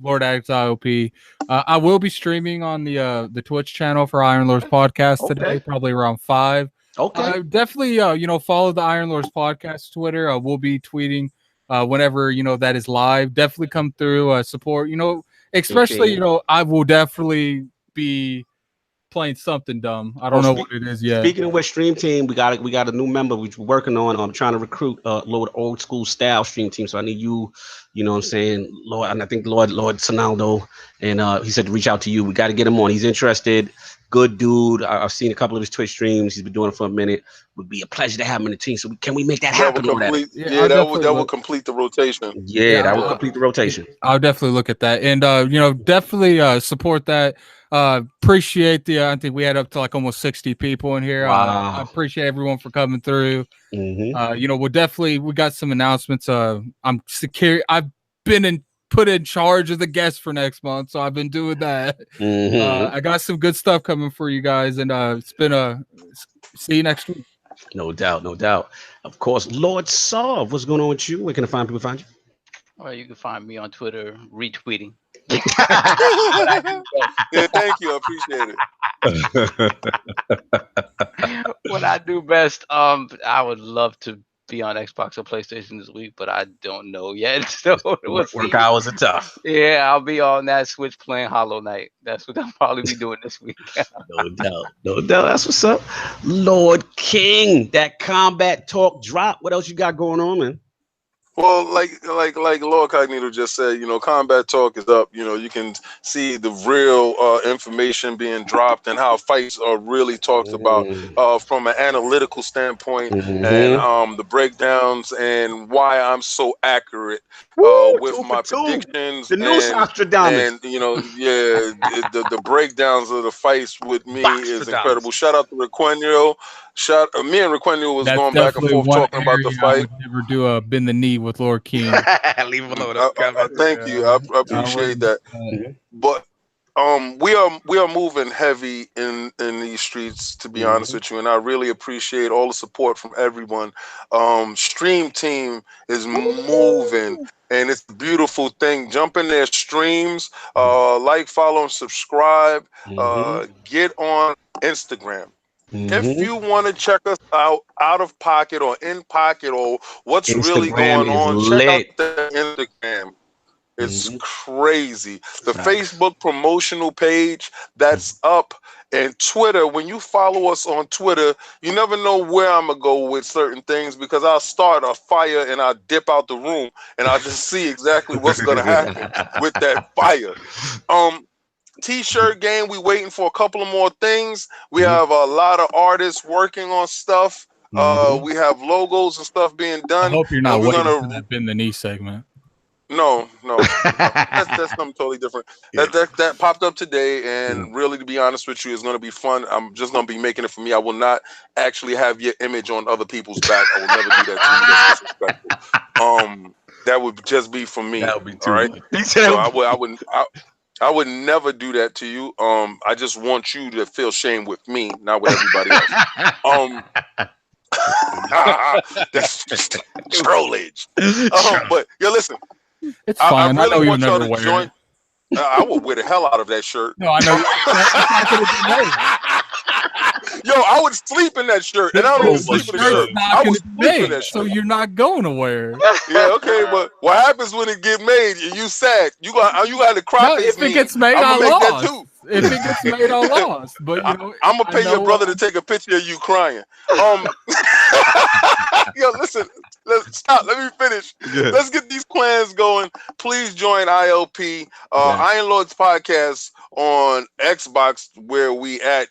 Lord Addict ILP. I will be streaming on the Twitch channel for Iron Lords podcast today, probably around 5. Okay. Definitely follow the Iron Lords podcast Twitter. We'll be tweeting whenever that is live. Definitely come through, support. Especially I will definitely be playing something dumb. I don't know what it is yet. Speaking of which, stream team, we got a new member we're working on. I'm trying to recruit Lord old school style stream team. So I need you, you know what I'm saying, Lord, and I think Lord Sonaldo, and he said to reach out to you. We got to get him on. He's interested. Good dude. I've seen a couple of his Twitch streams. He's been doing it for a minute. Would be a pleasure to have him in the team. So can we make that happen? That would complete the rotation. Yeah, that would complete the rotation. I'll definitely look at that, and definitely support that. Appreciate I think we had up to like almost 60 people in here. Wow. I appreciate everyone for coming through. Mm-hmm. We got some announcements. I'm secure. I've been put in charge of the guests for next month, so I've been doing that. Mm-hmm. I got some good stuff coming for you guys, and it's been see you next week. No doubt. Of course, Lord Saw, what's going on with you? Where can people find you? Well, you can find me on Twitter retweeting. Yeah, thank you. I appreciate it. What I do best, I would love to be on Xbox or PlayStation this week, but I don't know yet. So work hours are tough. Yeah, I'll be on that Switch playing Hollow Knight. That's what I'll probably be doing this week. No doubt. That's what's up. Lord King, that combat talk drop. What else you got going on, man? Well, like Lord Cognito just said, Combat Talk is up. You can see the real information being dropped and how fights are really talked about from an analytical standpoint, and the breakdowns and why I'm so accurate with my predictions. The new Nostradamus. And the breakdowns of the fights with me is incredible. Shout out to Requenio. Me and Requenio was going back and forth talking about the fight. I would never do a bend the knee with Lord King. Leave him alone. Thank you. I appreciate that. But we are moving heavy in these streets, to be honest with you, and I really appreciate all the support from everyone. Stream team is moving, and it's a beautiful thing. Jump in their streams, like, follow, and subscribe. Get on Instagram. If you want to check us out of pocket or in pocket, or what's really going on, check out the Instagram. It's crazy. The Facebook promotional page that's up, and Twitter. When you follow us on Twitter, you never know where I'm gonna go with certain things, because I'll start a fire and I'll dip out the room and I'll just see exactly what's gonna happen with that fire. T-shirt game, we waiting for a couple of more things. We have a lot of artists working on stuff. We have logos and stuff being done. I hope you're not waiting for that bend the knee segment. No. That's something totally different. That popped up today, and really, to be honest with you, it's going to be fun. I'm just going to be making it for me. I will not actually have your image on other people's back. I will never do that to you. That's disrespectful. That would just be for me. That would be too. All right. So I would never do that to you. I just want you to feel shame with me, not with everybody else. That's just trollage. But listen, it's fine. I really know want you'll y'all never to wear join. I will wear the hell out of that shirt. No, I know. Yo, I would sleep in that shirt, and I don't even sleep in the shirt. I would sleep in that shirt. So you're not going to wear it. Yeah, okay, but what happens when it get made? You sad? You got to cry. No, if it gets made, I lost. If it gets made, I lost. But you know, I'm gonna pay your brother to take a picture of you crying. Yo, listen, let's stop. Let me finish. Good. Let's get these clans going. Please join ILP, Iron Lords podcast on Xbox, where we at.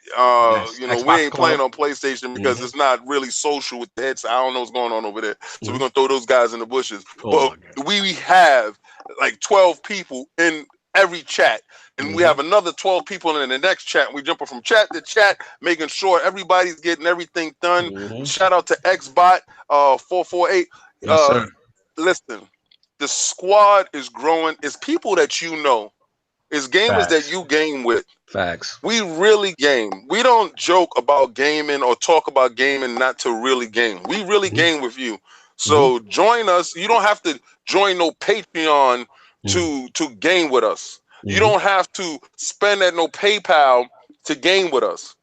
You know, Xbox we ain't playing on PlayStation because it's not really social with the heads. I don't know what's going on over there, so we're gonna throw those guys in the bushes. But we have like 12 people in every chat. And we have another 12 people in the next chat. We jumping from chat to chat, making sure everybody's getting everything done. Shout out to XBot 448. Listen, the squad is growing. It's people that you know. It's gamers that you game with. Facts. We really game. We don't joke about gaming or talk about gaming not to really game. We really game with you. So join us. You don't have to join no Patreon to game with us. You don't have to spend at no PayPal to game with us.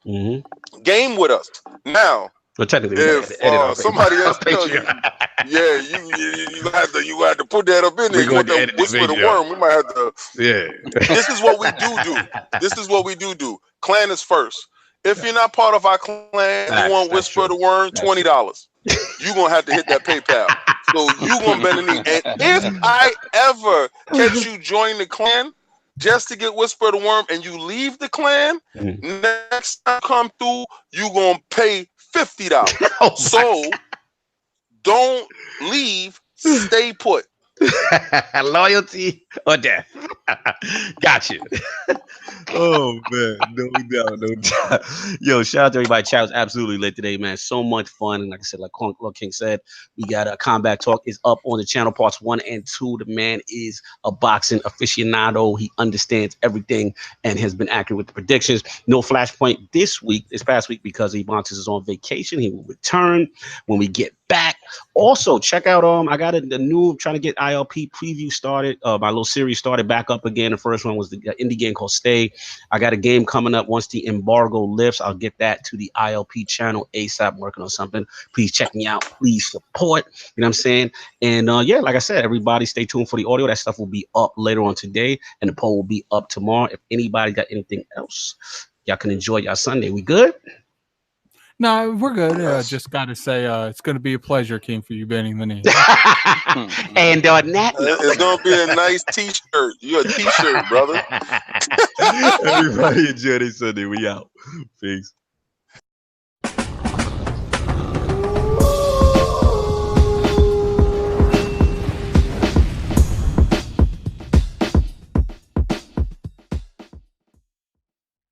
Game with us now. Well, technically, if somebody else, you have to put that up in there. You want to whisper the worm? We might have to. Yeah. This is what we do. This is what we do. Clan is first. If you're not part of our clan, you want whisper the worm, $20. You're gonna have to hit that PayPal. So you gonna bend the knee. And if I ever catch you join the clan just to get whisper the worm and you leave the clan, next time come through, you gonna pay $50. So don't leave, stay put. Loyalty or death. Gotcha. Oh man, no doubt. Yo, shout out to everybody. Chat was absolutely lit today, man. So much fun. And like I said, like King said, we got a Combat Talk is up on the channel, parts 1 and 2. The man is a boxing aficionado. He understands everything and has been accurate with the predictions. No Flashpoint this past week, because Ebontis is on vacation. He will return when we get back. Also, check out I got the new trying to get ILP preview started. My little series started back up again. The first one was the indie game called Stay. I got a game coming up once the embargo lifts. I'll get that to the ILP channel ASAP. I'm working on something. Please check me out. Please support. You know what I'm saying? And yeah, like I said, everybody stay tuned for the audio. That stuff will be up later on today, and the poll will be up tomorrow. If anybody got anything else, y'all can enjoy y'all Sunday. We good? No, we're good. Just got to say, it's going to be a pleasure, King, for you bending the knee. And on that note, it's going to be a nice T-shirt. You're a T-shirt, brother. Everybody enjoy this Sunday. We out. Peace.